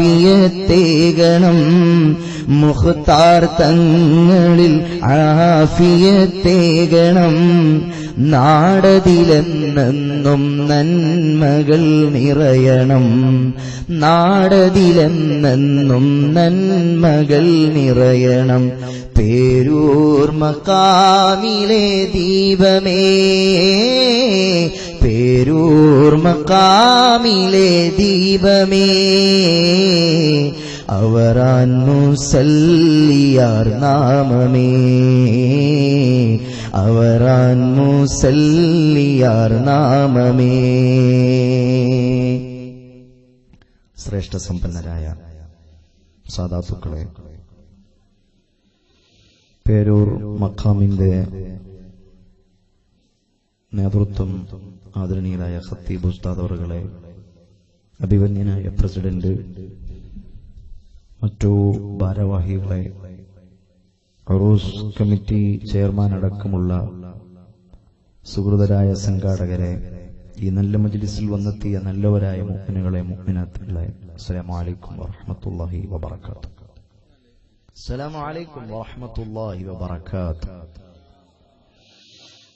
ആഫിയത്തേകണം മുഖ്താർ തങ്ങളിൽ ആഫിയത്തേകണം നാടതിലെന്നെന്നും നന്മകൾ നിറയണം നാടതിലെന്നെന്നും നന്മകൾ നിറയണം പേരൂർ മഖാമിലെ ദീപമേ പേരൂർ മഖാമിലെ ദീപമേ അവരാൻ മുസല്ലിയാർ നാമമേ അവരാൻ മുസല്ലിയാർ നാമമേ. ശ്രേഷ്ഠ സമ്പന്നരായ സാദാത്തുക്കളെ, പേരൂർ മഖാമിന്റെ നേതൃത്വം ആദരണീയരായ ഖത്തീബ് ഉസ്താദ് അവറുകളെ, അഭിവന്യനായ പ്രസിഡന്റ്, മറ്റു ഭാരവാഹികളെ, ഉറൂസ് കമ്മിറ്റി ചെയർമാൻ അടക്കമുള്ള സുഹൃതരായ സംഘാടകരെ, ഈ നല്ല മജ്ലിസിൽ വന്നെത്തിയ നല്ലവരായ മുഅ്മിനുകളെ, മുഅ്മിനാത്തുകളെ, അസ്സലാമു അലൈക്കും വറഹ്മത്തുള്ളാഹി വബറകാതുഹു. അസ്സലാമു അലൈക്കും വറഹ്മത്തുള്ളാഹി വബറകാതുഹു.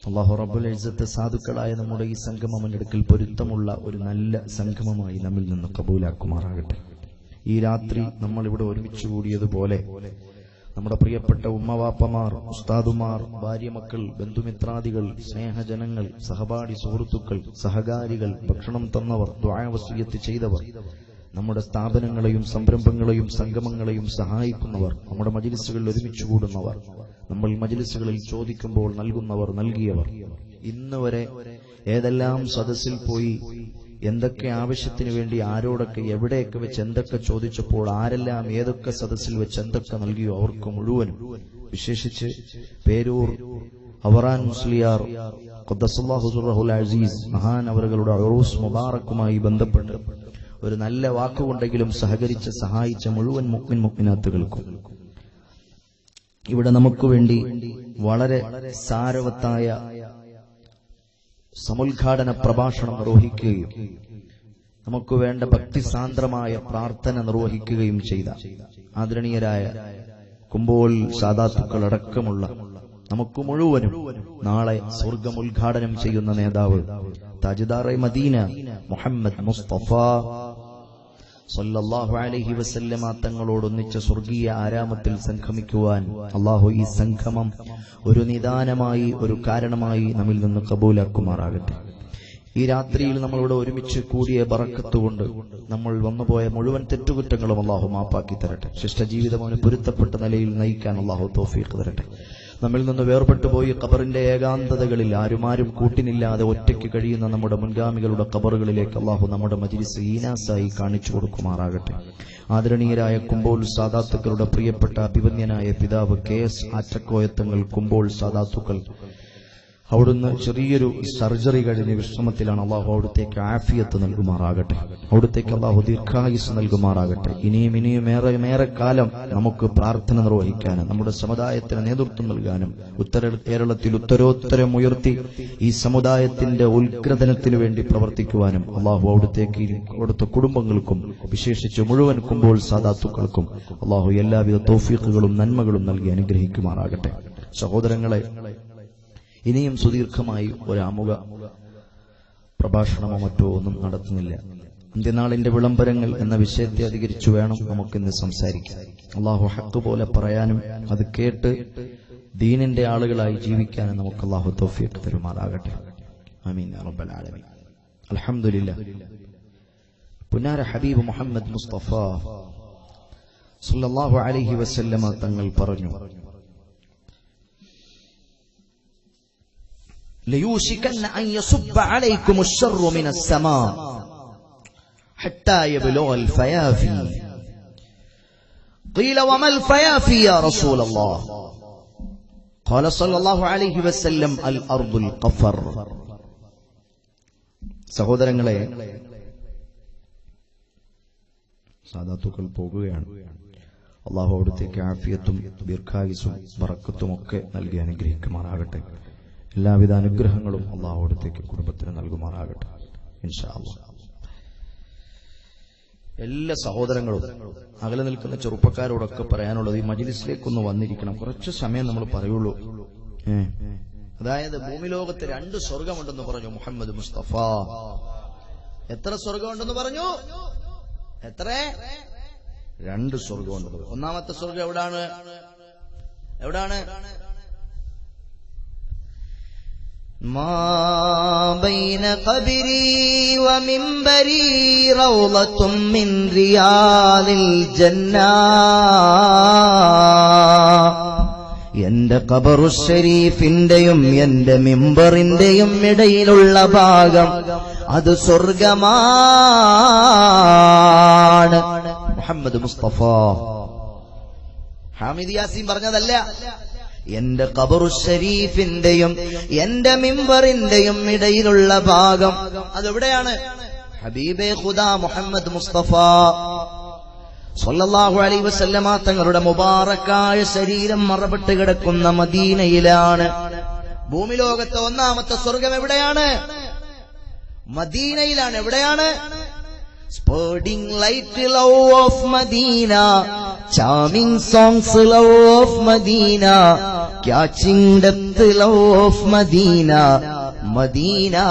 അല്ലാഹു റബ്ബുൽ ഇസ്സത്ത് സാധുക്കളായ നമ്മുടെ ഈ സംഗമം അടുക്കൽ പൊരുത്തമുള്ള ഒരു നല്ല സംഗമമായി നമ്മിൽ നിന്ന് കബൂലാക്കുമാറാകട്ടെ. ഈ രാത്രി നമ്മൾ ഇവിടെ ഒരുമിച്ച് കൂടിയതുപോലെ നമ്മുടെ പ്രിയപ്പെട്ട ഉമ്മവാപ്പമാർ, ഉസ്താദുമാർ, ഭാര്യമക്കൾ, ബന്ധുമിത്രാദികൾ, സ്നേഹജനങ്ങൾ, സഹപാഠി സുഹൃത്തുക്കൾ, സഹകാരികൾ, ഭക്ഷണം തന്നവർ, ദുആ വസിയ്യത്ത് ചെയ്തവർ, നമ്മുടെ സ്ഥാപനങ്ങളെയും സംരംഭങ്ങളെയും സംഗമങ്ങളെയും സഹായിക്കുന്നവർ, നമ്മുടെ മജ്ലിസുകളിൽ ഒരുമിച്ച് കൂടുന്നവർ, നമ്മൾ മജ്ലിസുകളിൽ ചോദിക്കുമ്പോൾ നൽകുന്നവർ, നൽകിയവർ, ഇന്ന് വരെ ഏതെല്ലാം സദസ്സിൽ പോയി എന്തൊക്കെ ആവശ്യത്തിന് വേണ്ടി ആരോടൊക്കെ എവിടെയൊക്കെ വെച്ച് എന്തൊക്കെ ചോദിച്ചപ്പോൾ ആരെല്ലാം ഏതൊക്കെ സദസ്സിൽ വെച്ച് എന്തൊക്കെ നൽകിയോ അവർക്ക് മുഴുവനും, വിശേഷിച്ച് പേരൂർ അവറാൻ മുസ്ലിയാർ ഖദ്ദസല്ലാഹു സിർറഹുൽ അസീസ് മഹാൻ അവരുടെ ഉറൂസ് മുബാറക്കുമായി ബന്ധപ്പെട്ട് ഒരു നല്ല വാക്കുകൊണ്ടെങ്കിലും സഹകരിച്ച് സഹായിച്ച മുഴുവൻ മുഅ്മിൻ മുഅ്മിനാത്തുകൾക്കും ഇവിടെ നമുക്ക് വേണ്ടി വളരെ സാരവത്തായ സമുദ്ഘാടന പ്രഭാഷണം നിർവഹിക്കുകയും നമുക്ക് വേണ്ട ഭക്തിസാന്ദ്രമായ പ്രാർത്ഥന നിർവഹിക്കുകയും ചെയ്ത ആദരണീയരായ കുമ്പോൾ സാദാത്തുക്കൾ അടക്കമുള്ള നമുക്ക് മുഴുവനും നാളെ സ്വർഗം ഉദ്ഘാടനം ചെയ്യുന്ന നേതാവ് താജ്ദാറെ മദീന മുഹമ്മദ് മുസ്തഫ സല്ലല്ലാഹു അലൈഹി വസല്ലമ തങ്ങളോടൊന്നിച്ച സ്വർഗീയ ആരാമത്തിൽ സംഗമിക്കുവാൻ അല്ലാഹു ഈ സംഗമം ഒരു നിദാനമായി, ഒരു കാരണമായി നമ്മിൽ നിന്ന് കബൂലാക്കുമാറാകട്ടെ. ഈ രാത്രിയിൽ നമ്മളിവിടെ ഒരുമിച്ച് കൂടിയ ബറക്കത്തുകൊണ്ട് നമ്മൾ വന്നുപോയ മുഴുവൻ തെറ്റുകുറ്റങ്ങളും അല്ലാഹു മാപ്പാക്കി തരട്ടെ. ശിഷ്ടജീവിതം അവന് പൊരുത്തപ്പെട്ട നിലയിൽ നയിക്കാൻ അല്ലാഹു തൗഫീഖ് തരട്ടെ. നമ്മിൽ നിന്ന് വേർപെട്ടുപോയി ഖബറിന്റെ ഏകാന്തതകളിൽ ആരുമാരും കൂട്ടിനില്ലാതെ ഒറ്റയ്ക്ക് കഴിയുന്ന നമ്മുടെ മുൻഗാമികളുടെ ഖബറുകളിലേക്ക് അല്ലാഹു നമ്മുടെ മജ്ലിസ് ഈനാസായി കാണിച്ചു കൊടുക്കുമാറാകട്ടെ. ആദരണീയരായ കുമ്പോൾ സാദാത്തുക്കളുടെ പ്രിയപ്പെട്ട അഭിവന്യനായ പിതാവ് KS ആറ്റക്കോയത്തങ്ങൾ കുമ്പോൾ സാദാത്തുക്കൾ, അവിടുന്ന് ചെറിയൊരു സർജറി കഴിഞ്ഞ് വിശ്രമത്തിലാണ്. അള്ളാഹു അവിടുത്തേക്ക് ആഫിയത്ത് നൽകുമാറാകട്ടെ. അവിടുത്തേക്ക് അള്ളാഹു ദീർഘായുസ് നൽകുമാറാകട്ടെ. ഇനിയും ഏറെ കാലം നമുക്ക് പ്രാർത്ഥന നിർവഹിക്കാനും നമ്മുടെ സമുദായത്തിന് നേതൃത്വം നൽകാനും കേരളത്തിൽ ഉത്തരോത്തരം ഉയർത്തി ഈ സമുദായത്തിന്റെ ഉത്ഗ്രഥനത്തിനു വേണ്ടി പ്രവർത്തിക്കുവാനും അള്ളാഹു അവിടുത്തേക്ക് അവിടുത്തെ കുടുംബങ്ങൾക്കും വിശേഷിച്ച് മുഴുവൻ കുമ്പോൾ സാദാത്തുക്കൾക്കും അള്ളാഹു എല്ലാവിധ തൗഫീഖുകളും നന്മകളും നൽകി അനുഗ്രഹിക്കുമാറാകട്ടെ. സഹോദരങ്ങളെ, ഇനിയും സുദീർഘമായി ഒരാമുഖ പ്രഭാഷണമോ മറ്റോ ഒന്നും നടത്തുന്നില്ല. അന്ത്യനാളിന്റെ വിളംബരങ്ങൾ എന്ന വിഷയത്തെ അധികരിച്ചു വേണം നമുക്കിന്ന് സംസാരിക്കാൻ. അള്ളാഹു ഹക്ക് പോലെ പറയാനും അത് കേട്ട് ദീനിന്റെ ആളുകളായി ജീവിക്കാനും നമുക്ക് അള്ളാഹു തൗഫീഖ് തരുമാറാകട്ടെ. ആമീൻ യാ റബ്ബൽ ആലമീൻ. അൽഹംദുലില്ലാഹ്. പുന്നാര ഹബീബ് മുഹമ്മദ് മുസ്തഫ സല്ലല്ലാഹു അലൈഹി വസല്ലമ തങ്ങൾ പറഞ്ഞു, ليوشكن أن يصب عليكم الشر من السماء حتى يبلغ الفيافي. قيل وما الفيافي يا رسول الله؟ قال صلى الله عليه وسلم الأرض القفر. സഹോദരങ്ങളെ, സാദാത്തുക്കൾ പോകുകയാണ്. അല്ലാഹു അവിടുത്തേക്ക് ആഫിയത്തും ദീർഘായുസ്സും ബറക്കത്തും ഒക്കെ നൽകി അനുഗ്രഹിക്കുമാറാകട്ടെ. എല്ലാവിധ അനുഗ്രഹങ്ങളും അല്ലാഹു അവിടുത്തേക്ക് കുടുംബത്തിന് നൽകുമാറാകട്ടെ ഇൻഷാ അല്ലാഹ്. എല്ലാ സഹോദരങ്ങളും അകലെ നിൽക്കുന്ന ചെറുപ്പക്കാരോടൊക്കെ പറയാനുള്ളത് ഈ മജ്ലിസിലേക്കൊന്ന് വന്നിരിക്കണം. കുറച്ച് സമയം നമ്മൾ പറയുള്ളൂ. അതായത് ഭൂമി ലോകത്ത് 2 സ്വർഗമുണ്ടെന്ന് പറഞ്ഞു മുഹമ്മദ് മുസ്തഫ. എത്ര സ്വർഗമുണ്ടെന്ന് പറഞ്ഞു? എത്ര? 2 സ്വർഗമുണ്ടെന്ന് പറഞ്ഞു. ഒന്നാമത്തെ സ്വർഗം എവിടാണ്? മാ ബൈന ഖബരി വ മിൻബരി റൗളത്തും മിൻ റിയാദിൽ ജന്ന. എന്റെ ഖബറു ശരീഫിന്റെയും എന്റെ മിമ്പറിന്റെയും ഇടയിലുള്ള ഭാഗം അത് സ്വർഗമാണ്. മുഹമ്മദ് മുസ്തഫ ഹാമിദ് യാസീൻ പറഞ്ഞതല്ല. എന്റെ ഖബറു ശരീഫിന്റെയും എന്റെ മിമ്പറിന്റെയും ഇടയിലുള്ള ഭാഗം അതെവിടെയാണ്? ഹബീബേ ഖുദാ മുഹമ്മദ് മുസ്തഫ സല്ലല്ലാഹു അലൈഹി വസല്ലമ തങ്ങളുടെ മുബാറക്കായ ശരീരം മറപ്പെട്ട് കിടക്കുന്ന മദീനയിലാണ്. ഭൂമി ലോകത്തെ ഒന്നാമത്തെ സ്വർഗം എവിടെയാണ്? മദീനയിലാണ്. എവിടെയാണ്? Spurting light love of Medina, charming songs love of Medina, catching depth love of Medina, Medina.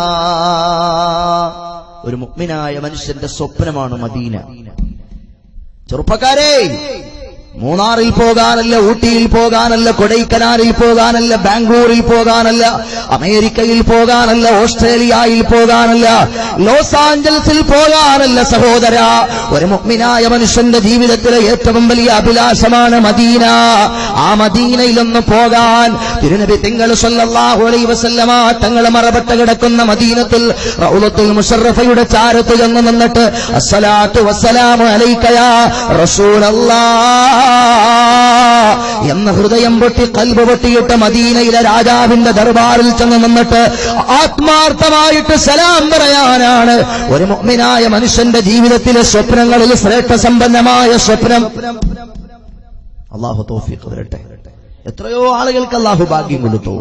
ഒരു മുഅ്മിനായ മനുഷ്യന്റെ സ്വപ്നമാണ് മദീന. ചെറുപ്പക്കാരെ, മൂന്നാറിൽ പോകാനല്ല, ഊട്ടിയിൽ പോകാനല്ല, കൊടൈക്കനാലിൽ പോകാനല്ല, ബാംഗ്ലൂരിൽ പോകാനല്ല, അമേരിക്കയിൽ പോകാനല്ല, ഓസ്ട്രേലിയയിൽ പോകാനല്ല, ലോസ് ആഞ്ചലസിൽ പോകാനല്ല സഹോദര. ഒരു മുഅ്മിനായ മനുഷ്യന്റെ ജീവിതത്തിലെ ഏറ്റവും വലിയ അഭിലാഷമാണ് മദീന. ആ മദീനയിലൊന്ന് പോകാൻ തിരുനബി തിങ്കൾ സല്ലല്ലാഹു അലൈഹി വസല്ലമ തങ്ങൾ മറപ്പെട്ട് കിടക്കുന്ന മദീനത്തിൽ റൗളത്തുൽ മുശറഫയുടെ ചാരത്ത് ചെന്ന് നിന്നിട്ട് അസ്സലാത്തു വസ്സലാമു അലൈക യാ റസൂലല്ലാഹ് എന്ന ഹൃദയം പൊട്ടി ഖൽബ് പൊട്ടിയിട്ട് മദീനയിലെ രാജാവിന്റെ ദർബാറിൽ ചെന്ന് നിന്നിട്ട് ആത്മാർത്ഥമായിട്ട് സലാം പറയാനാണ് ഒരു മുഅ്മിനായ മനുഷ്യന്റെ ജീവിതത്തിലെ സ്വപ്നങ്ങളിൽ ശ്രേഷ്ഠ സമ്പന്നമായ സ്വപ്നം. അല്ലാഹു തൗഫീഖ് തരട്ടെ. എത്രയോ ആളുകൾക്ക് അല്ലാഹു ഭാഗ്യം കൊടുത്തു.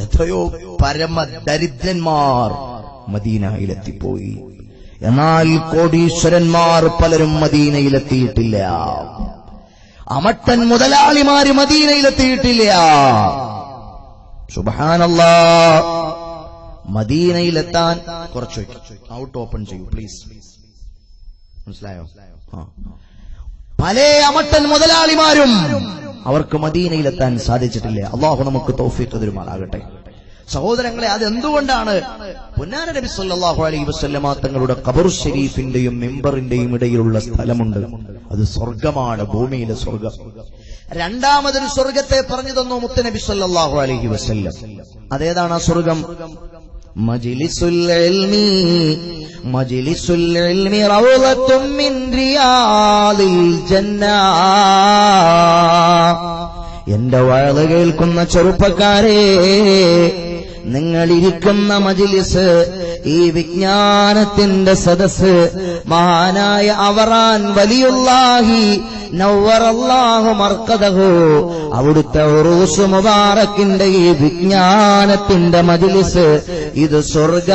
എത്രയോ പരമ ദരിദ്രന്മാർ മദീനയിലെത്തിപ്പോയി. എന്നാൽ കോടീശ്വരന്മാർ പലരും മദീനയിലെത്തിയിട്ടില്ല. അമട്ടൻ മുതലാളിമാര് മദീനയിലെത്തിയിട്ടില്ല. സുബ്ഹാനല്ലാഹ്. മദീനയിലെത്താൻ കുറച്ച് ഔട്ട് ഓപ്പൺ ചെയ്യൂ പ്ലീസ്. മനസ്സിലായോ? പല അമട്ടൻ മുതലാളിമാരും അവർക്ക് മദീനയിലെത്താൻ സാധിച്ചിട്ടില്ല. അല്ലാഹു നമുക്ക് തൗഫീഖ് തരുമാറാകട്ടെ. സഹോദരങ്ങളെ, അതെന്തുകൊണ്ടാണ്? പുന്നാര നബി സല്ലല്ലാഹു അലൈഹി വസല്ലമ തങ്ങളുടെ ഖബറു ശരീഫിന്റെയും മിമ്പറിന്റെയും ഇടയിലുള്ള സ്ഥലമുണ്ട്. അത് സ്വർഗമാണ്, ഭൂമിയിലെ സ്വർഗം. രണ്ടാമതൊരു സ്വർഗത്തെ പറഞ്ഞു തന്നു മുത്തുനബി സല്ലല്ലാഹു അലൈഹി വസല്ലം. അതേതാണ് ആ സ്വർഗം? മജ്ലിസുൽ ഇൽമി റൗളത്തും മിൻ റിയാദിൽ ജന്ന. എന്റെ വഅദ് കേൾക്കുന്ന ചെറുപ്പക്കാരെ, നിങ്ങളിരിക്കുന്ന മജ്ലിസ്, ഈ വിജ്ഞാനത്തിന്റെ സദസ്, മഹാനായ അവറാൻ വലിയുല്ലാഹി നവ്വറല്ലാഹു മർക്കദഹു അവിടുത്തെ ഉറൂസ് മുബാറക്കിന്റെ ഈ വിജ്ഞാനത്തിന്റെ മജ്ലിസ്, ഇത് സ്വർഗമാണ്.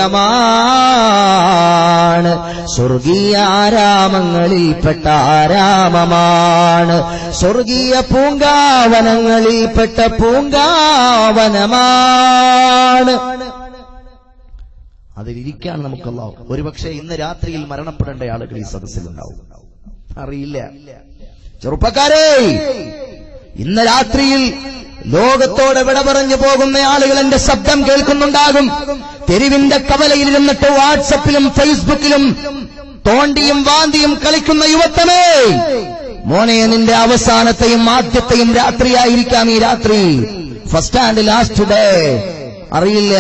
സ്വർഗീയ ആരാമങ്ങളിൽപ്പെട്ട ആരാമമാണ്. സ്വർഗീയ പൂങ്കാവനങ്ങളിൽപ്പെട്ട പൂങ്കാവനമാണ്. അതിലിരിക്കാൻ നമുക്ക് അല്ലാഹു ഒരുപക്ഷെ ഇന്ന് രാത്രിയിൽ മരണപ്പെടേണ്ട ആളുകൾ ഈ സദസ്സിലുണ്ടാവും, അറിയില്ല. ചെറുപ്പക്കാരെ, ഇന്ന് രാത്രിയിൽ ലോകത്തോട് വിട പറഞ്ഞു പോകുന്ന ആളുകൾ എന്റെ ശബ്ദം കേൾക്കുന്നുണ്ടാകും. തെരുവിന്റെ കവലയിൽ ഇരുന്നിട്ട് വാട്സപ്പിലും ഫേസ്ബുക്കിലും തോണ്ടിയും വാന്തിയും കളിക്കുന്ന യുവത്വമേ, മോനെ, നിന്റെ അവസാനത്തെയും ആദ്യത്തെയും രാത്രിയായിരിക്കാം ഈ രാത്രി. ഫസ്റ്റ് ആൻഡ് ലാസ്റ്റ് ഡേ, അറിയില്ല.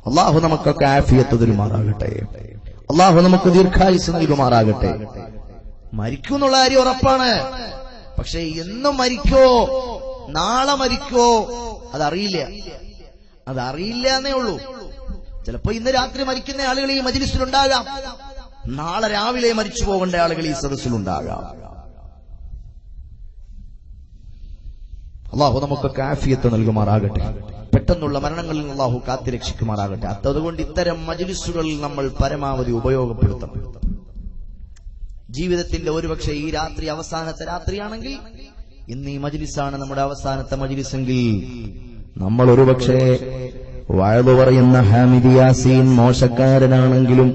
അല്ലാഹു നമുക്കൊക്കെ ആഫിയത്ത് തരുമാറാകട്ടെ. അല്ലാഹു നമുക്ക് ദീർഘായുസ് നൽകുമാറാകട്ടെ. മരിക്കുന്നുള്ള കാര്യം ഉറപ്പാണ്. പക്ഷെ എന്നും മരിക്കോ നാളെ മരിക്കോ അതറിയില്ല. എന്നേ ഉള്ളൂ. ചിലപ്പോ ഇന്ന് രാത്രി മരിക്കുന്ന ആളുകൾ ഈ മജ്ലിസിലുണ്ടാകാം, നാളെ രാവിലെ മരിച്ചു പോകേണ്ട ആളുകൾ ഈ സദസ്സിലുണ്ടാകാം. അല്ലാഹു നമുക്കൊക്കെ ആഫിയത്ത് നൽകുമാറാകട്ടെ. പെട്ടെന്നുള്ള മരണങ്ങളിൽ അല്ലാഹു കാത്തിരക്ഷിക്കുമാറാകട്ടെ. അതുകൊണ്ട് ഇത്തരം മജ്ലിസുകൾ നമ്മൾ പരമാവധി ഉപയോഗപ്പെടുത്തണം. ജീവിതത്തിന്റെ ഒരുപക്ഷെ ഈ രാത്രി അവസാനത്തെ രാത്രിയാണെങ്കിൽ, ഇന്ന് ഈ മജ്ലിസാണ് നമ്മുടെ അവസാനത്തെ മജ്ലിസെങ്കിൽ, നമ്മൾ ഒരുപക്ഷെ വഅദ് പറയുന്ന ഹാമിദ് യാസീൻ മോശക്കാരനാണെങ്കിലും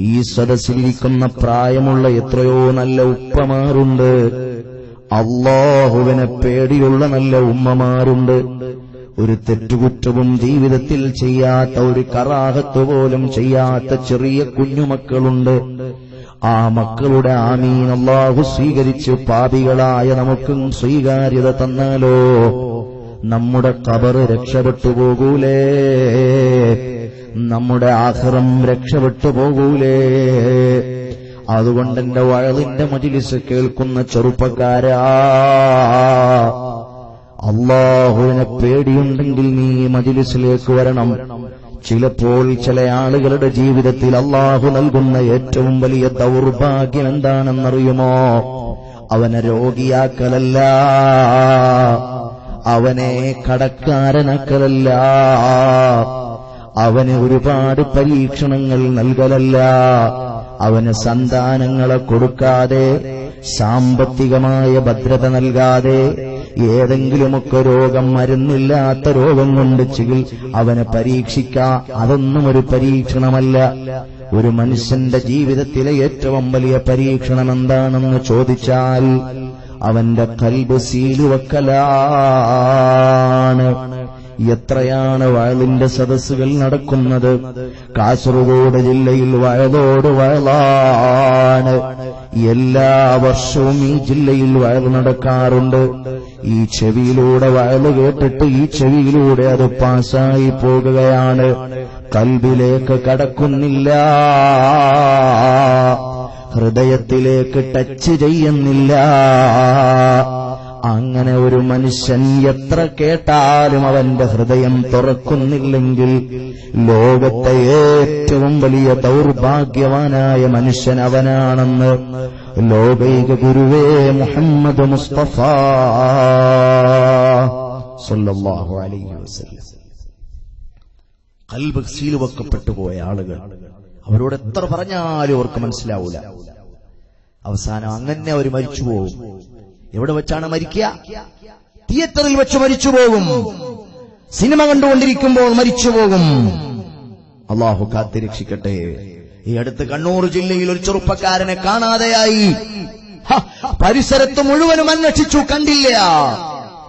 ഈ സദസ്സിലിരിക്കുന്ന പ്രായമുള്ള എത്രയോ നല്ല ഉപ്പമാരുണ്ട്, അല്ലാഹുവിനെ പേടിയുള്ള നല്ല ഉമ്മമാരുണ്ട്, ഒരു തെറ്റുകുറ്റവും ജീവിതത്തിൽ ചെയ്യാത്ത, ഒരു കറാഹത്ത് പോലും ചെയ്യാത്ത ചെറിയ കുഞ്ഞുമക്കളുണ്ട്. ആ മക്കളുടെ ആമീൻ അല്ലാഹു സ്വീകരിച്ച് പാപികളായ നമുക്കും സ്വീകാര്യത തന്നാലോ നമ്മുടെ ഖബർ രക്ഷപ്പെട്ടു പോകൂലേ, നമ്മുടെ ആഖിറം രക്ഷപ്പെട്ടു പോകൂലേ. അതുകൊണ്ട് എന്റെ വഅദിന്റെ മജ്ലിസ് കേൾക്കുന്ന ചെറുപ്പക്കാരാ, അല്ലാഹുവിനെ പേടിയുണ്ടെങ്കിൽ നീ മജ്ലിസിലേക്ക് വരണം. ചിലപ്പോൾ ചില ആളുകളുടെ ജീവിതത്തിൽ അല്ലാഹു നൽകുന്ന ഏറ്റവും വലിയ ദൗർഭാഗ്യം എന്താണെന്നറിയുമോ? അവനെ രോഗിയാക്കലല്ല, അവനെ കടക്കാരനാക്കലല്ല, അവന് ഒരുപാട് പരീക്ഷണങ്ങൾ നൽകലല്ല, അവന് സന്താനങ്ങളെ കൊടുക്കാതെ, സാമ്പത്തികമായ ഭദ്രത നൽകാതെ, ഏതെങ്കിലുമൊക്കെ രോഗം, മരുന്നില്ലാത്ത രോഗം കൊണ്ട് അവനെ പരീക്ഷിക്കാം. അതൊന്നും ഒരു പരീക്ഷണമല്ല. ഒരു മനുഷ്യന്റെ ജീവിതത്തിലെ ഏറ്റവും വലിയ പരീക്ഷണം എന്താണെന്ന് ചോദിച്ചാൽ അവന്റെ ഖൽബ് സീലുവെക്കലാണ്. എത്രയാണ് വഅദിന്റെ സദസ്സുകൾ നടക്കുന്നത്? കാസർഗോഡ് ജില്ലയിൽ വഅദോട് വഅദാണ്. എല്ലാ വർഷവും ഈ ജില്ലയിൽ വഅദ് നടക്കാറുണ്ട്. ഈ ചെവിയിലൂടെ വഅദ് കേട്ടിട്ട് ഈ ചെവിയിലൂടെ അത് പാസായി പോകുകയാണ്, ഖൽബിലേക്ക് കടക്കുന്നില്ല, ഹൃദയത്തിലേക്ക് ടച്ച് ചെയ്യുന്നില്ല. അങ്ങനെ ഒരു മനുഷ്യൻ എത്ര കേട്ടാലും അവന്റെ ഹൃദയം തുറക്കുന്നില്ലെങ്കിൽ ലോകത്തെ ഏറ്റവും വലിയ ദൗർഭാഗ്യവാനായ മനുഷ്യൻ അവനാണെന്ന് ലോകൈക ഗുരുവേ മുഹമ്മദ് മുസ്തഫ സല്ലല്ലാഹു അലൈഹി വസല്ലം. ഖൽബ് സീൽ വെക്കപ്പെട്ടു പോയ ആളുകൾ, അവരോട് എത്ര പറഞ്ഞാലും അവർക്ക് മനസ്സിലാവൂല. അവസാനം അങ്ങനെ അവർ മരിച്ചു പോകും. എവിടെ വെച്ചാണ് മരിക്കുക? തിയേറ്ററിൽ വെച്ച് മരിച്ചു പോകും. സിനിമ കണ്ടുകൊണ്ടിരിക്കുമ്പോൾ മരിച്ചു പോകും. അല്ലാഹു കാത്തിരക്ഷിക്കട്ടെ. ഈ അടുത്ത് കണ്ണൂർ ജില്ലയിൽ ഒരു ചെറുപ്പക്കാരനെ കാണാതെയായി. പരിസരത്ത് മുഴുവനും അന്വേഷിച്ചു, കണ്ടില്ല.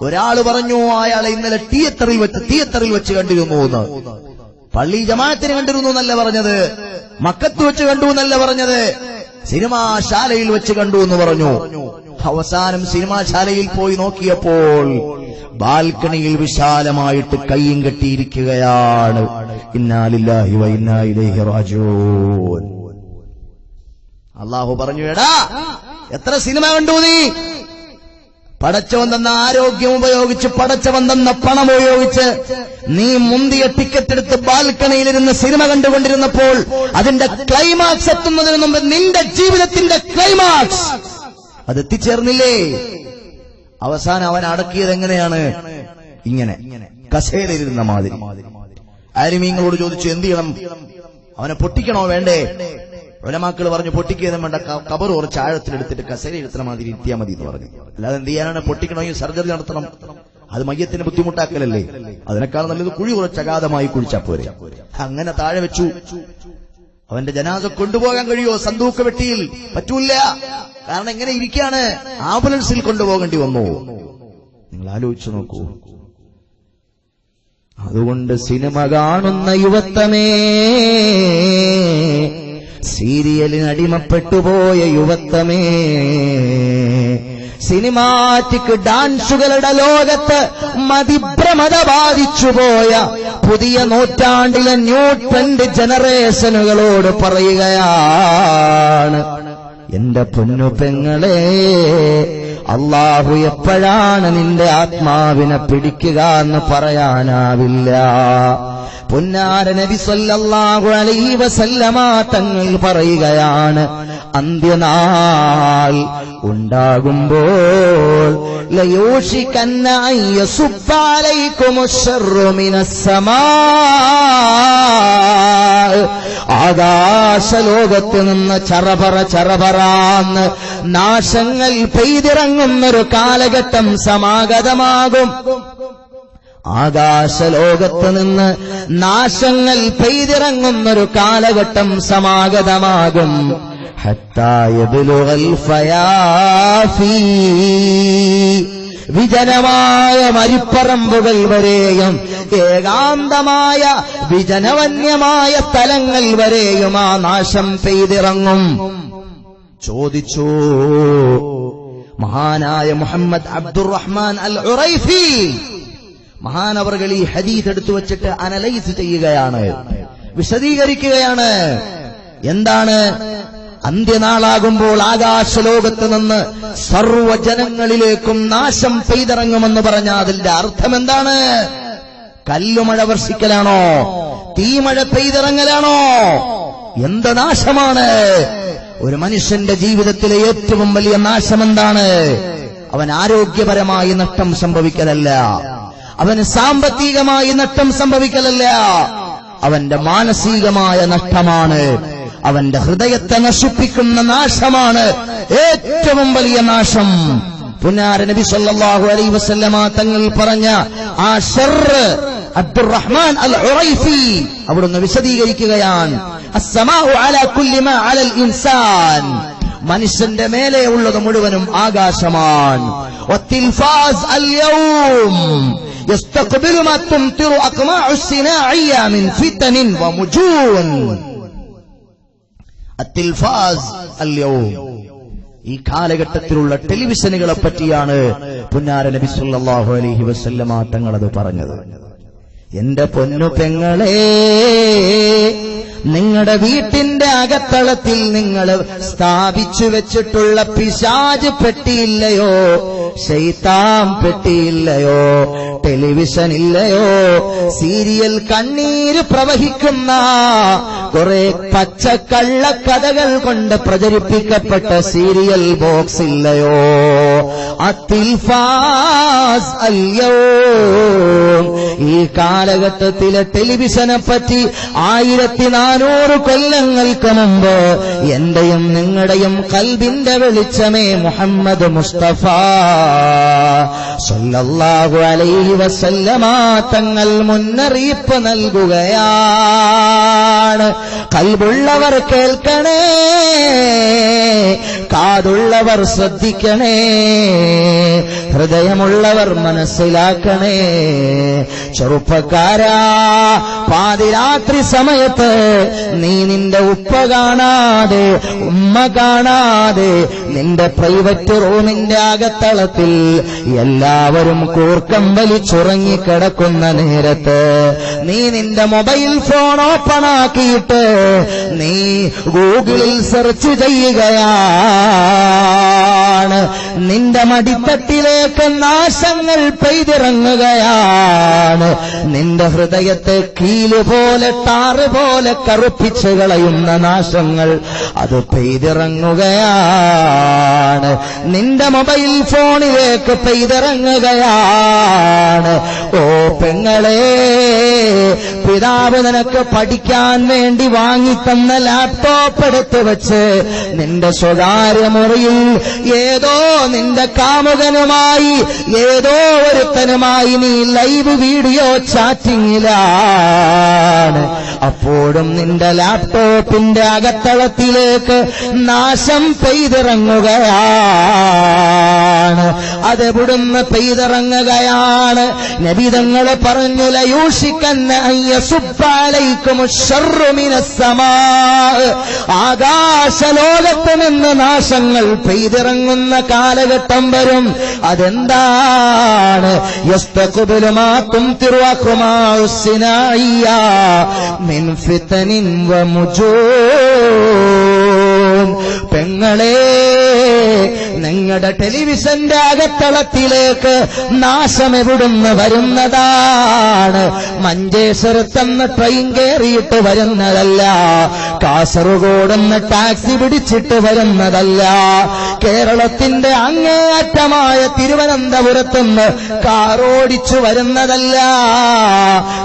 ഒരാള് പറഞ്ഞു അയാളെ ഇന്നലെ തിയേറ്ററിൽ വെച്ച് കണ്ടിരുന്നു എന്ന്. പള്ളി ജമാഅത്തിന് കണ്ടിരുന്നു എന്നല്ല പറഞ്ഞത്, മക്കത്ത് വെച്ച് കണ്ടു എന്നല്ല പറഞ്ഞത്, സിനിമാശാലയിൽ വെച്ച് കണ്ടു എന്ന് പറഞ്ഞു. അവസാനം സിനിമാശാലയിൽ പോയി നോക്കിയപ്പോൾ ബാൽക്കണിയിൽ വിശാലമായിട്ട് കയ്യും കെട്ടിയിരിക്കുകയാണ്. ഇന്നാ ലില്ലാഹി വ ഇന്നാ ഇലൈഹി റാജിഊൻ. അല്ലാഹു പറഞ്ഞു, എടാ എത്ര സിനിമ കണ്ടു നീ? പടച്ചവൻ തന്ന ആരോഗ്യം ഉപയോഗിച്ച്, പടച്ചവൻ തന്ന പണം ഉപയോഗിച്ച് നീ മുന്തിയ ടിക്കറ്റ് എടുത്ത് ബാൽക്കണിയിലിരുന്ന് സിനിമ കണ്ടുകൊണ്ടിരുന്നപ്പോൾ അതിന്റെ ക്ലൈമാക്സ് എത്തുന്നതിന് മുമ്പ് നിന്റെ ജീവിതത്തിന്റെ ക്ലൈമാക്സ് അത് എത്തിച്ചേർന്നില്ലേ? അവസാനം അവൻ അടക്കിയത് എങ്ങനെയാണ്? ഇങ്ങനെ കസേരയിരുന്ന മാതിരി. ആലിമീങ്ങളോട് ചോദിച്ചു, എന്ത് ചെയ്യണം? അവനെ പൊട്ടിക്കണോ വേണ്ടേ? ഉലമാക്കൾ പറഞ്ഞു, പൊട്ടിക്കുകയും വേണ്ട, കബർ കുറച്ച് ആഴത്തിലെടുത്തിട്ട് കസേര ഇരുത്തുന്ന മാതിരി ഇരുത്തിയാൽ മതി എന്ന് പറഞ്ഞു. അല്ലാതെ എന്ത് ചെയ്യാനാണ്? പൊട്ടിക്കണമെങ്കിൽ സർജറി നടത്തണം. അത് മയ്യത്തിന് ബുദ്ധിമുട്ടാക്കലല്ലേ? അതിനേക്കാൾ നല്ലത് കുഴി കുറച്ച് അഗാധമായി കുഴിച്ചാൽ പോരെ. അങ്ങനെ താഴെ വെച്ചു. അവന്റെ ജനാസ കൊണ്ടുപോകാൻ കഴിയോ? സന്തൂക്ക് വെട്ടിയിൽ പറ്റൂല. കാരണം എങ്ങനെ ഇരിക്കാണ്? ആംബുലൻസിൽ കൊണ്ടുപോകേണ്ടി വന്നു. നിങ്ങൾ ആലോചിച്ചു നോക്കൂ. അതുകൊണ്ട് സിനിമ കാണുന്ന യുവത്വമേ, സീരിയലിന് അടിമപ്പെട്ടുപോയ യുവത്വമേ, സിനിമാറ്റിക് ഡാൻസുകളുടെ ലോകത്ത് മതിഭ്രമത ബാധിച്ചുപോയ പുതിയ നൂറ്റാണ്ടിലെ ന്യൂ ട്രെൻഡ് ജനറേഷനുകളോട് പറയുകയാണ്, എന്റെ പൊന്നു പെങ്ങളെ, അല്ലാഹു എപ്പോഴാണ് നിന്റെ ആത്മാവിനെ പിടിക്കുക എന്ന് പറയാനാവില്ല. പൊന്നാര നബി സല്ലല്ലാഹു അലൈഹി വസല്ലമ തങ്ങൾ പറയുകയാണ്, അന്ത്യനാൾ ഉണ്ടാകുമ്പോൾ ലയൂഷികന്ന യസുബ്ബ അലൈകുമുശ്ശർറു മിനസ്സമാ, ആകാശലോകത്ത് നിന്ന് ചറപറാന്ന് നാശങ്ങൾ പെയ്തിറങ്ങുന്നൊരു കാലഘട്ടം സമാഗതമാകും. ആകാശലോകത്ത് നിന്ന് നാശങ്ങൾ പെയ്തിറങ്ങുന്നൊരു കാലഘട്ടം സമാഗതമാകും. ഹത്താ യബ്ലുഗൽ ഫയാഫി, വിജനമായ മരിപ്പറമ്പുകൾ വരെയും ഏകാന്തമായ വിജനവന്യമായ സ്ഥലങ്ങൾ വരെയും ആ നാശം പെയ്തിറങ്ങും. ചോദിച്ചു മഹാനായ മുഹമ്മദ് അബ്ദുറഹ്മാൻ അൽ ഉറൈഫി, മഹാനവർകൾ ഈ ഹദീസ് എടുത്തു വച്ചിട്ട് അനലൈസ് ചെയ്യുകയാണ്, വിശദീകരിക്കുകയാണ്. എന്താണ് അന്ത്യനാളാകുമ്പോൾ ആകാശലോകത്ത് നിന്ന് സർവ്വജനങ്ങളിലേക്കും നാശം പെയ്തിറങ്ങുമെന്ന് പറഞ്ഞാൽ അതിന്റെ അർത്ഥം എന്താണ്? കല്ലുമഴ വർഷിക്കലാണോ? തീമഴ പെയ്തിറങ്ങലാണോ? എന്ത് നാശമാണ്? ഒരു മനുഷ്യന്റെ ജീവിതത്തിലെ ഏറ്റവും വലിയ നാശം എന്താണ്? അവൻ ആരോഗ്യപരമായി നഷ്ടം സംഭവിക്കലല്ല, അവന് സാമ്പത്തികമായി നഷ്ടം സംഭവിക്കലല്ല, അവന്റെ മാനസികമായ നഷ്ടമാണ്, അവന്റെ ഹൃദയത്തെ നശിപ്പിക്കുന്ന നാശമാണ് ഏറ്റവും വലിയ നാശം. പുന്നാര നബി സല്ലല്ലാഹു അലൈഹി വസല്ലമ തങ്ങൾ പറഞ്ഞ ആ ശർറ് അബ്ദുറഹ്മാൻ അൽ ഉറൈഫി അവിടുന്ന് വിശദീകരിക്കുകയാണ്. അസ്സമാഉ അലാ കുല്ലി മാ അലൽ ഇൻസാൻ, മനുഷ്യന്റെ മേലെ ഉള്ളത് മുഴുവനും ആകാശമാണ്. വത്തിൽഫാസ് അൽ യൗം യസ്തഖ്ബിലു മാ തുംതിറു അഖ്മാഉ സിനാഇയ മിൻ ഫിതനിൻ വമുജൂൻ. അത്തിൽഫാസ് അൽ യൗം, ഈ കാലഘട്ടത്തിലുള്ള ടെലിവിഷനുകളെ പറ്റിയാണ് പുന്നാര നബി സല്ലല്ലാഹു അലൈഹി വസല്ലമ തങ്ങളത് പറഞ്ഞത്. എന്റെ പൊന്നു പെങ്ങളെ, നിങ്ങളുടെ വീട്ടിന്റെ അകത്തളത്തിൽ നിങ്ങൾ സ്ഥാപിച്ചു വെച്ചിട്ടുള്ള പിശാച് പെട്ടിയില്ലയോ, ശൈത്താൻ പെട്ടിയില്ലയോ, ടെലിവിഷൻ ഇല്ലയോ, സീരിയൽ കണ്ണീര് പ്രവഹിക്കുന്ന കുറെ പച്ചക്കള്ള കഥകൾ കൊണ്ട് പ്രചരിപ്പിക്കപ്പെട്ട സീരിയൽ ബോക്സ് ഇല്ലയോ? അത്തിൽഫാസ് അല്ലയോ? ഈ കാലഘട്ടത്തിലെ ടെലിവിഷനെ പറ്റി 1400 കൊല്ലങ്ങൾക്ക് മുമ്പ് എന്റെയും നിങ്ങളുടെയും കൽബിന്റെ വെളിച്ചമേ മുഹമ്മദ് മുസ്തഫ സല്ലല്ലാഹു അലൈഹി വസല്ലമ തങ്ങൾ മുന്നറിയിപ്പ് നൽകുകയാണ്. കൽബുള്ളവർ കേൾക്കണേ, കാതുള്ളവർ ശ്രദ്ധിക്കണേ, ഹൃദയമുള്ളവർ മനസ്സിലാക്കണേ. ചെറുപ്പക്കാരാ, പാതിരാത്രി സമയത്ത് നീ നിന്റെ ഉപ്പ കാണാതെ, ഉമ്മ കാണാതെ, നിന്റെ പ്രൈവറ്റ് റൂമിന്റെ അകത്തളത്തിൽ എല്ലാവരും കൂർക്കം വലിച്ചുറങ്ങിക്കിടക്കുന്ന നേരത്ത് നീ നിന്റെ മൊബൈൽ ഫോൺ ഓപ്പണാക്കിയിട്ട് നീ ഗൂഗിളിൽ സെർച്ച് ചെയ്യുകയാണ്. നിന്റെ മടിത്തട്ടിലേക്ക് നാശങ്ങൾ പെയ്തിറങ്ങുകയാണ്. നിന്റെ ഹൃദയത്തെ കീല് പോലെ ടാറ് പോലെ കറുപ്പിച്ചു കളയുന്ന നാശങ്ങൾ അത് പെയ്തിറങ്ങുകയാണ്. നിന്റെ മൊബൈൽ ഫോണിലേക്ക് പെയ്തിറങ്ങുകയാണ്. ഓ പെങ്ങളെ, പിതാവ് നിനക്ക് പഠിക്കാൻ വേണ്ടി വാങ്ങിത്തന്ന ലാപ്ടോപ്പ് എടുത്തു വെച്ച് നിന്റെ സ്വകാര്യ മുറിയിൽ ഏതോ നിന്റെ കാമുകനുമായി ഏതോ ഒരുത്തനുമായി നീ ലൈവ് വീഡിയോ ചാറ്റിങ്ങിലാണ്. അപ്പോഴും നിന്റെ ലാപ്ടോപ്പിന്റെ അകത്തളത്തിലേക്ക് നാശം പെയ്തിറങ്ങുകയാണ്. അതെവിടുന്ന് പെയ്തിറങ്ങുകയാണ്? നബിതങ്ങൾ പറഞ്ഞു, ലയൂഷിക്കന്ന അയ്യസുബ്ബ അലൈകുമുശ്ശർറു മിനസ്സമാ, ആകാശലോകത്ത് നിന്ന് നാശങ്ങൾ പെയ്തിറങ്ങുന്ന കാലഘട്ടം വരും. അതെന്താണ്? യസ്തഖ്ബിലു മാ തുംതിറു അഖ്മാഉ സിനാഇയ മിൻ ഫിതനിൻ വമുജൂൻ. പെങ്ങളെ, നിങ്ങളുടെ ടെലിവിഷന്റെ അകത്തളത്തിലേക്ക് നാശം എവിടുന്ന് വരുന്നതാണ്? മഞ്ചേശ്വരത്തെന്ന് ട്രെയിൻ കയറിയിട്ട് വരുന്നതല്ല, കാസർഗോഡെന്ന് ടാക്സി പിടിച്ചിട്ട് വരുന്നതല്ല, കേരളത്തിന്റെ അങ്ങേയറ്റമായ തിരുവനന്തപുരത്തുനിന്ന് കാറോടിച്ചു വരുന്നതല്ല.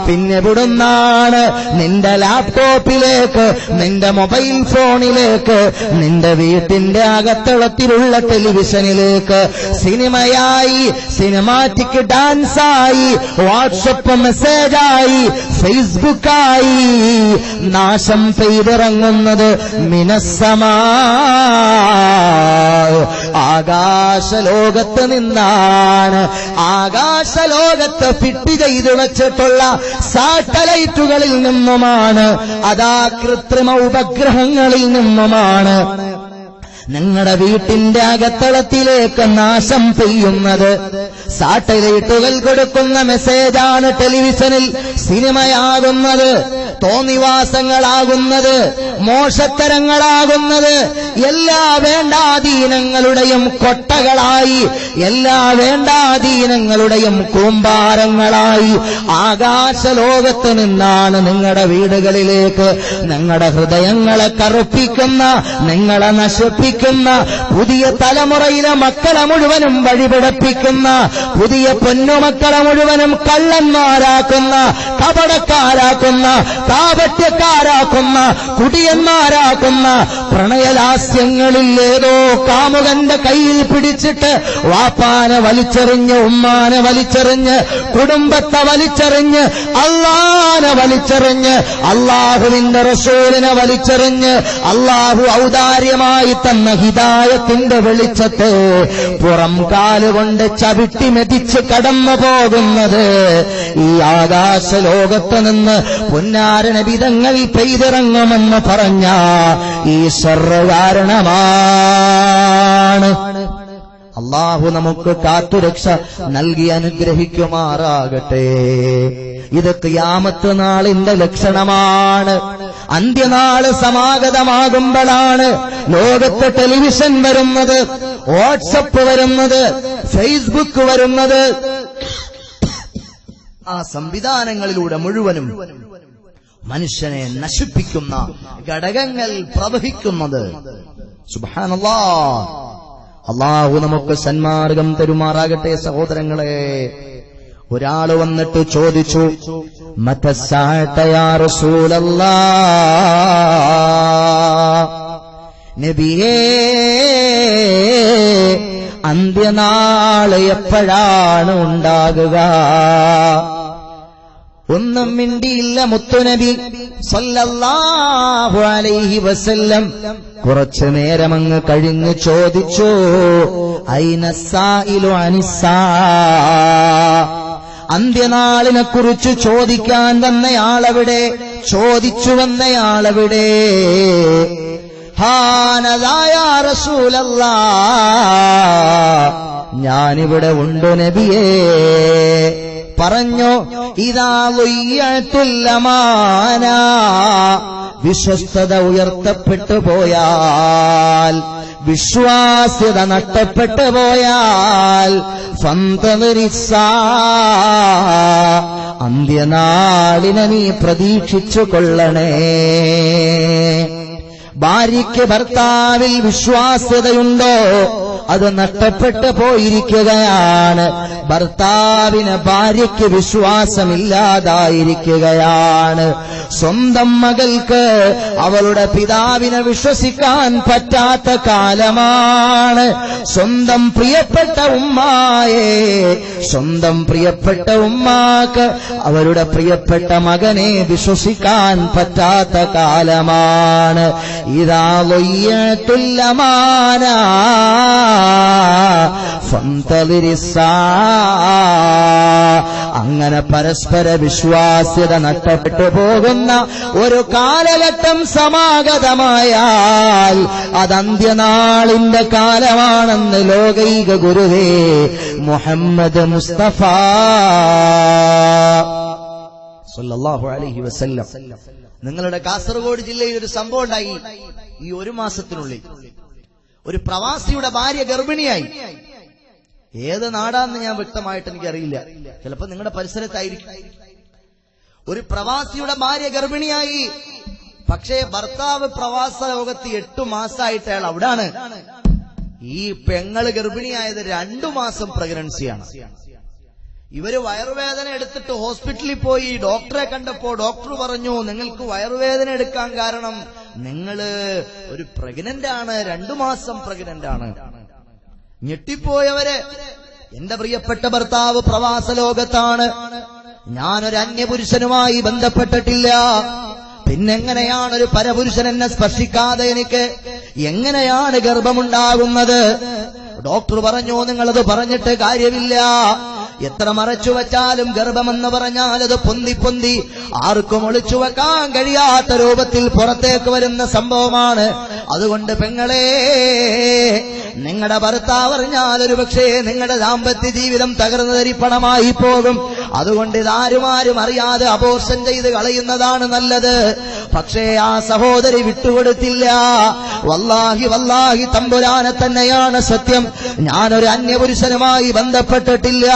പിന്നെ എവിടുന്നാണ്? നിന്റെ ലാപ്ടോപ്പിലേക്ക്, നിന്റെ മൊബൈൽ ഫോണിലേക്ക്, നിന്റെ വീട്ടിന്റെ അകത്തളത്തിലുള്ള ടെലിവിഷനിലേക്ക് സിനിമയായി, സിനിമാറ്റിക് ഡാൻസായി, വാട്സപ്പ് മെസ്സേജായി, ഫേസ്ബുക്കായി നാശം പെയ്തിറങ്ങുന്നത് മിനസ്സമാ, ആകാശലോകത്ത് നിന്നാണ്. ആകാശലോകത്ത് ഫിറ്റ് ചെയ്തു വെച്ചിട്ടുള്ള സാറ്റലൈറ്റുകളിൽ നിന്നുമാണ്, അതാ കൃത്രിമ ഉപഗ്രഹങ്ങളിൽ നിന്നുമാണ് നിങ്ങളുടെ വീട്ടിന്റെ അകത്തളത്തിലേക്ക് നാശം പെയ്യുന്നത്. സാറ്റലൈറ്റുകൾ കൊടുക്കുന്ന മെസ്സേജാണ് ടെലിവിഷനിൽ സിനിമയാകുന്നത്, തോന്നിവാസങ്ങളാകുന്നത്, മോശത്തരങ്ങളാകുന്നത്. എല്ലാ വേണ്ടാധീനങ്ങളുടെയും കൊട്ടകളായി, എല്ലാ വേണ്ടാധീനങ്ങളുടെയും കൂമ്പാരങ്ങളായി ആകാശലോകത്ത് നിന്നാണ് നിങ്ങളുടെ വീടുകളിലേക്ക്, നിങ്ങളുടെ ഹൃദയങ്ങളെ കറുപ്പിക്കുന്ന, നിങ്ങളെ നശിപ്പിക്കുന്ന, പുതിയ തലമുറയിലെ മക്കളെ മുഴുവനും വഴിപിഴപ്പിക്കുന്ന, പുതിയ പൊന്നുമക്കളെ മുഴുവനും കള്ളന്മാരാക്കുന്ന, കപടക്കാരാക്കുന്ന, കാപട്യക്കാരാക്കുന്ന, കുടിയന്മാരാക്കുന്ന, പ്രണയലാസ്യങ്ങളിൽ ഏതോ കാമുകന്റെ കയ്യിൽ പിടിച്ചിട്ട് വാപ്പാനെ വലിച്ചെറിഞ്ഞ്, ഉമ്മാനെ വലിച്ചെറിഞ്ഞ്, കുടുംബത്തെ വലിച്ചെറിഞ്ഞ്, അള്ളാനെ വലിച്ചെറിഞ്ഞ്, അള്ളാഹുവിന്റെ റസൂലിനെ വലിച്ചെറിഞ്ഞ്, അള്ളാഹു ഔദാര്യമായി തന്ന ഹിദായത്തിന്റെ വെളിച്ചത്തെ പുറം കാലുകൊണ്ട് ചവിട്ടി മെതിച്ച് കടന്നു പോകുന്നത് ഈ ആകാശലോകത്ത് നിന്ന് പുന്നാര നബി തങ്ങൾ പെയ്തിറങ്ങുമെന്ന് പറഞ്ഞ ഈ ശർറ് കാരണമാണ്. അള്ളാഹു നമുക്ക് കാത്തുരക്ഷ നൽകി അനുഗ്രഹിക്കുമാറാകട്ടെ. ഇത് ഖിയാമത്ത് നാളിന്റെ ലക്ഷണമാണ്. അന്ത്യനാള് സമാഗതമാകുമ്പോഴാണ് ലോകത്ത് ടെലിവിഷൻ വരുന്നത്, വാട്സപ്പ് വരുന്നത്, ഫേസ്ബുക്ക് വരുന്നത്. ആ സംവിധാനങ്ങളിലൂടെ മുഴുവനും മനുഷ്യനെ നശിപ്പിക്കുന്ന ഘടകങ്ങൾ പ്രവഹിക്കുന്നത്. സുബ്ഹാനല്ലാഹ്, അള്ളാഹു നമുക്ക് സന്മാർഗം തരുമാറാകട്ടെ. സഹോദരങ്ങളെ, ഒരാള് വന്നിട്ട് ചോദിച്ചു, മതസ്സാഅത യാ റസൂലല്ലാഹ്, നബിയേ അന്ത്യനാള് എപ്പോഴാണ് ഉണ്ടാകുക? ഒന്നും മിണ്ടിയില്ല മുത്തുനബി സല്ലല്ലാഹു അലൈഹി വസല്ലം. കുറച്ചു നേരം അങ്ങ് കഴിഞ്ഞ് ചോദിച്ചു, ഐനസ്സായിലു അനിസ്സാ, അന്ത്യനാളിനെ കുറിച്ച് ചോദിക്കാൻ വന്നയാളെവിടെ? ചോദിച്ചു വന്നയാളെവിടെ? ഹാനദാ യാ റസൂലല്ലാഹ്, ഞാനിവിടെ ഉണ്ട് നബിയേ. പറഞ്ഞു, ഇദാ ളുയ്യത്തുൽ അമാന, വിശ്വസ്തത ഉയർത്തപ്പെട്ടു പോയാൽ, വിശ്വാസ്യത നഷ്ടപ്പെട്ടു പോയാൽ, ഫന്തളിരിസ്സാ, അന്ത്യനാളിനെ നീ പ്രതീക്ഷിച്ചു കൊള്ളണേ. ഭാര്യയ്ക്ക് ഭർത്താവിൽ വിശ്വാസ്യതയുണ്ടോ? അത് നഷ്ടപ്പെട്ടു പോയിരിക്കുകയാണ്. ഭർത്താവിന് ഭാര്യയ്ക്ക് വിശ്വാസമില്ലാതായിരിക്കുകയാണ്. സ്വന്തം മകൾക്ക് അവളുടെ പിതാവിനെ വിശ്വസിക്കാൻ പറ്റാത്ത കാലമാണ്. സ്വന്തം പ്രിയപ്പെട്ട ഉമ്മായെ, സ്വന്തം പ്രിയപ്പെട്ട ഉമ്മാക്ക് അവരുടെ പ്രിയപ്പെട്ട മകനെ വിശ്വസിക്കാൻ പറ്റാത്ത കാലമാണ്. ഇദാ ളുയ്യത്തുൽ അമാന ഫന്തളിരിസ്സാ, അങ്ങനെ പരസ്പര വിശ്വാസ്യത നഷ്ടപ്പെട്ടു പോകുന്ന ഒരു കാലഘട്ടം സമാഗതമായാൽ അത് അന്ത്യനാളിന്റെ കാലമാണെന്ന് ലോകൈക ഗുരുവേ മുഹമ്മദ് മുസ്തഫ സല്ലല്ലാഹു അലൈഹി വസല്ലം. നിങ്ങളുടെ കാസർഗോഡ് ജില്ലയിൽ ഒരു സംഭവം ഉണ്ടായി. ഈ ഒരു മാസത്തിനുള്ളിൽ ഒരു പ്രവാസിയുടെ ഭാര്യ ഗർഭിണിയായി. ഏത് നാടാന്ന് ഞാൻ വ്യക്തമായിട്ട് എനിക്കറിയില്ല, ചിലപ്പോ നിങ്ങളുടെ പരിസരത്തായിരിക്കും. ഒരു പ്രവാസിയുടെ ഭാര്യ ഗർഭിണിയായി. പക്ഷേ ഭർത്താവ് പ്രവാസ ലോകത്ത് 8 മാസമായിട്ട് അയാൾ അവിടാണ്. ഈ പെങ്ങള് ഗർഭിണിയായത് 2 മാസം പ്രഗ്നൻസിയാണ്. ഇവര് വയറുവേദന എടുത്തിട്ട് ഹോസ്പിറ്റലിൽ പോയി ഡോക്ടറെ കണ്ടപ്പോ ഡോക്ടർ പറഞ്ഞു, നിങ്ങൾക്ക് വയറുവേദന എടുക്കാൻ കാരണം നിങ്ങള് ഒരു പ്രഗ്നന്റ് ആണ്, 2 മാസം പ്രഗ്നന്റ് ആണ്. ഞെട്ടിപ്പോയവര്, എന്റെ പ്രിയപ്പെട്ട ഭർത്താവ് പ്രവാസ ലോകത്താണ്, ഞാനൊരു അന്യപുരുഷനുമായി ബന്ധപ്പെട്ടിട്ടില്ല, പിന്നെങ്ങനെയാണ് ഒരു പരപുരുഷൻ എന്നെ സ്പർശിക്കാതെ എനിക്ക് എങ്ങനെയാണ് ഗർഭമുണ്ടാകുന്നത്? ഡോക്ടർ പറഞ്ഞു, നിങ്ങളത് പറഞ്ഞിട്ട് കാര്യമില്ല, എത്ര മറച്ചു വച്ചാലും ഗർഭമെന്ന് പറഞ്ഞാൽ അത് പൊന്തി പൊന്തി ആർക്കും ഒളിച്ചു വെക്കാൻ കഴിയാത്ത രൂപത്തിൽ പുറത്തേക്ക് വരുന്ന സംഭവമാണ്. അതുകൊണ്ട് പെങ്ങളെ, നിങ്ങളുടെ ഭർത്താവ് അറിഞ്ഞാൽ ഒരു പക്ഷേ നിങ്ങളുടെ ദാമ്പത്യ ജീവിതം തകർന്നു തരിപ്പണമായി പോകും. അതുകൊണ്ട് ഇതാരും അറിയാതെ അബോർഷൻ ചെയ്ത് കളയുന്നതാണ് നല്ലത്. പക്ഷേ ആ സഹോദരി വിട്ടുകൊടുത്തില്ല. വല്ലാഹി വല്ലാഹി തമ്പുരാനെ തന്നെയാണ് സത്യം, ഞാനൊരു അന്യപുരുഷനുമായി ബന്ധപ്പെട്ടിട്ടില്ല.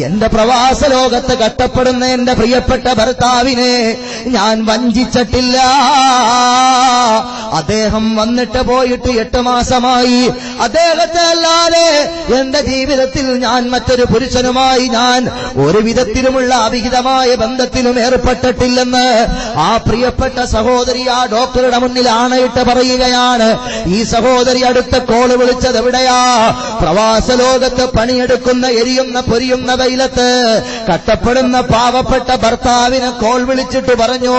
എന്റെ പ്രവാസ ലോകത്ത് കഷ്ടപ്പെടുന്ന എന്റെ പ്രിയപ്പെട്ട ഭർത്താവിനെ ഞാൻ വഞ്ചിച്ചിട്ടില്ല. അദ്ദേഹം വന്നിട്ട് പോയിട്ട് 8 മാസമായി. അദ്ദേഹത്തെ അല്ലാതെ എന്റെ ജീവിതത്തിൽ ഞാൻ മറ്റൊരു പുരുഷനുമായി ഞാൻ ഒരു വിധത്തിലുമുള്ള അവിഹിതമായ ബന്ധത്തിലും ഏർപ്പെട്ടിട്ടില്ലെന്ന് ആ പ്രിയപ്പെട്ട സഹോദരി ആ ഡോക്ടറുടെ മുന്നിൽ ആണയിട്ട് പറയുകയാണ്. ഈ സഹോദരി അടുത്ത കോള് വിളിച്ചത് എവിടെയാ? പ്രവാസ ലോകത്ത് പണിയെടുക്കുന്ന എരിയുന്ന പൊരിയുന്ന വെയിലത്ത് കഷ്ടപ്പെടുന്ന പാവപ്പെട്ട ഭർത്താവിനെ കോൾ വിളിച്ചിട്ട് പറഞ്ഞു,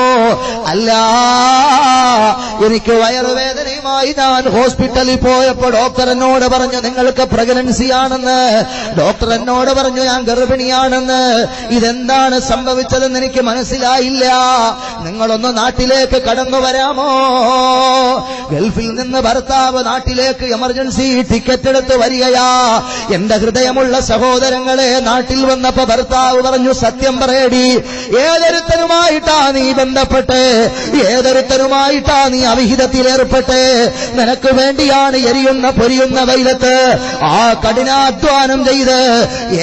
അല്ല, എനിക്ക് വയറുവേദനയുമായി ഞാൻ ഹോസ്പിറ്റലിൽ പോയപ്പോ ഡോക്ടർ എന്നോട് പറഞ്ഞു നിങ്ങൾക്ക് പ്രഗ്നൻസി ആണെന്ന്. ഡോക്ടർ എന്നോട് പറഞ്ഞു ഞാൻ ഗർഭിണിയാണെന്ന്. ഇതെന്താണ് സംഭവിച്ചതെന്ന് എനിക്ക് മനസ്സിലായില്ല. നിങ്ങളൊന്ന് നാട്ടിലേക്ക് കടന്നു വരാമോ? ഗൾഫിൽ നിന്ന് ഭർത്താവ് നാട്ടിലേക്ക് എമർജൻസി ടിക്കറ്റ് എടുത്ത് വരികയാ. എന്റെ ഹൃദയമുള്ള സഹോദരങ്ങളെ, നാട്ടിൽ വന്നപ്പോ ഭർത്താവ് പറഞ്ഞു, സത്യം പറയടി, ഏതൊരുത്തനുമായിട്ടാ നീ ബന്ധപ്പെട്ട്, ഏതൊരുത്തനുമായിട്ടാ നീ അവിഹിതത്തിലേർപ്പെട്ട്? നിനക്ക് വേണ്ടിയാണ് എരിയുന്ന പൊരിയുന്ന വെയിലത്ത് ആ കഠിനാധ്വാനം ചെയ്ത്,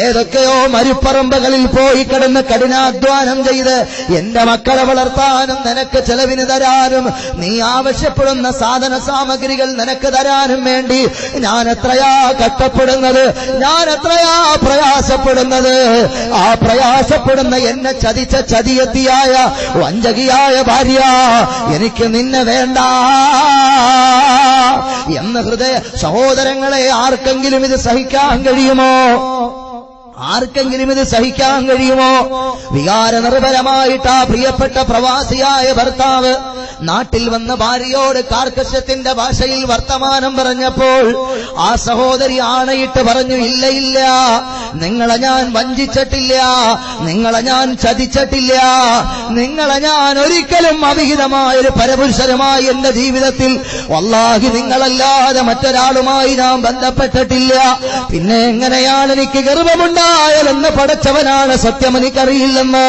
ഏതൊക്കെയോ മരുപ്പറമ്പുകളിൽ പോയി കിടന്ന് കഠിനാധ്വാനം ചെയ്ത് എന്റെ മക്കളെ വളർത്താനും നിനക്ക് ചെലവിന് തരാനും നീ ആവശ്യപ്പെടുന്ന സാധന സാമഗ്രികൾ നിനക്ക് തരാനും വേണ്ടി ഞാൻ എത്രയാ കഷ്ടപ്പെടുന്നത്, ഞാൻ എത്രയാ പ്രയാസപ്പെടുന്നത്. ആ പ്രയാസപ്പെടുന്ന എന്നെ ചതിച്ച ചതിയത്തിയായ വഞ്ചകിയായ ഭാര്യ, എനിക്ക് നിന്നെ വേണ്ട എന്ന് ഹൃദയ സഹോദരങ്ങളെ, ആർക്കെങ്കിലും ഇത് സഹിക്കാൻ കഴിയുമോ? ആർക്കെങ്കിലും ഇത് സഹിക്കാൻ കഴിയുമോ? വികാരനിർഭരമായിട്ട് ആ പ്രിയപ്പെട്ട പ്രവാസിയായ ഭർത്താവ് നാട്ടിൽ വന്ന ഭാര്യയോട് കാർക്കശ്യത്തിന്റെ ഭാഷയിൽ വർത്തമാനം പറഞ്ഞപ്പോൾ ആ സഹോദരി ആണയിട്ട് പറഞ്ഞു, ഇല്ല ഇല്ല, നിങ്ങളെ ഞാൻ വഞ്ചിച്ചിട്ടില്ല, നിങ്ങളെ ഞാൻ ചതിച്ചിട്ടില്ല, നിങ്ങളെ ഞാൻ ഒരിക്കലും അവിഹിതമായൊരു പരപുരുഷനുമായി എന്റെ ജീവിതത്തിൽ വല്ലാഹി നിങ്ങളല്ലാതെ മറ്റൊരാളുമായി ഞാൻ ബന്ധപ്പെട്ടിട്ടില്ല. പിന്നെ എങ്ങനെയാണ് എനിക്ക് ഗർഭമുണ്ടായാലെന്ന് പടച്ചവനാണ് സത്യം, എനിക്കറിയില്ലെന്ന്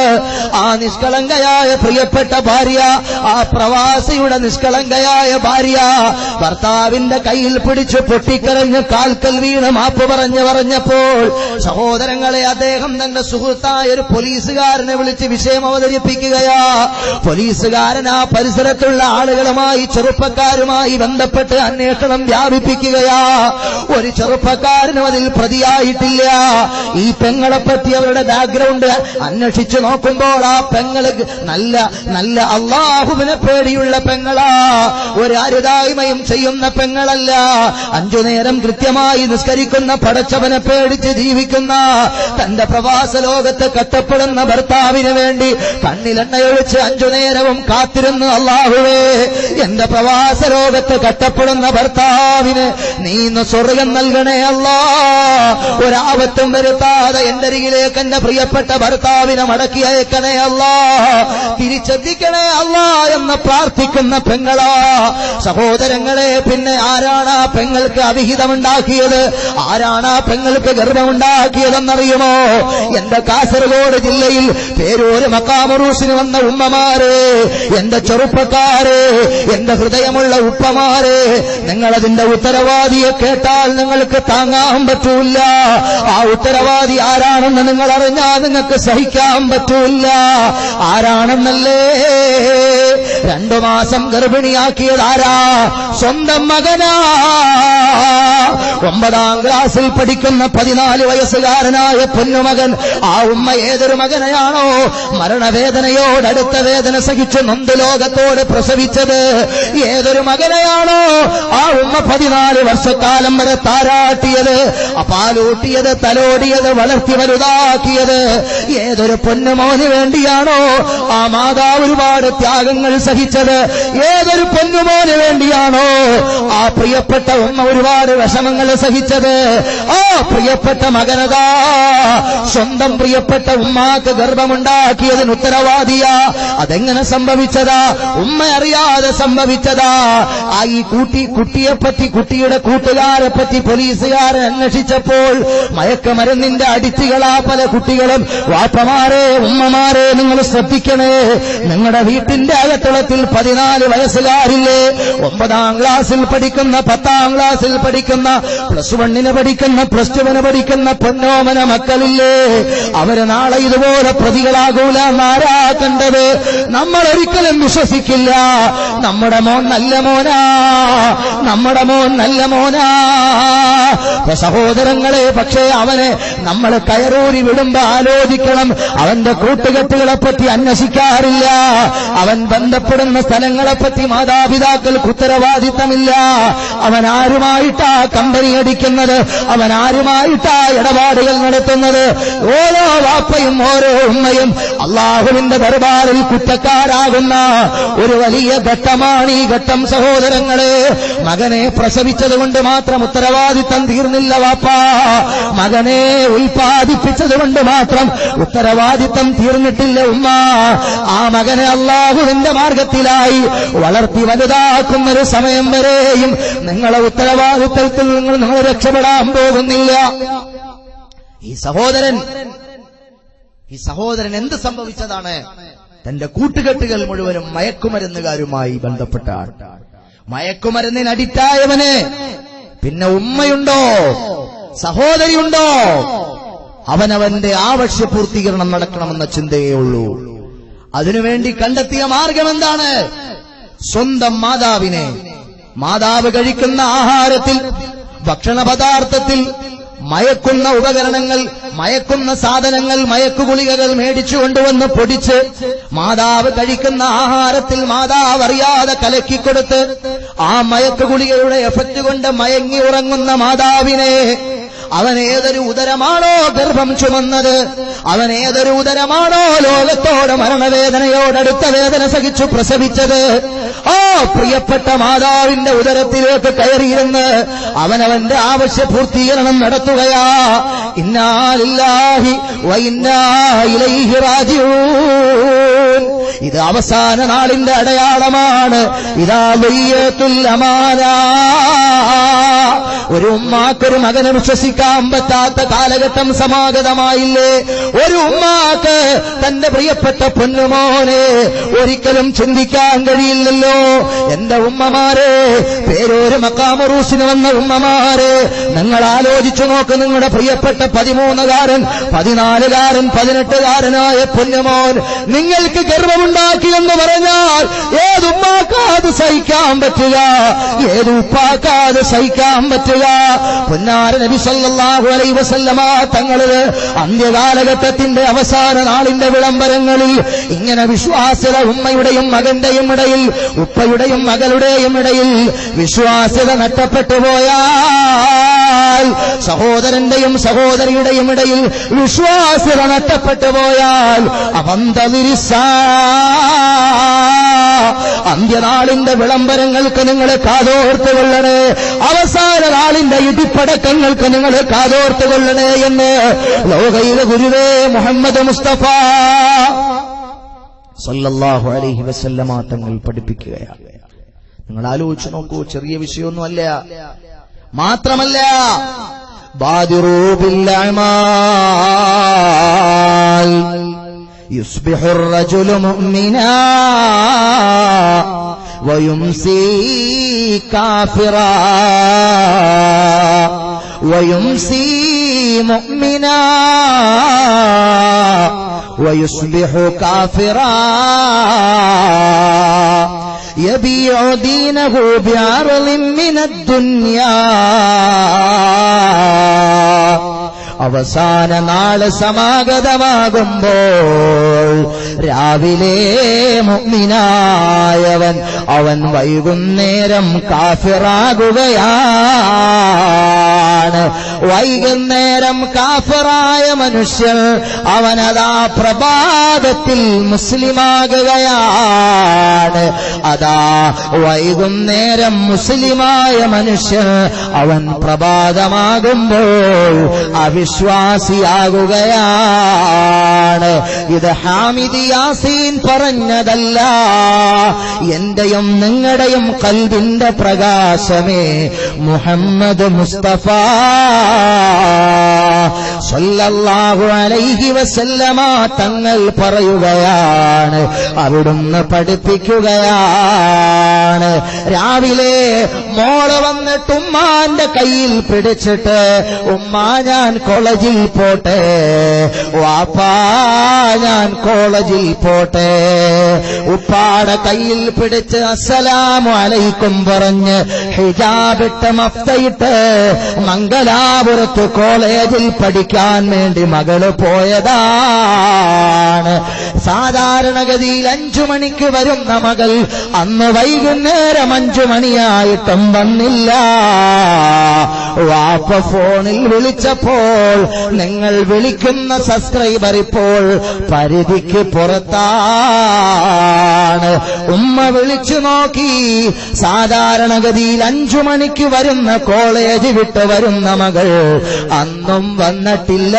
ആ നിഷ്കളങ്കയായ പ്രിയപ്പെട്ട ഭാര്യ, ആ പ്രവാസിയുടെ നിഷ്കളങ്കയായ ഭാര്യ ഭർത്താവിന്റെ കയ്യിൽ പിടിച്ചു പൊട്ടിക്കരഞ്ഞ് കാൽക്കൽ വീണ് മാപ്പ് പറഞ്ഞപ്പോൾ സഹോദരങ്ങളെ, അദ്ദേഹം തന്റെ സുഹൃത്തായ ഒരു പോലീസുകാരനെ വിളിച്ച് വിഷയം അവതരിപ്പിക്കുകയാ. പോലീസുകാരൻ ആ പരിസരത്തുള്ള ആളുകളുമായി ചെറുപ്പക്കാരുമായി ബന്ധപ്പെട്ട് അന്വേഷണം വ്യാപിപ്പിക്കുകയാ. ഒരു ചെറുപ്പക്കാരനും അതിൽ പ്രതിയായിട്ടില്ല. ഈ പെങ്ങളെപ്പറ്റി അവരുടെ ബാക്ക്ഗ്രൗണ്ട് അന്വേഷിച്ചു നോക്കുമ്പോൾ ആ പെങ്ങള് നല്ല നല്ല അള്ളാഹുവിനെ പേടിയുള്ള പെങ്ങളാ, ഒരു അരുതായ്മയും ചെയ്യുന്ന പെങ്ങളല്ല. 5 നേരം കൃത്യമായി നിസ്കരിക്കുന്ന പടച്ചവനെ പേടിച്ച് ജീവിക്കുന്ന തന്റെ പ്രവാസ ലോകത്ത് കഷ്ടപ്പെടുന്ന ഭർത്താവിന് വേണ്ടി കണ്ണിലെണ്ണയൊഴിച്ച് 5 നേരവും കാത്തിരുന്നു, അള്ളാഹുവേ എന്റെ പ്രവാസ ലോകത്ത് കഷ്ടപ്പെടുന്ന ഭർത്താവിന് നീ ഇന്ന് സ്വർഗം നൽകണേ അല്ലാ, ഒരാപത്തും വരുത്താതെ എന്റെ അരികിലേക്ക് എന്റെ പ്രിയപ്പെട്ട ഭർത്താവിനെ മടക്കി അയക്കണേ അല്ലാ, തിരിച്ചെത്തിക്കണേ അല്ലാ എന്ന പ്രാർത്ഥിക്കുന്ന പെങ്ങളാ. സഹോദരങ്ങളെ, പിന്നെ ആരാണ് ആ പെങ്ങൾക്ക് അവിഹിതമുണ്ടാക്കിയത്? ആരാണ് ആ പെങ്ങൾക്ക് ഗർഭമുണ്ടാക്കിയതെന്നറിയുമോ? എന്റെ കാസർഗോഡ് ജില്ലയിൽ പേരൂര് മക്കാമുറൂസിന് വന്ന ഉമ്മമാരെ, എന്റെ ചെറുപ്പക്കാരെ, എന്റെ ഹൃദയമുള്ള ഉപ്പമാരെ, നിങ്ങളതിന്റെ ഉത്തരവാദിയെ കേട്ടാൽ നിങ്ങൾക്ക് താങ്ങാൻ പറ്റൂല. ആ ഉത്തരവാദി ആരാണെന്ന് നിങ്ങൾ അറിഞ്ഞാൽ നിങ്ങൾക്ക് സഹിക്കാൻ പറ്റൂല. ആരാണെന്നല്ലേ? 2 മാസം ഗർഭിണിയാക്കിയതാരാ? സ്വന്തം മകനാ. 9ാം ക്ലാസ്സിൽ പഠിക്കുന്ന 14 വയസ്സുകാരനായ പൊന്നുമകൻ. ആ ഉമ്മ ഏതൊരു മകനെയാണോ മരണവേദനയോടടുത്ത വേദന സഹിച്ച് നൊന്ത് ലോകത്തോട് പ്രസവിച്ചത്, ഏതൊരു മകനെയാണോ ആ ഉമ്മ 14 വർഷക്കാലം വരെ താരാട്ടിയത്, പാലൂട്ടിയത്, തലോടിയത്, വളർത്തി വലുതാക്കിയത്, ഏതൊരു പൊന്നുമോന് വേണ്ടിയാണോ ആ മാതാവ് ഒരുപാട് ത്യാഗങ്ങൾ സഹിച്ചത്, ഏതൊരു പൊന്നുമോന് വേണ്ടിയാണോ ആ പ്രിയപ്പെട്ട ഉമ്മ ഒരുപാട് വിഷമങ്ങൾ സഹിച്ചത്, ആ പ്രിയപ്പെട്ട മകനതാ സ്വന്തം പ്രിയപ്പെട്ട ഉമ്മാക്ക് ഗർഭമുണ്ടാക്കിയതിന് ഉത്തരവാദിയാ. അതെങ്ങനെ സംഭവിച്ചതാ? ഉമ്മ അറിയാതെ സംഭവിച്ചതാ. ആ ഈ കുട്ടിയെപ്പറ്റി, കുട്ടിയുടെ കൂട്ടുകാരെ പറ്റി പോലീസുകാരൻ അന്വേഷിച്ചപ്പോൾ മയക്കുമരുന്നിന്റെ അടിച്ചുകളാ പല കുട്ടികളും. വാപ്പമാരെ, ഉമ്മമാരെ, നിങ്ങൾ ശ്രദ്ധിക്കണേ. നിങ്ങളുടെ വീട്ടിന്റെ അകത്തളത്തിൽ 14 വയസ്സുകാരില്ലേ? 9ാം ക്ലാസ്സിൽ പഠിക്കുന്ന, 10ാം ക്ലാസ്സിൽ പഠിക്കുന്ന, +1 പഠിക്കുന്ന, +2 പഠിക്കുന്ന പൊന്നോമന മക്കളില്ലേ? അവര് നാളെ ഇതുപോലെ പ്രതികളാകൂല എന്നാരാ കണ്ടത്? നമ്മൾ ഒരിക്കലും വിശ്വസിക്കില്ല. നമ്മുടെ മോൻ നല്ല മോനാ, നമ്മുടെ മോൻ നല്ല മോനാ. സഹോദരങ്ങളെ, പക്ഷേ അവനെ നമ്മൾ കയറൂരി വിടുമ്പോ ആലോചിക്കണം. അവന്റെ കൂട്ടുകെട്ടുകളെപ്പറ്റി അന്വേഷിക്കാറില്ല. അവൻ ബന്ധപ്പെടുന്ന സ്ഥലങ്ങളെപ്പറ്റി മാതാപിതാക്കൾക്ക് ഉത്തരവാദിത്തമില്ല. അവൻ ആരുമായിട്ടാ കമ്പനി അടിക്കുന്നത്, അവൻ ആരുമായിട്ടാ ഇടപാടുകൾ നടത്തുന്നത്. ഓരോ വാപ്പയും ഓരോ ഉമ്മയും അള്ളാഹുവിന്റെ ദർബാറിൽ കുറ്റക്കാരാകുന്ന ഒരു വലിയ ഘട്ടമാണ് ഈ ഘട്ടം. സഹോദരങ്ങളെ, മകനെ പ്രസവിച്ചതുകൊണ്ട് മാത്രം ഉത്തരവാദിത്തം തീർന്നില്ല വാപ്പ. മകനെ ഉൽപ്പാദിപ്പിച്ചതുകൊണ്ട് മാത്രം ഉത്തരവാദിത്തം തീർന്നിട്ടില്ല ഉമ്മ. ആ മകനെ അള്ളാഹുവിന്റെ മാർഗത്തിലായി വളർത്തി വലുതാക്കുന്നൊരു സമയം വരെയും നിങ്ങളെ ഉത്തരവാദിത്തത്തിൽ നിങ്ങൾ രക്ഷപ്പെടാൻ പോകുന്നില്ല. ഈ സഹോദരൻ എന്ത് സംഭവിച്ചതാണ്? തന്റെ കൂട്ടുകെട്ടുകൾ മുഴുവനും മയക്കുമരുന്നുകാരുമായി ബന്ധപ്പെട്ട മയക്കുമരുന്നിന് അഡിക്റ്റായവന് പിന്നെ ഉമ്മയുണ്ടോ, സഹോദരിയുണ്ടോ? അവനവന്റെ ആവശ്യ പൂർത്തീകരണം നടക്കണമെന്ന ചിന്തയേ ഉള്ളൂ. അതിനുവേണ്ടി കണ്ടെത്തിയ മാർഗം എന്താണ്? സ്വന്തം മാതാവിനെ, മാതാവ് കഴിക്കുന്ന ആഹാരത്തിൽ, ഭക്ഷണ പദാർത്ഥത്തിൽ മയക്കുന്ന ഉപകരണങ്ങൾ, മയക്കുന്ന സാധനങ്ങൾ, മയക്കുഗുളികകൾ മേടിച്ചു കൊണ്ടുവന്ന് പൊടിച്ച് മാതാവ് കഴിക്കുന്ന ആഹാരത്തിൽ മാതാവ് അറിയാതെ കലക്കിക്കൊടുത്ത് ആ മയക്കുഗുളികയുടെ എഫക്റ്റ് കൊണ്ട് മയങ്ങി ഉറങ്ങുന്ന മാതാവിനെ, അവൻ ഏതൊരു ഉദരമാണോ ഗർഭം ചുമന്നത്, അവൻ ഏതൊരു ഉദരമാണോ ലോകത്തോട് മരണവേദനയോടടുത്ത വേദന സഹിച്ചു പ്രസവിച്ചത്, ആ പ്രിയപ്പെട്ട മാതാവിന്റെ ഉദരത്തിലേക്ക് കയറിയിരുന്ന് അവനവന്റെ ആവശ്യ പൂർത്തീകരണം നടത്തുകയാ. ഇന്നാ ലില്ലാഹി വ ഇന്നാ ഇലൈഹി റാജിഊൻ. ഇത് അവസാന നാളിന്റെ അടയാളമാണ്. ഇദാ ബിയത്തുൽ അമാന. ഒരു ഉമ്മാക്കൊരു മകനെ വിശ്വസിക്കാൻ പറ്റാത്ത കാലഘട്ടം സമാഗതമായില്ലേ? ഒരു ഉമ്മാക്ക് തന്റെ പ്രിയപ്പെട്ട പൊന്നുമോനെ ഒരിക്കലും ചിന്തിക്കാൻ കഴിയില്ലല്ലോ. എന്റെ ഉമ്മമാരെ, പേരൂര് മക്കാമുറൂസിന് വന്ന ഉമ്മമാരെ, നിങ്ങൾ ആലോചിച്ചു നോക്ക്. നിങ്ങളുടെ പ്രിയപ്പെട്ട 13കാരൻ, 14കാരൻ, 18കാരനായ പൊന്നുമോൻ നിങ്ങൾക്ക് ഗർഭമുണ്ടാക്കിയെന്ന് പറഞ്ഞാൽ ഏതുമ്മാക്കാത് സഹിക്കാൻ പറ്റുക? ഏത് ഉപ്പാക്കാത് സഹിക്കാൻ പറ്റുക? പൊന്നാര നബി സല്ലല്ലാഹു അലൈഹി വസല്ലമ തങ്ങള് അന്ത്യകാലഘട്ടത്തിന്റെ അവസാന നാളിന്റെ വിളംബരങ്ങളിൽ ഇങ്ങനെ വിശ്വാസ്യത ഉമ്മയുടെയും മകന്റെയും ഇടയിൽ, ഉപ്പയുടെയും മകളുടെയും ഇടയിൽ വിശ്വാസ്യത നഷ്ടപ്പെട്ടു പോയാൽ, സഹോദരന്റെയും സഹോദരിയുടെയും ഇടയിൽ വിശ്വാസ്യത നഷ്ടപ്പെട്ടു പോയാൽ അന്ത്യനാളിന്റെ വിളംബരങ്ങൾക്ക് നിങ്ങൾ കാതോർത്തുകൊള്ളണേ. അവസാന നാളിന്റെ ഇടിപ്പടക്കങ്ങൾക്ക് നിങ്ങൾ കാതോർത്തുകൊള്ളണേ എന്ന് ലോകയിലെ ഗുരുവേ മുഹമ്മദ് മുസ്തഫ സല്ലല്ലാഹു അലൈഹി വസല്ലമ തങ്ങൾ പഠിപ്പിക്കുകയാണ്. നിങ്ങൾ ആലോചിച്ചു നോക്കൂ, ചെറിയ വിഷയമൊന്നുമല്ല. മാത്രമല്ല ബാദിറൂ ബിൽ അമാൽ യുസ്ബിഹുർ റജുലു മുഅ്മിനാ വയുംസി കാഫിറാ വയുംസി മുഅ്മിനാ വയുസ്ബിഹു കാഫിറാ يبيع دينه بعرض من الدنيا. അവസാന നാള് സമാഗതമാകുമ്പോൾ രാവിലെ മുഅ്മിനായവൻ അവൻ വൈകുന്നേരം കാഫിറാകുകയാണ്. വൈകുന്നേരം കാഫിറായ മനുഷ്യൻ അവനതാ പ്രഭാതത്തിൽ മുസ്ലിമാകുകയാണ്. അതാ വൈകുന്നേരം മുസ്ലിമായ മനുഷ്യൻ അവൻ പ്രഭാതമാകുമ്പോൾ വിശ്വാസിയാകുകയാണ്. ഇത് ഹാമിദ് യാസീൻ പറഞ്ഞതല്ല, എന്റെയും നിങ്ങളുടെയും ഖൽബിന്റെ പ്രകാശമേ മുഹമ്മദ് മുസ്തഫ സല്ലല്ലാഹു അലൈഹി വസല്ലമ തങ്ങൾ പറയുകയാണ്, അവിടുന്ന് പഠിപ്പിക്കുകയാണ്. രാവിലെ മോള് വന്നിട്ട് ഉമ്മാന്റെ കയ്യിൽ പിടിച്ചിട്ട്, ഉമ്മ ഞാൻ കോളേജിൽ പോട്ടെ, വാപ്പാ ഞാൻ കോളേജിൽ പോട്ടെ. ഉപ്പാടെ കയ്യിൽ പിടിച്ച് അസ്സലാമു അലൈക്കും പറഞ്ഞ് ഹിജാബിട്ട് മഫ്തയിട്ട് മംഗലാപുരത്ത് കോളേജിൽ പഠിക്കാൻ വേണ്ടി മകള് പോയതാണ്. സാധാരണഗതിയിൽ 5 മണിക്ക് വരുന്ന മകൾ അന്ന് വൈകുന്നേരം 5 മണിയായിട്ടും വന്നില്ല. വാപ്പ ഫോണിൽ വിളിച്ചപ്പോൾ, നിങ്ങൾ വിളിക്കുന്ന സബ്സ്ക്രൈബർ ഇപ്പോൾ പരിധിക്ക് പുറത്താണ്. ഉമ്മ വിളിച്ചു നോക്കി, സാധാരണഗതിയിൽ 5 മണിക്ക് വരുന്ന കോളേജ് വിട്ട് വരുന്ന മകൾ അന്നും വന്നിട്ടില്ല.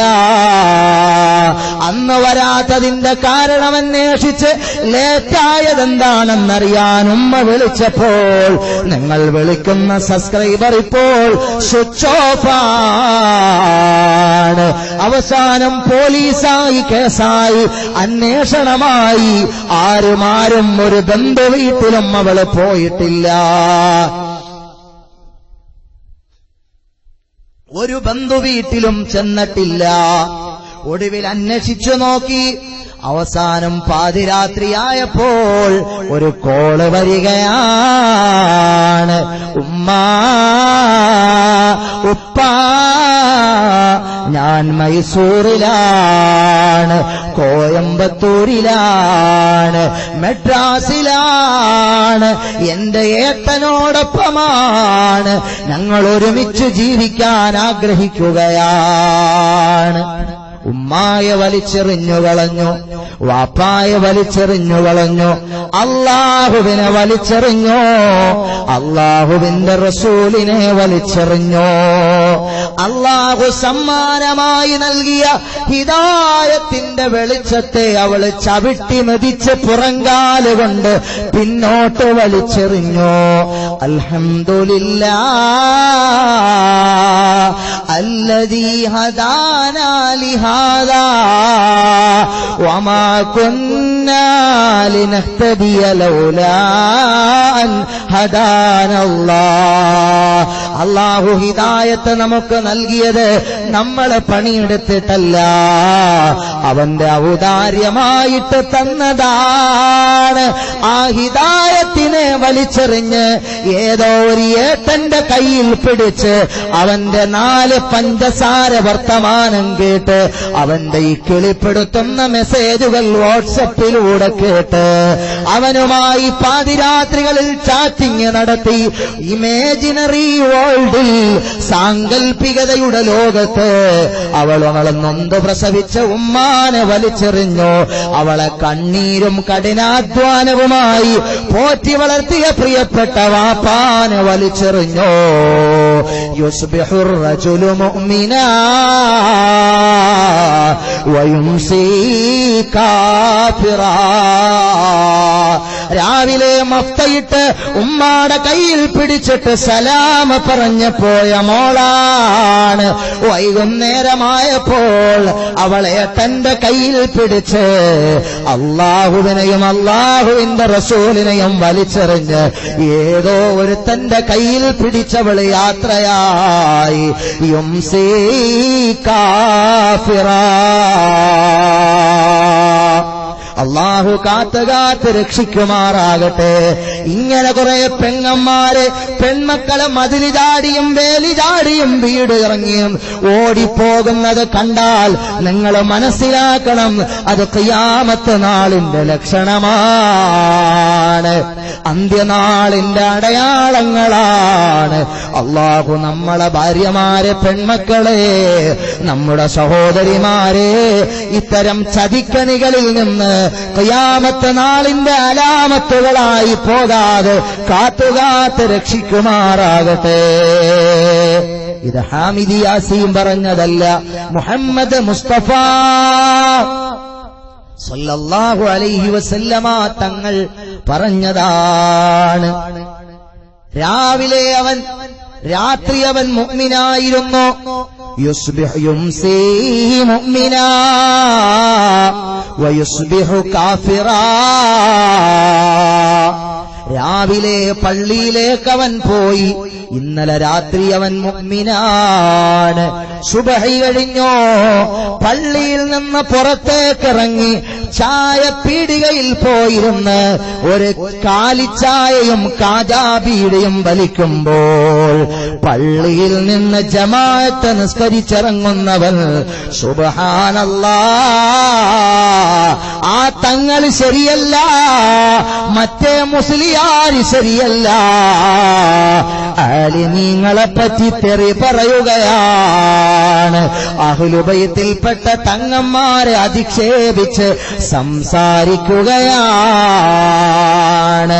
അന്ന് വരാത്തതിന്റെ കാരണം അന്വേഷിച്ച് ലേറ്റായതെന്താണെന്നറിയാൻ ഉമ്മ വിളിച്ചപ്പോൾ, നിങ്ങൾ വിളിക്കുന്ന സബ്സ്ക്രൈബർ ഇപ്പോൾ സ്വിച്ച് ഓഫാണ്. അവസാനം പോലീസായി, കേസായി, അന്വേഷണമായി. ആരും ഒരു ബന്ധു വീട്ടിലും അവള് പോയിട്ടില്ല. ഒരു ബന്ധു വീട്ടിലും ചെന്നിട്ടില്ല. ഒടുവിൽ അന്വേഷിച്ചു നോക്കി. അവസാനം പാതിരാത്രിയായപ്പോൾ ഒരു കോള് വരികയാണ്. ഉമ്മാ, ഉപ്പാ, ഞാൻ മൈസൂറിലാണ്, കോയമ്പത്തൂരിലാണ്, മെഡ്രാസിലാണ്, എന്റെ ഏട്ടനോടൊപ്പമാണ്, ഞങ്ങൾ ഒരുമിച്ച് ജീവിക്കാൻ ആഗ്രഹിക്കുകയാണ്. ഉമ്മായെ വലിച്ചെറിഞ്ഞു കളഞ്ഞു, വാപ്പായെ വലിച്ചെറിഞ്ഞു കളഞ്ഞു, അല്ലാഹുവിനെ വലിച്ചെറിഞ്ഞു, അല്ലാഹുവിന്റെ റസൂലിനെ വലിച്ചെറിഞ്ഞു. അല്ലാഹു സമ്മാനമായി നൽകിയ ഹിദായത്തിന്റെ വെളിച്ചത്തെ അവള് ചവിട്ടി മെതിച്ച് പുറങ്കാലുകൊണ്ട് പിന്നോട്ട് വലിച്ചെറിഞ്ഞു. അൽഹംദുലില്ലാഹ് അല്ലദീ ഹദാനാ ലിഹാദാ വമാ കുന്നാ ലിനഹ്തദിയ ലൗലാ അൻ ഹദാനല്ലാഹ്. അല്ലാഹു ഹിദായത്ത് നമുക്ക് നൽകിയത് നമ്മളെ പണിയെടുത്തിട്ടല്ല, അവന്റെ ഔദാര്യമായിട്ട് തന്നതാണ്. ആ ഹിദായത്തിനെ വലിച്ചെറിഞ്ഞ് ഏതോ ഒരു ഏട്ടന്റെ കയ്യിൽ പിടിച്ച് അവന്റെ 4 പഞ്ചസാര വർത്തമാനം കേട്ട് അവന്റെ ഈ കിളിപ്പെടുത്തുന്ന മെസ്സേജുകൾ വാട്സപ്പിലൂടെ കേട്ട് അവനുമായി പാതിരാത്രികളിൽ ചാറ്റിംഗ് നടത്തി ഇമേജിനറി വേൾഡിൽ, സാങ്കല്പികതയുടെ ലോകത്ത് അവളെ നൊന്ത് പ്രസവിച്ച ഉമ്മാനെ വലിച്ചെറിഞ്ഞു. അവളെ കണ്ണീരും കഠിനാധ്വാനവുമായി പോറ്റി വളർത്തിയ പ്രിയപ്പെട്ട വാപ്പാനെ വലിച്ചെറിഞ്ഞു. യുസ്ബിഹുർ റജുലു മുഅ്മിനാ വയുംസി കാഫിറാ. രാവിലെ മഫ്തയിട്ട് ഉമ്മാടെ കയ്യിൽ പിടിച്ചിട്ട് സലാം പറഞ്ഞു പോയ മോളാണ്. വൈകുന്നേരമായപ്പോൾ അവളെ തന്റെ കയ്യിൽ പിടിച്ച് അള്ളാഹുവിനെയും അള്ളാഹുവിന്റെ റസൂലിനെയും വലിച്ചെറിഞ്ഞ് ഏതോ ഒരു തന്റെ കയ്യിൽ പിടിച്ചവള് യാത്രയായി. യുംസി കാഫിറാ. അള്ളാഹു കാത്തുകാത്ത് രക്ഷിക്കുമാറാകട്ടെ. ഇങ്ങനെ കുറെ പെങ്ങന്മാര് പെൺമക്കളെ മതില് ചാടിയും വേലി ചാടിയും വീട് ഇറങ്ങിയും ഓടിപ്പോകുന്നത് കണ്ടാൽ നിങ്ങൾ മനസ്സിലാക്കണം, അത് ഖിയാമത്ത് നാളിന്റെ ലക്ഷണമാണ്, അന്ത്യനാളിന്റെ അടയാളങ്ങളാണ്. അള്ളാഹു നമ്മളെ ഭാര്യമാരെ, പെൺമക്കളെ, നമ്മുടെ സഹോദരിമാരെ ഇത്തരം ചതിക്കണികളിൽ നിന്ന് ഖിയാമത്ത് നാളിന്റെ അലാമത്തുകളായി പോകാതെ കാത്തുകാത്ത് രക്ഷിക്കുമാറാകട്ടെ. ഇത് ഹാമിദി യാസീൻ പറഞ്ഞതല്ല, മുഹമ്മദ് മുസ്തഫ സല്ലല്ലാഹു അലൈഹി വസല്ലമ തങ്ങൾ പറഞ്ഞതാണ്. രാവിലെ അവൻ, രാത്രി അവൻ മുഅ്മിനായിരുന്നു. യുംസി മുഅ്മിനാ വയുസ്ബിഹു കാഫിറാ. രാവിലെ പള്ളിയിലേക്ക് അവൻ പോയി. ഇന്നലെ രാത്രി അവൻ മുഅ്മിനാണ്. സുബഹി കഴിഞ്ഞോ പള്ളിയിൽ നിന്ന് പുറത്തേക്കിറങ്ങി ചായപ്പീടികയിൽ പോയിരുന്ന് ഒരു കാലിച്ചായയും കാജാബീഡിയും വലിക്കുമ്പോൾ പള്ളിയിൽ നിന്ന് ജമാഅത്ത് നിസ്കരിച്ചിറങ്ങുന്നവൻ സുബ്ഹാനല്ലാഹ്, ആ തങ്ങൾ ശരിയല്ല, മറ്റേ മുസ്ലിയാര് ശരിയല്ല, ആലിമീങ്ങളെ പറ്റി തെറി പറയുകയാണ്, അഹ്ലുബൈത്തിൽപ്പെട്ട തങ്ങന്മാരെ അധിക്ഷേപിച്ച് സംസാരിക്കുകയാണ്.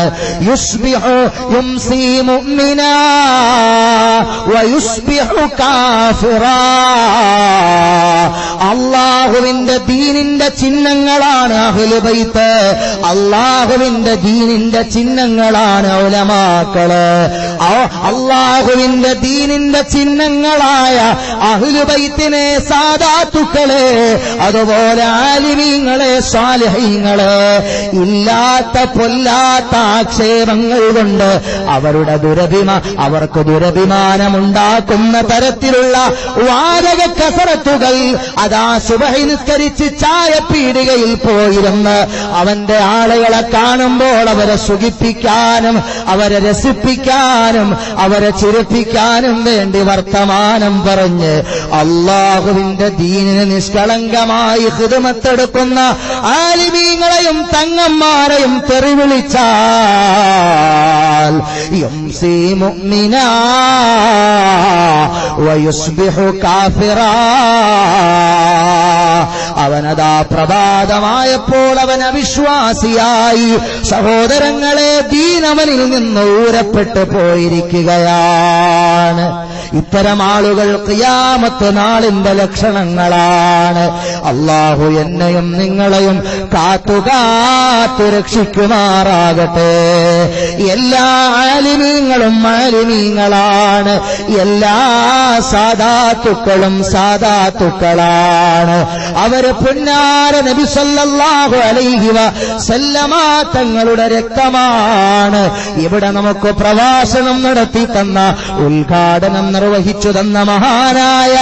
യുസ്ബിഹു യുംസി മുഅ്മിനാ വയുസ്ബിഹു കാഫിറാ. അല്ലാഹുവിന്റെ ദീനിന്റെ ചിഹ്നങ്ങളാണ് അഹ്ലുബൈത്ത്, അല്ലാഹുവിന്റെ ദീനിന്റെ ചിഹ്നങ്ങളാണ് ഉലമാക്കള്. അല്ലാഹുവിന്റെ ദീനിന്റെ ചിഹ്നങ്ങളായ അഹ്ലുബൈത്തിനെ, സാദാത്തുക്കളെ, അതുപോലെ ആലിമീങ്ങളെ, സാലിഹീങ്ങളെ ഇല്ലാത്ത പൊല്ലാത്ത ആക്ഷേപങ്ങൾ കൊണ്ട് അവർക്ക് ദുരഭിമാനമുണ്ടാക്കുന്ന തരത്തിലുള്ള വാചക കസറത്തുകൾ അതാ സുബഹി നിസ്കരിച്ച് ചായപ്പീടികയിൽ പോയിരുന്ന് അവന്റെ ആളുകളെ കാണുമ്പോൾ അവരെ സുഖിപ്പിക്കാനും അവരെ രസിപ്പിക്കാനും അവരെ ചിരിപ്പിക്കാനും വേണ്ടി വർത്തമാനം പറഞ്ഞ് അല്ലാഹുവിന്റെ ദീനിന് നിഷ്കളങ്കമായി ഖിദ്മത്തെടുക്കുന്ന ആലിമീങ്ങളെയും തങ്ങന്മാരെയും തെറിവിളിച്ചാൽ യുംസി മുഅ്മിനാ വയുസ്ബിഹു കാഫിറാ. അവനതാ പ്രഭാതമായപ്പോൾ അവൻ അവിശ്വാസിയായി. സഹോദരങ്ങളെ, ദീൻ അവനിൽ നിന്ന് ഊരപ്പെട്ടു പോയിരിക്കുകയാണ്. ഇത്തരം ആളുകൾ ഖിയാമത്ത് നാളിന്റെ ലക്ഷണങ്ങളാണ്. അല്ലാഹു എന്നെയും നിങ്ങളെയും കാത്തുകാത്തു രക്ഷിക്കുമാറാകട്ടെ. എല്ലാ ആലിമീങ്ങളും ആലിമീങ്ങളാണ്, എല്ലാ സാദാത്തുക്കളും സാദാത്തുക്കളാണ്. അവര് പുന്നാര നബി സല്ലല്ലാഹു അലൈഹി വസല്ലമ തങ്ങളുടെ രക്തമാണ്. ഇവിടെ നമുക്ക് പ്രഭാഷണം നടത്തി തന്ന, ഉദ്ഘാടനം നിർവഹിച്ചു തന്ന മഹാനായ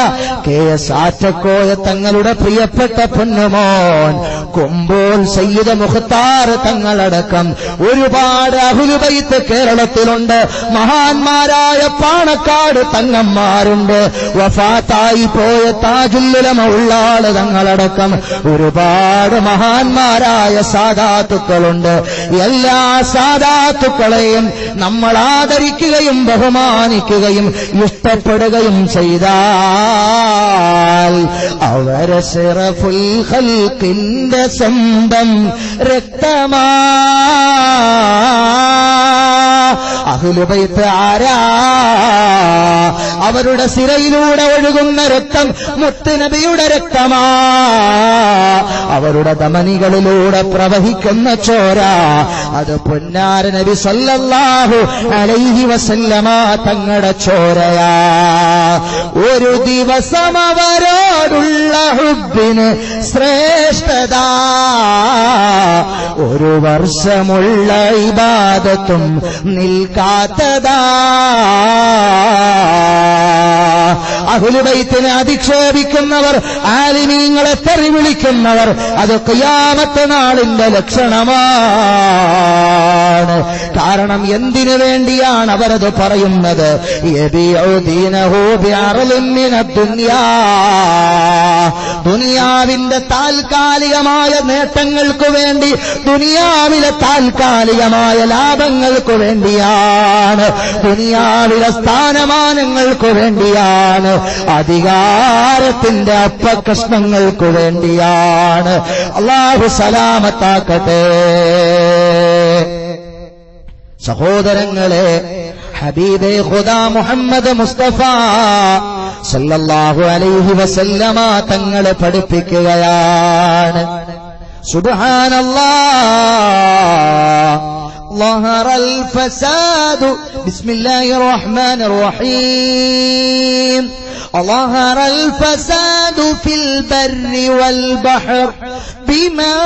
കെ.എസ്. ആറ്റക്കോയ തങ്ങളുടെ പ്രിയപ്പെട്ട പൊന്നുമോൻ കൊമ്പോൽ സയ്യിദ് മുഖ്താർ തങ്ങളടക്കം ഒരുപാട് അഹ്ലുബൈത്ത് കേരളത്തിലുണ്ട്. മഹാന്മാരായ പാണക്കാട് തങ്ങന്മാരുണ്ട്. വഫാത്തായി പോയ താജുൽ ഉലമ ഉള്ളാള് തങ്ങളടക്കം ഒരുപാട് മഹാന്മാരായ സാദാത്തുക്കളുണ്ട്. എല്ലാ സാദാത്തുക്കളെയും നമ്മൾ ആദരിക്കുകയും ബഹുമാനിക്കുകയും ഇഷ്ടപ്പെടുകയും ചെയ്താൽ അവരെ ശറഫുൽ ഖൽഖിന്റെ സ്വന്തം രക്തമാ. അഹ്ലു ബൈത്ത് ആരാ? അവരുടെ സിരയിലൂടെ ഒഴുകുന്ന രക്തം മുത്തുനബിയുടെ രക്തമാ. അവരുടെ ധമനികളിലൂടെ പ്രവഹിക്കുന്ന ചോര അത് പൊന്നാര നബി സല്ലല്ലാഹു അലൈഹി വസല്ലമ തങ്ങളുടെ ചോരയാ. ഒരു ദിവസം അവരോടുള്ള ഹുബ്ബിന് ശ്രേഷ്ഠത, ഒരു വർഷമുള്ള ഇബാദത്തും നിൽക്കാത്തതാ. അഹ്ലു ബൈത്തിനെ അധിക്ഷേപിക്കുന്നവർ, ആലിമീങ്ങളെ തെറി വിളിക്കുന്നവർ, അത് ഖിയാമത്ത് നാളിന്റെ ലക്ഷണമാണ്. കാരണം എന്തിനു വേണ്ടിയാണ് അവരത് പറയുന്നത്? ദുനിയാവിന്റെ താൽക്കാലികമായ നേട്ടങ്ങൾക്ക് വേണ്ടി, ദുനിയാവിലെ താൽക്കാലികമായ ലാഭങ്ങൾക്ക് വേണ്ടിയാണ്, ദുനിയാവിലെ സ്ഥാനമാനങ്ങൾക്ക് വേണ്ടിയാണ്, അധികാരത്തിന്റെ അപ്പകഷ്ണങ്ങൾക്ക് വേണ്ടിയാണ്. അല്ലാഹു സലാമത്താക്കട്ടെ. സഹോദരങ്ങളെ, ഹബീബേ ഖുദാ മുഹമ്മദ് മുസ്തഫ സല്ലല്ലാഹു അലൈഹി വസല്ലമ തങ്ങളെ പഠിപ്പിക്കുകയാണ്. സുബ്ഹാനല്ലാഹ്. ظهر الفساد بسم الله الرحمن الرحيم ظهر الفساد في البر والبحر بما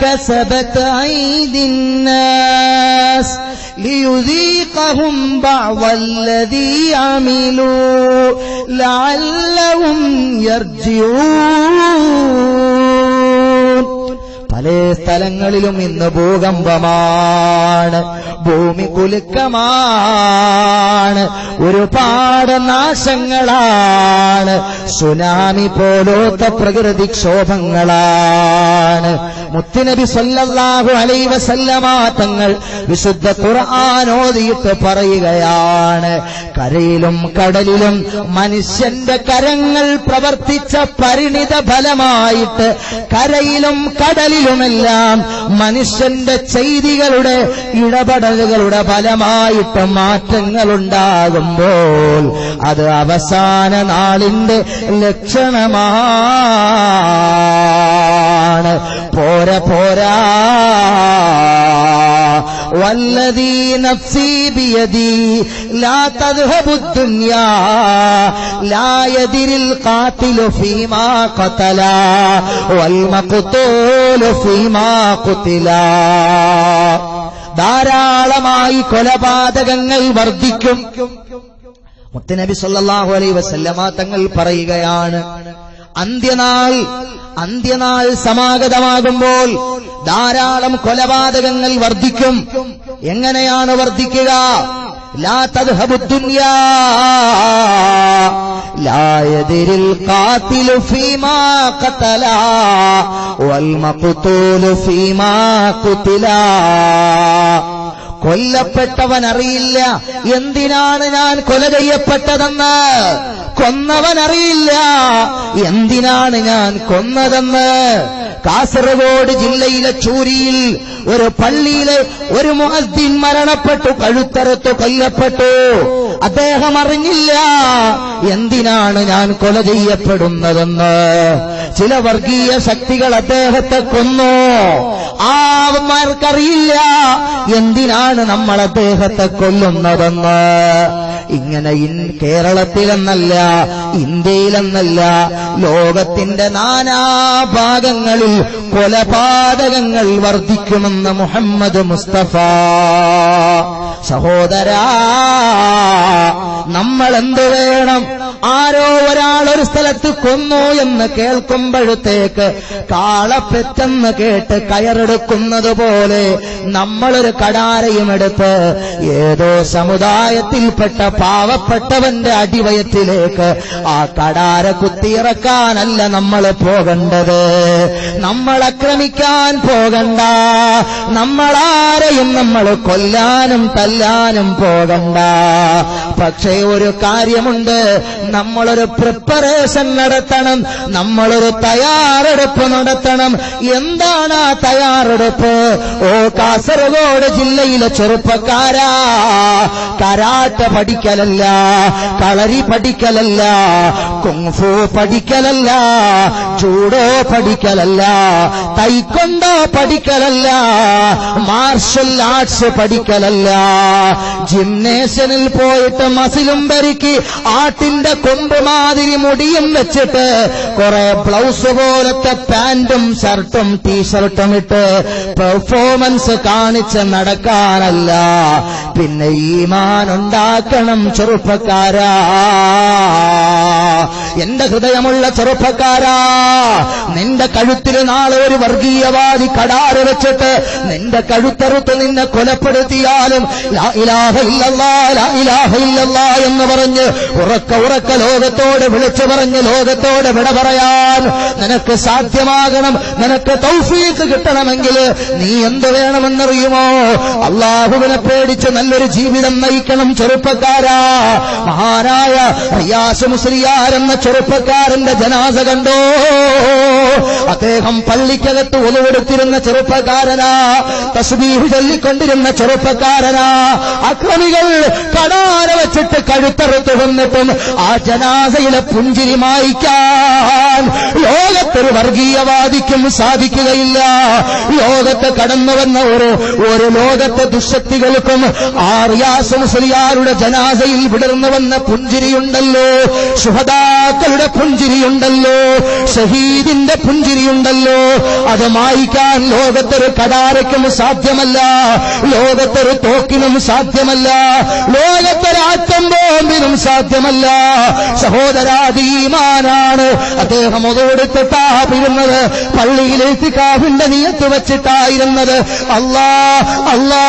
كسبت أيدي الناس ليذيقهم بعض الذي عملوا لعلهم يرجعون. പല സ്ഥലങ്ങളിലും ഇന്ന് ഭൂകമ്പമാണ്, ഭൂമി കുലുക്കമാണ്, ഒരുപാട് നാശങ്ങളാണ്, സുനാമി പോലത്തെ പ്രകൃതിക്ഷോഭങ്ങളാണ്. മുത്തുനബി സല്ലല്ലാഹു അലൈഹി വസല്ലമ തങ്ങൾ വിശുദ്ധ ഖുർആൻ ഓതിയിട്ട് പറയുകയാണ്, കരയിലും കടലിലും മനുഷ്യന്റെ കരങ്ങൾ പ്രവർത്തിച്ച പരിണിത ഫലമായിട്ട് കരയിലും കടലിലുമെല്ലാം മനുഷ്യന്റെ ചെയ്തികളുടെ ഇടപെടലുകളുടെ ഫലമായിട്ട് മാറ്റങ്ങളുണ്ടാകുമ്പോൾ അത് അവസാന നാളിന്റെ ലക്ഷണമാണ്. പോരാ പോരാ, വല്ലദീ നഫ്സി ബിയദി ലാ തദ്ഹബു ദുനിയാ ലാ യദിരിൽ ഖാതിലു ഫീമാ ഖതല വൽ മഖ്തൂലു ഫീമാ ഖുതില. ധാരാളമായി കൊലപാതകങ്ങൾ വർദ്ധിക്കും. മുത്തുനബി സല്ലല്ലാഹു അലൈഹി വസല്ലമ തങ്ങൾ പറയുകയാണ്, അന്ത്യനാൾ സമാഗതമാകുമ്പോൾ ധാരാളം കൊലപാതകങ്ങൾ വർദ്ധിക്കും. എങ്ങനെയാണ് വർദ്ധിക്കുക? ലാ തദ്ഹബു ദുനിയാ ലാ യദിരിൽ ഖാതിലു ഫീമാ ഖതല വൽ മഖ്തൂലു ഫീമാ ഖുതില. കൊല്ലപ്പെട്ടവൻ അറിയില്ല എന്തിനാണ് ഞാൻ കൊല ചെയ്യപ്പെട്ടതെന്ന്, കൊന്നവൻ അറിയില്ല എന്തിനാണ് ഞാൻ കൊന്നതെന്ന്. കാസർഗോഡ് ജില്ലയിലെ ചൂരിയിൽ ഒരു പള്ളിയിലെ ഒരു മുഅദ്ദിൻ മരണപ്പെട്ടു, കഴുത്തറുത്തു കൊല്ലപ്പെട്ടു. അദ്ദേഹം അറിഞ്ഞില്ല എന്തിനാണ് ഞാൻ കൊല ചെയ്യപ്പെടുന്നതെന്ന്. ചില വർഗീയ ശക്തികൾ അദ്ദേഹത്തെ കൊന്നു. ആർക്കറിയില്ല എന്തിനാണ് നമ്മൾ അദ്ദേഹത്തെ കൊല്ലുന്നതെന്ന്. ഇങ്ങനെ കേരളത്തിലെന്നല്ല, ഇന്ത്യയിലെന്നല്ല, ലോകത്തിന്റെ നാനാഭാഗങ്ങളിൽ കൊലപാതകങ്ങൾ വർദ്ധിക്കുമെന്ന് മുഹമ്മദ് മുസ്തഫ. സഹോദരാ, നമ്മൾ എന്ത് വേണം? ആരോ ഒരാൾ ഒരു സ്ഥലത്ത് കൊന്നു എന്ന് കേൾക്കുമ്പോഴത്തേക്ക് കാളപ്പെറ്റെന്ന് കേട്ട് കയറെടുക്കുന്നത് പോലെ നമ്മളൊരു കടാരയും എടുത്ത് ഏതോ സമുദായത്തിൽപ്പെട്ട പാവപ്പെട്ടവന്റെ അടിവയറ്റിലേക്ക് ആ കടാര കുത്തിയിറക്കാനല്ല നമ്മൾ പോകേണ്ടത്. നമ്മൾ ആക്രമിക്കാൻ പോകണ്ട, നമ്മളാരെയും നമ്മൾ കൊല്ലാനും തല്ലാനും പോകണ്ട. പക്ഷേ ഒരു കാര്യമുണ്ട്, നമ്മളൊരു പ്രിപ്പറേഷൻ നടത്തണം, നമ്മളൊരു തയ്യാറെടുപ്പ് നടത്തണം. എന്താണ് ആ തയ്യാറെടുപ്പ്? ഓ കാസർഗോഡ് ജില്ലയിലെ ചെറുപ്പക്കാരാ, കരാട്ട പഠിക്കലല്ല, കളരി പഠിക്കലല്ല, കുങ്ഫു പഠിക്കലല്ല, ജൂഡോ പഠിക്കലല്ല, തൈക്കൊണ്ടോ പഠിക്കലല്ല, മാർഷൽ ആർട്സ് പഠിക്കലല്ല, ജിംനേഷ്യനിൽ പോയിട്ട് മസിലും പെരുക്കി ആട്ടിന്റെ കൊമ്പ് മാതിരി മുടിയും വെച്ചിട്ട് കുറെ ബ്ലൗസ് പോലത്തെ പാന്റും ഷർട്ടും ടീഷർട്ടും ഇട്ട് പെർഫോമൻസ് കാണിച്ച് നടക്കാനല്ല. പിന്നെ ഈമാൻ ഉണ്ടാക്കണം ചെറുപ്പക്കാരാ, എന്റെ ഹൃദയമുള്ള ചെറുപ്പക്കാരാ. നിന്റെ കഴുത്തിൽ നാളെ ഒരു വർഗീയവാദി കടാറ് വെച്ചിട്ട് നിന്റെ കഴുത്തറുത്ത് നിന്നെ കൊലപ്പെടുത്തിയാലും ലാ ഇലാഹ ഇല്ലല്ലാഹ്, ലാ ഇലാഹ ഇല്ലല്ലാഹ് എന്ന് പറഞ്ഞ് ഉറക്ക ലോകത്തോട് വിളിച്ചു പറഞ്ഞ് ലോകത്തോട് വിട പറയാൻ നിനക്ക് സാധ്യമാകണം. നിനക്ക് തൗഫീഖ് കിട്ടണമെങ്കിൽ നീ എന്ത് വേണമെന്നറിയുമോ? അള്ളാഹുവിനെ പേടിച്ച് നല്ലൊരു ജീവിതം നയിക്കണം ചെറുപ്പക്കാരാ. മഹാനായ റിയാസ് മുസ്ലിയാർ എന്ന ചെറുപ്പക്കാരന്റെ ജനാസ കണ്ടോ? അദ്ദേഹം പള്ളിക്കകത്ത് ഒലുവെടുത്തിരുന്ന ചെറുപ്പക്കാരനാ, തസ്ബീഹ് ചൊല്ലിക്കൊണ്ടിരുന്ന ചെറുപ്പക്കാരനാ. അക്രമികൾ കടാര വെച്ചിട്ട് കഴുത്തറുത്ത് കൊന്നിട്ടും ആ ജനാസയിലെ പുഞ്ചിരി മായ്ക്കാൻ ലോകത്തൊരു വർഗീയവാദിക്കും സാധിക്കുകയില്ല. ലോകത്ത് കടന്നുവന്ന ഒരു ലോകത്തെ ദുശക്തികൾക്കും ആ റിയാസ് മുസ്ലിയാരുടെ ജനാസയിൽ വിടർന്നു വന്ന പുഞ്ചിരിയുണ്ടല്ലോ, ശുഹദാക്കളുടെ പുഞ്ചിരിയുണ്ടല്ലോ, ഷഹീദിന്റെ പുഞ്ചിരിയുണ്ടല്ലോ, അത് മായ്ക്കാൻ ലോകത്തൊരു കടാരയ്ക്കും സാധ്യമല്ല, ലോകത്തൊരു തോക്കിനും സാധ്യമല്ല, ലോകത്തൊരു ആറ്റം ബോംബിനും സാധ്യമല്ല. സഹോദരാദി ഈമാനാണ്. അദ്ദേഹം ഒതെടുത്തിട്ടായിരുന്നത്, പള്ളിയിലേക്ക് കാവിന്റെ നിയത്ത് വെച്ചിട്ടായിരുന്നത്, അല്ലാ അല്ലാ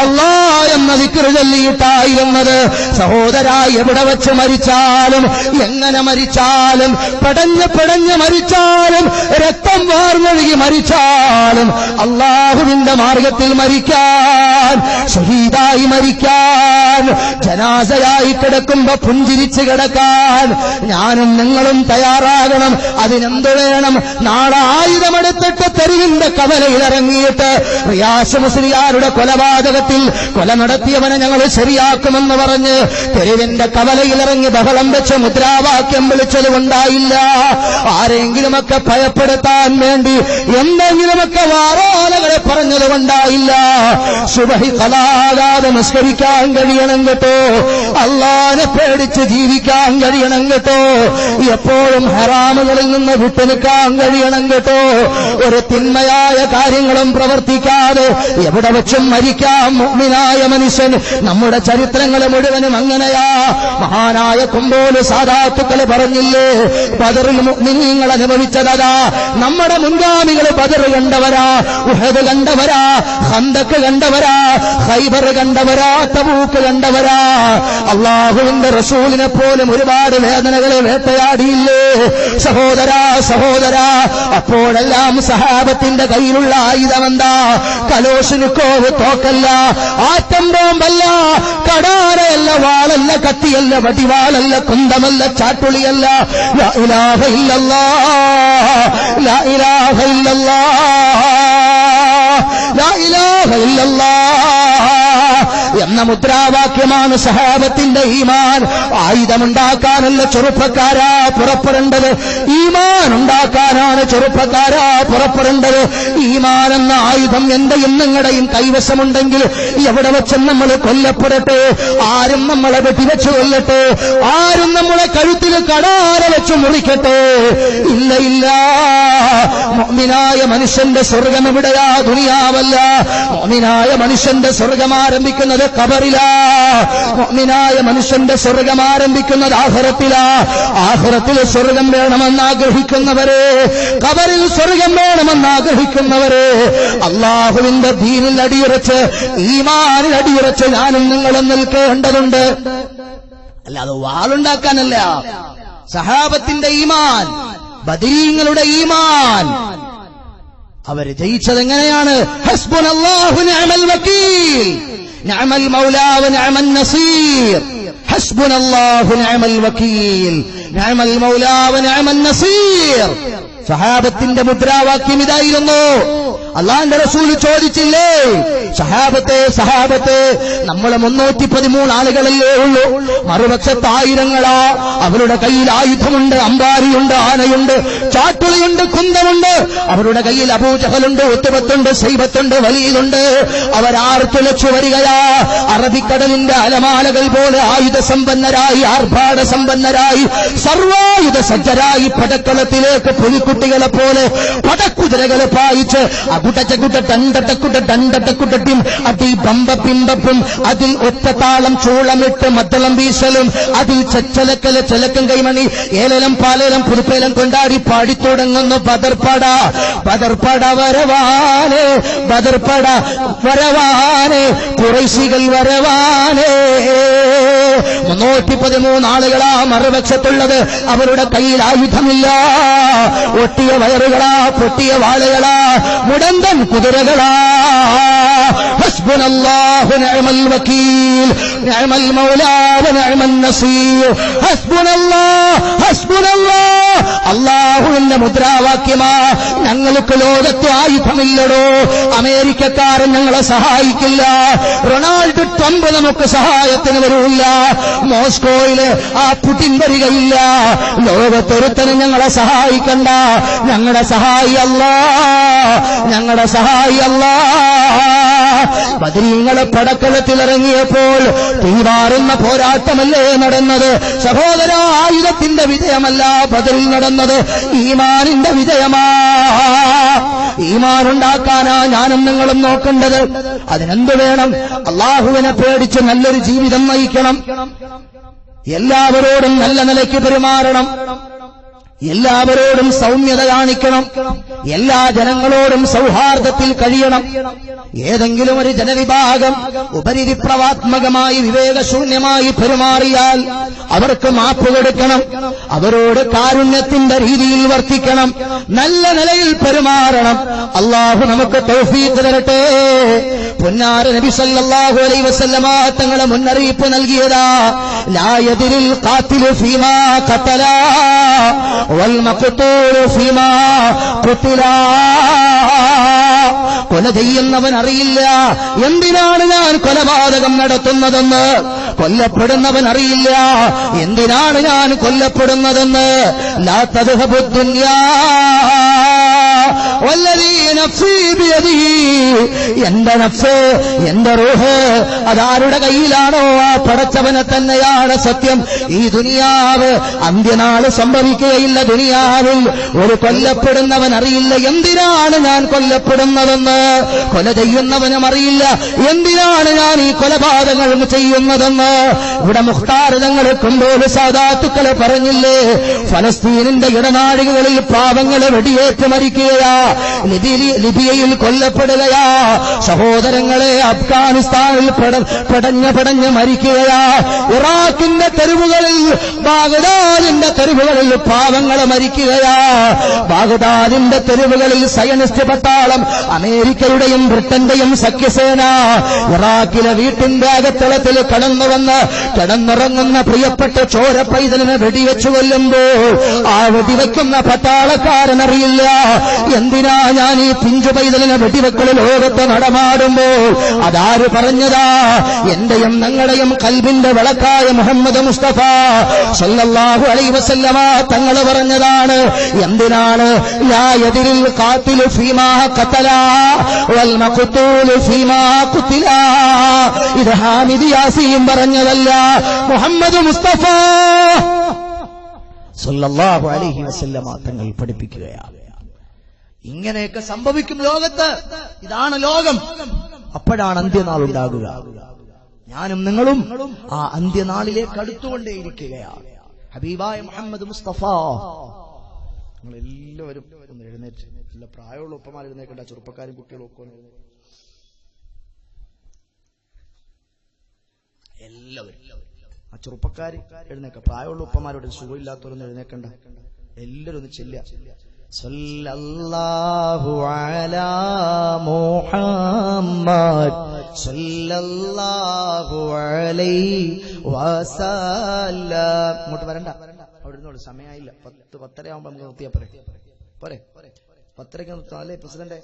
അല്ലാ എന്ന ദിക്ർ ചൊല്ലിയിട്ടായിരുന്നത്. സഹോദരാ, എവിടെ വെച്ച് മരിച്ചാലും എങ്ങനെ മരിച്ചാലും പടഞ്ഞ് മരിച്ചാലും രക്തം വാർന്നൊഴുകി മരിച്ചാലും അള്ളാഹുവിന്റെ മാർഗത്തിൽ മരിക്കാൻ, ഷഹീദായി മരിക്കാൻ, ജനാസയായി കിടക്കുമ്പോ പുഞ്ചിരിച്ച് കിടക്കാൻ ഞാനും നിങ്ങളും തയ്യാറാകണം. അതിനെന്ത് വേണം? നാളെ ആയുധമെടുത്തിട്ട് തെരുവിന്റെ കവലയിലിറങ്ങിയിട്ട് റിയാസ് മുസ്ലിയാരുടെ കൊലപാതകത്തിൽ കൊല നടത്തിയവനെ ഞങ്ങൾ ശരിയാക്കുമെന്ന് പറഞ്ഞ് തെരുവിന്റെ കവലയിലിറങ്ങി ബഹളം വെച്ച് മുദ്രാവാക്യം വിളിച്ചതുകൊണ്ടായില്ല. ആരെങ്കിലുമൊക്കെ ഭയപ്പെടുത്താൻ വേണ്ടി എന്തെങ്കിലുമൊക്കെ വാറാലകളെ പറഞ്ഞതുകൊണ്ടായില്ല. സുബഹി ഖലാകാതെ നിസ്കരിക്കാൻ കഴിയണം കേട്ടോ, അല്ലാഹുവിനെ പേടിച്ച് ജീവിക്കാൻ കഴിയണം കേട്ടോ, എപ്പോഴും ഹറാമുകളിൽ നിന്ന് വിട്ടുനിൽക്കാൻ കഴിയണം കേട്ടോ, ഒരു തിന്മയായ കാര്യങ്ങളും പ്രവർത്തിക്കാതെ എവിടെ വെച്ചും മരിക്കാൻ മുഅ്മിനായ മനുഷ്യൻ. നമ്മുടെ ചരിത്രങ്ങൾ മുഴുവനും അങ്ങനെയാ. മഹാനായ കുമ്പോല് സാദാത്തുക്കൾ പറഞ്ഞില്ലേ, ബദറിൽ മുഅ്മിനീങ്ങൾ അനുഭവിച്ചതാ. നമ്മുടെ മുൻഗാമികൾ ബദർ കണ്ടവരാ, ഉഹദ് കണ്ടവരാ, ഖന്ദഖ് കണ്ടവരാ, ഖൈബർ കണ്ടവരാ, തബൂക്ക് കണ്ടവരാ. അള്ളാഹുവിന്റെ റസൂലിനെ പോലും ഒരുപാട് വേദനകളെ വേട്ടയാടിയില്ലേ സഹോദരാ. അപ്പോഴെല്ലാം സഹാബത്തിന്റെ കയ്യിലുള്ള ആയുധമെന്താ? കലോഷിനുക്കോവ്, തോക്കല്ല, ആറ്റം ബോംബല്ല, കടാരയല്ല, വാളല്ല, കത്തിയല്ല, വടിവാളല്ല, കുന്തമല്ല, ചാട്ടുളിയല്ല. ലാ ഇലാഹ ഇല്ലല്ലാഹ്, ലാ ഇലാഹ ഇല്ലല്ലാഹ്, ലാ ഇലാഹ ഇല്ലല്ലാഹ് എന്ന മുദ്രാവാക്യമാണ് സഹാബത്തിന്റെ ഈമാൻ. ആയുധമുണ്ടാക്കാനല്ല ചെറുപ്പക്കാരാ പുറപ്പെടേണ്ടത്, ഈമാൻ ഉണ്ടാക്കാനാണ് ചെറുപ്പക്കാരാ പുറപ്പെടേണ്ടത്. ഈമാൻ എന്ന ആയുധം എന്റെയും നിങ്ങളുടെയും കൈവശമുണ്ടെങ്കിൽ എവിടെ വെച്ചും നമ്മൾ കൊല്ലപ്പെടട്ടെ, ആരും നമ്മളെ വെട്ടിവെച്ച് കൊല്ലട്ടെ, ആരും നമ്മളെ കഴുത്തിൽ കടാര വെച്ച് മുറിക്കട്ടെ, ഇല്ല. മുഅ്മിനായ മനുഷ്യന്റെ സ്വർഗം എവിടെയാ? ദുനിയാവല്ല. മുഅ്മിനായ മനുഷ്യന്റെ സ്വർഗം ആരംഭിക്കുന്നത് ഖബറിലാ. മുഅ്മിനായ മനുഷ്യന്റെ സ്വർഗം ആരംഭിക്കുന്നത് ആഖിറത്തിലാ. ആഖിറത്തിൽ സ്വർഗം വേണമെന്ന് ആഗ്രഹിക്കുന്നവരെ, ഖബറിൽ സ്വർഗം വേണമെന്ന് ആഗ്രഹിക്കുന്നവരെ, അല്ലാഹുവിന്റെ ദീനിൽ അടിയുറച്ച്, ഈമാനിൽ അടിയുറച്ച് ഞാനും നിങ്ങളും നിൽക്കേണ്ടതുണ്ട്. അല്ലാതെ വാളുണ്ടാക്കാനല്ല. സഹാബത്തിന്റെ ഈമാൻ, ബദരീങ്ങളുടെ ഈമാൻ, അവർ ജയിച്ചത് എങ്ങനെയാണ്? ഹസ്ബുനല്ലാഹു നിഅമൽ വകീൽ, നിഅമൽ മൗലാ വ നിഅമൻ നസീർ. ഹസ്ബുനല്ലാഹു നിഅമൽ വകീൽ നിഅമൽ മൗലാ വ നിഅമൻ നസീർ. സഹാബത്തിന്റെ മുദ്രാവാക്യം ഇതായിരുന്നു. അള്ളാന്റെ റസൂൽ ചോദിച്ചില്ലേ, സഹാബത്തെ നമ്മളെ 313 ആളുകളല്ലേ ഉള്ളൂ, മറുപക്ഷത്ത് ആയിരങ്ങളാ. അവരുടെ കയ്യിൽ ആയുധമുണ്ട്, അമ്പാരിയുണ്ട്, ആനയുണ്ട്, ചാട്ടുളിയുണ്ട്, കുന്തമുണ്ട്. അവരുടെ കയ്യിൽ അബൂജഹലുണ്ട്, ഉത്ബത്തുണ്ട്, സൈബത്തുണ്ട്, വലീദുണ്ട്. അവരാർത്തുലച്ചു വരികയാ. അറബിക്കടലിന്റെ അലമാലകൾ പോലെ ആയുധ സമ്പന്നരായി, ആർഭാട സമ്പന്നരായി, സർവായുധ സജ്ജരായി പടക്കളത്തിലേക്ക് പുലിക്കുട്ടികളെ പോലെ പടക്കുതിരകളെ പായിച്ച് അകുട്ടച്ചക്കുട്ടണ്ടട്ടക്കുട്ടണ്ടട്ടക്കുട്ടട്ടിയും അതി ബമ്പപ്പിമ്പപ്പും അതിൽ ഒറ്റത്താളം ചൂളമിട്ട് മദ്ദളം വീശലും അതിൽ ചെച്ചലക്കല് ചെലക്കും കൈമണി ഏലലം പാലേലം പുതുപ്പേലം കൊണ്ടാടി പാടിത്തുടങ്ങുന്നു ബദർപട വരവാനെ, ബദർപട വരവാനെ, ഖുറൈശികൾ വരവാനെ. 313 ആളുകളാ മറുപക്ഷത്തുള്ളത്. അവരുടെ കയ്യിൽ ആയുധമില്ല. ഒട്ടിയ വയറുകളാ, പൊട്ടിയ വാളുകളാ, മുടന്തൻ കുതിരകളാ. ഹസ്ബുനല്ലാഹു നിഅമൽ വകീൽ നിഅമൽ മൗലാ വ നിഅമൻ നസീർ. ഹസ്ബുനല്ലാഹ് അല്ലാഹുവിന്റെ മുദ്രാവാക്യമാ. ഞങ്ങൾക്ക് ലോകത്ത് ആയുധമില്ലടോ. അമേരിക്കക്കാരൻ ഞങ്ങളെ സഹായിക്കില്ല. റൊണാൾഡ് ട്രംപ് നമുക്ക് സഹായത്തിന് വരില്ല. മോസ്കോയിലെ ആ പുടിൻ വരികയില്ല. ലോകത്തൊരുത്തനും ഞങ്ങളെ സഹായിക്കണ്ട. ഞങ്ങളുടെ സഹായി അല്ലാഹ്, ഞങ്ങളുടെ സഹായി അല്ലാഹ്. ബദരീങ്ങളെ പടക്കളത്തിലിറങ്ങിയപ്പോൾ തീവാറുന്ന പോരാട്ടമല്ലേ നടന്നത്? സഹോദര, ആയുധത്തിന്റെ വിജയമല്ല ബദറിൽ നടന്നത്, ഈമാനിന്റെ വിജയമാ. ഈമാനുണ്ടാക്കാനാ ഞാനും നിങ്ങളും നോക്കേണ്ടത്. അതിനെന്ത് വേണം? അള്ളാഹുവിനെ പേടിച്ച് നല്ലൊരു ജീവിതം നയിക്കണം. എല്ലാവരോടും നല്ല നിലയ്ക്ക് പെരുമാറണം. എല്ലാവരോടും സൗമ്യത കാണിക്കണം. എല്ലാ ജനങ്ങളോടും സൗഹാർദ്ദത്തിൽ കഴിയണം. ഏതെങ്കിലും ഒരു ജനവിഭാഗം ഉപരിവിപ്ലവാത്മകമായി വിവേകശൂന്യമായി പെരുമാറിയാൽ അവർക്ക് മാപ്പ് കൊടുക്കണം. അവരോട് കാരുണ്യത്തിന്റെ രീതിയിൽ വർത്തിക്കണം. നല്ല നിലയിൽ പെരുമാറണം. അള്ളാഹു നമുക്ക് തൗഫീഖ് തരട്ടെ. പൊന്നാര നബി സല്ലല്ലാഹു അലൈഹി വസല്ലമ തങ്ങളെ മുന്നറിയിപ്പ് നൽകിയതാ, ലാ യദ്രിൽ ഖാതിലു ഫീമാ ഖതലാ വൽ മഖ്തൂലു ഫീമാ ഖുതിലാ. കൊല ചെയ്യുന്നവൻ അറിയില്ല എന്തിനാണ് ഞാൻ കൊലപാതകം നടത്തുന്നതെന്ന്. കൊല്ലപ്പെടുന്നവൻ അറിയില്ല എന്തിനാണ് ഞാൻ കൊല്ലപ്പെടുന്നതെന്ന്. ലാ തദ്ഹബു ദുനിയാ വല്ലദീ നഫ്സീ ബിയദിഹി. എന്റെ നഫ്സ്, എന്റെ റൂഹ് അതാരുടെ കയ്യിലാണോ ആ പടച്ചവനെ തന്നെയാണ് സത്യം. ഈ ദുനിയാവ് അന്ത്യനാള് സംഭവിക്കുകയില്ല. ദുനിയാവിൽ ഒരു കൊല്ലപ്പെടുന്നവൻ അറിയില്ല എന്തിനാണ് ഞാൻ കൊല്ലപ്പെടുന്നതെന്ന്. കൊല ചെയ്യുന്നവനും അറിയില്ല എന്തിനാണ് ഞാൻ ഈ കൊലപാതകങ്ങൾ ചെയ്യുന്നതെന്ന്. ഇവിടെ മുഖ്താർ തങ്ങൾ കൊണ്ടോല് സാദാത്തുക്കളെ പറഞ്ഞില്ലേ, ഫലസ്തീനിന്റെ ഇടനാഴികളിൽ പാവങ്ങളെ വെടിയേറ്റ് മരിക്കുകയാ, ലിബിയയിൽ കൊല്ലപ്പെടുകയാ, സഹോദരങ്ങളെ അഫ്ഗാനിസ്ഥാനിൽ പടഞ്ഞ് മരിക്കുകയാ, ഇറാഖിന്റെ തെരുവുകളിൽ, ബാഗ്ദാദിന്റെ തെരുവുകളിൽ പാവങ്ങളെ മരിക്കുകയാ. ബാഗ്ദാദിന്റെ തെരുവുകളിൽ സയനിസ്റ്റ് പട്ടാളം, അമേരിക്കയുടെയും ബ്രിട്ടന്റെയും സഖ്യസേന ഇറാഖിലെ വീട്ടിന്റെ അകത്തളത്തിൽ കിടന്നുറങ്ങുന്ന പ്രിയപ്പെട്ട ചോര പൈതലിനെ വെടിവെച്ചു കൊല്ലുമ്പോൾ ആ വെടിവെക്കുന്ന പട്ടാളക്കാരനറിയില്ല എന്തിനാ ഞാൻ ഈ പിഞ്ചു പൈതലിനെ വെടിവെക്കൽ ലോകത്ത് നടമാടുമ്പോൾ. അതാര് പറഞ്ഞതാ? എന്റെയും ഞങ്ങളുടെയും കൽബിന്റെ വിളക്കായ മുഹമ്മദ് മുസ്തഫ സല്ലല്ലാഹു അലൈഹി വസല്ലമ തങ്ങൾ പറഞ്ഞതാണ്. എന്തിനാണ്? ലാ യദ്രിൽ ഖാതിലു ഫീമാ ഖതലാ വൽ മഖ്തൂലു ഫീമാ ഖുതിലാ. ഇത് ഹാമിദ് യാസീൻ പറഞ്ഞതല്ല, മുഹമ്മദ് മുസ്തഫ സല്ലല്ലാഹു അലൈഹി വസല്ലമ തങ്ങൾ പഠിപ്പിക്കുകയാണ്. ഇങ്ങനെയൊക്കെ സംഭവിക്കും ലോകത്ത്. ഇതാണ് ലോകം. അപ്പോഴാണ് അന്ത്യനാൾ ഉണ്ടാകുക. ഞാനും നിങ്ങളും ആ അന്ത്യനാളിലേക്ക് അടുത്തുകൊണ്ടേയിരിക്കുകയാണ്. ഹബീബായ മുഹമ്മദ് മുസ്തഫ. നിങ്ങളെല്ലാവരും ഒന്ന് എഴുന്നേറ്റ്. നല്ല പ്രായമുള്ള ഉപ്പമാർ എഴുന്നേക്കണ്ട, ചെറുപ്പക്കാരും കുട്ടികളും ഒക്കെ എല്ലാവരും. ആ ചെറുപ്പക്കാർ എഴുന്നേക്ക, പ്രായമുള്ള ഉപ്പമാരോട് സുഖമില്ലാത്തവരൊന്നും എഴുന്നേക്കണ്ട, എല്ലാവരും ഒന്ന് ചെല്ലുക. സല്ലല്ലാഹു അലാ മുഹമ്മദ് സല്ലല്ലാഹു അലൈഹി വസല്ലം. ഇങ്ങോട്ട് വരണ്ട, അവിടെ ഇരുന്നോളൂ, സമയമായില്ല. 10-10:30 ആവുമ്പോ നമുക്ക് നിർത്തിയാ പോരെ? 10:30 നിർത്താല്ലേ പ്രസിഡന്റ്?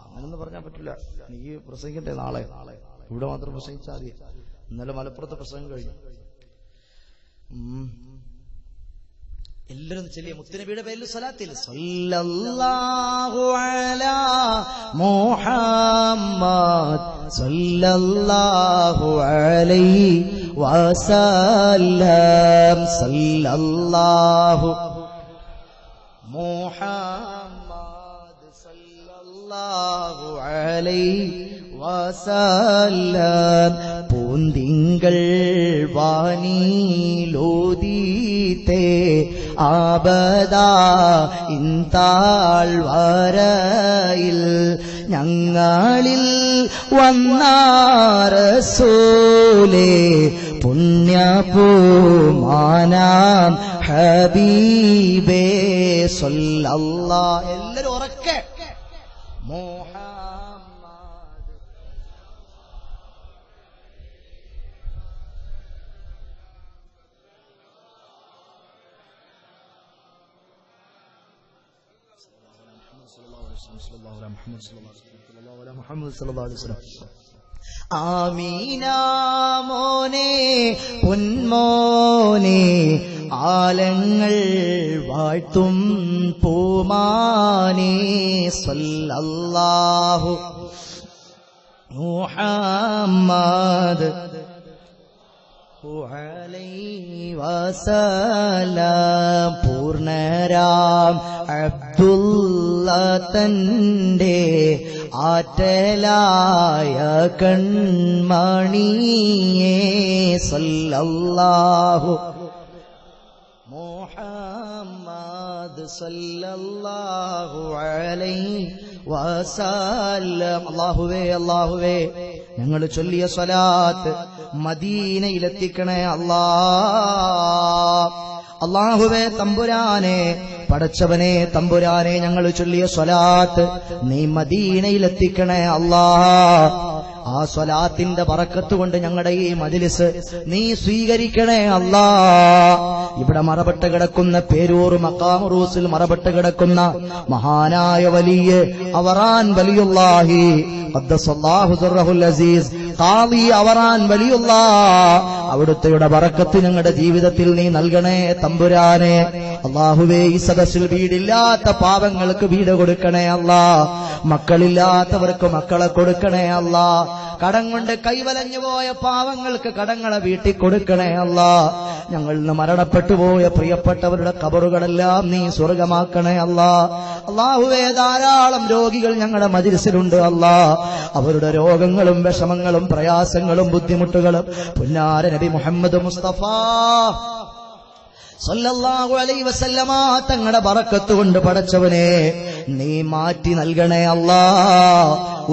അങ്ങനൊന്നും പറഞ്ഞാൽ പറ്റില്ല. എനിക്ക് പ്രസംഗിക്കണ്ടേ നാളെ? ഇവിടെ മാത്രം പ്രസംഗിച്ചാൽ മതി. ഇന്നലെ മലപ്പുറത്ത് പ്രസംഗം കഴിഞ്ഞു. എല്ലാരും ചെല്ലിയ മുത്തുനബിയുടെ പേരിൽ സ്വലാത്തിൽ സല്ലല്ലാഹു അലാ മുഹമ്മദ് സല്ലല്ലാഹു അലൈഹി വസല്ലം സല്ലല്ലാഹു മുഹമ്മദ് സല്ലല്ലാഹു അലൈഹി വസല്ലം. പൂന്തിങ്കൾ വാനിലോദീത്തേ ആബദാ ഇൻതാൾ വരയിൽ ഞങ്ങളിൽ വന്ന റസൂലേ പുണ്യപൂമാനാം ഹബീബേ സല്ലല്ലാഹു. എല്ലാരും ഉറക്കെ ആമീന മോനെ പൊന്മോനെ ആലങ്ങൾ വാഴ്ത്തും പൂമാനെ സല്ലല്ലാഹു മുഹമ്മദ് അലൈഹി വസല്ലം. പൂർണ്ണരാം അബ്ദുള്ള തന്റെ ആറ്റലായ കൺമണിയേ സല്ലല്ലാഹു മുഹമ്മദ് സല്ലല്ലാഹു അലൈഹി വസല്ലം. അല്ലാഹുവേ ഞങ്ങൾ ചൊല്ലിയ സ്വലാത്ത് മദീനയിലെത്തിക്കണേ അല്ലാഹുവേ തമ്പുരാനെ, പടച്ചവനെ തമ്പുരാനെ, ഞങ്ങൾ ചൊല്ലിയ സ്വലാത്ത് നീ മദീനയിലെത്തിക്കണേ ആ സ്വലാത്തിന്റെ ബറക്കത്ത് കൊണ്ട് ഞങ്ങളുടെ ഈ മജ്ലിസ് നീ സ്വീകരിക്കണേ ഇവിടെ മറപെട്ട് കിടക്കുന്ന പേരൂർ മഖാമു റൂസിൽ മറപെട്ട് കിടക്കുന്ന മഹാനായ വലിയ അവറാൻ വലിയുല്ലാഹി ഖദ്ദസല്ലാഹു സിർറഹുൽ അസീസ് ഖാദി അവറാൻ വലിയുല്ലാഹ് അവിടുത്തെയുടെ ബറക്കത്ത് ഞങ്ങളുടെ ജീവിതത്തിൽ നീ നൽകണേ തമ്പുരാനെ. അല്ലാഹുവേ, ഈ സദസ്സിൽ വീടില്ലാത്ത പാവങ്ങൾക്ക് വീട് കൊടുക്കണേ മക്കളില്ലാത്തവർക്ക് മക്കളെ കൊടുക്കണേ കടം കൊണ്ട് കൈവലഞ്ഞു പോയ പാവങ്ങൾക്ക് കടങ്ങളെ വീട്ടി കൊടുക്കണേ ഞങ്ങളിൽ നിന്ന് മരണപ്പെട്ടു പോയ പ്രിയപ്പെട്ടവരുടെ ഖബറുകളെല്ലാം നീ സ്വർഗമാക്കണേ അല്ലാഹുവേ, ധാരാളം രോഗികൾ ഞങ്ങളുടെ മജ്ലിസിലുണ്ട് അവരുടെ രോഗങ്ങളും വിഷമങ്ങളും പ്രയാസങ്ങളും ബുദ്ധിമുട്ടുകളും പുന്നാര നബി മുഹമ്മദ് മുസ്തഫ സല്ലല്ലാഹു അലൈഹി വസല്ലമ തങ്ങളുടെ ബറക്കത്ത് കൊണ്ട് പടച്ചവനെ നീ മാറ്റി നൽകണേ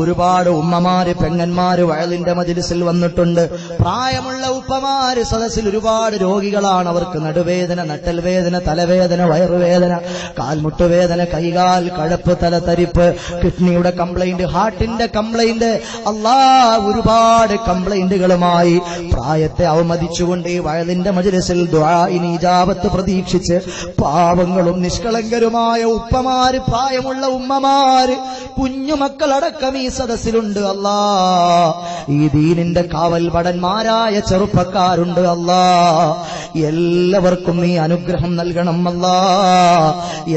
ഒരുപാട് ഉമ്മമാര് പെങ്ങന്മാര് വയലിന്റെ മജ്ലിസിൽ വന്നിട്ടുണ്ട്. പ്രായമുള്ള ഉപ്പമാര് സദസ്സിൽ ഒരുപാട് രോഗികളാണ്. അവർക്ക് നടുവേദന, നട്ടൽ വേദന, തലവേദന, വയറുവേദന, കാൽമുട്ടുവേദന, കൈകാൽ കഴപ്പ്, തലതരിപ്പ്, കിഡ്നിയുടെ കംപ്ലൈന്റ്, ഹാർട്ടിന്റെ കംപ്ലൈന്റ്, ഒരുപാട് കംപ്ലൈന്റുകളുമായി പ്രായത്തെ അവമതിച്ചുകൊണ്ട് ഈ വയലിന്റെ മജ്ലിസിൽ ദുആഇന് ഇജാബത്ത് പ്രതീക്ഷിച്ച് പാവങ്ങളും നിഷ്കളങ്കരുമായ ഉപ്പമാര്, പ്രായമുള്ള ഉമ്മമാര്, കുഞ്ഞുമക്കളടക്കം ഈ സദസ്സിലുണ്ട് ഈ ദീനിന്റെ കാവൽ ഭടന്മാരായ ചെറുപ്പക്കാരുണ്ട് എല്ലാവർക്കും നീ അനുഗ്രഹം നൽകണം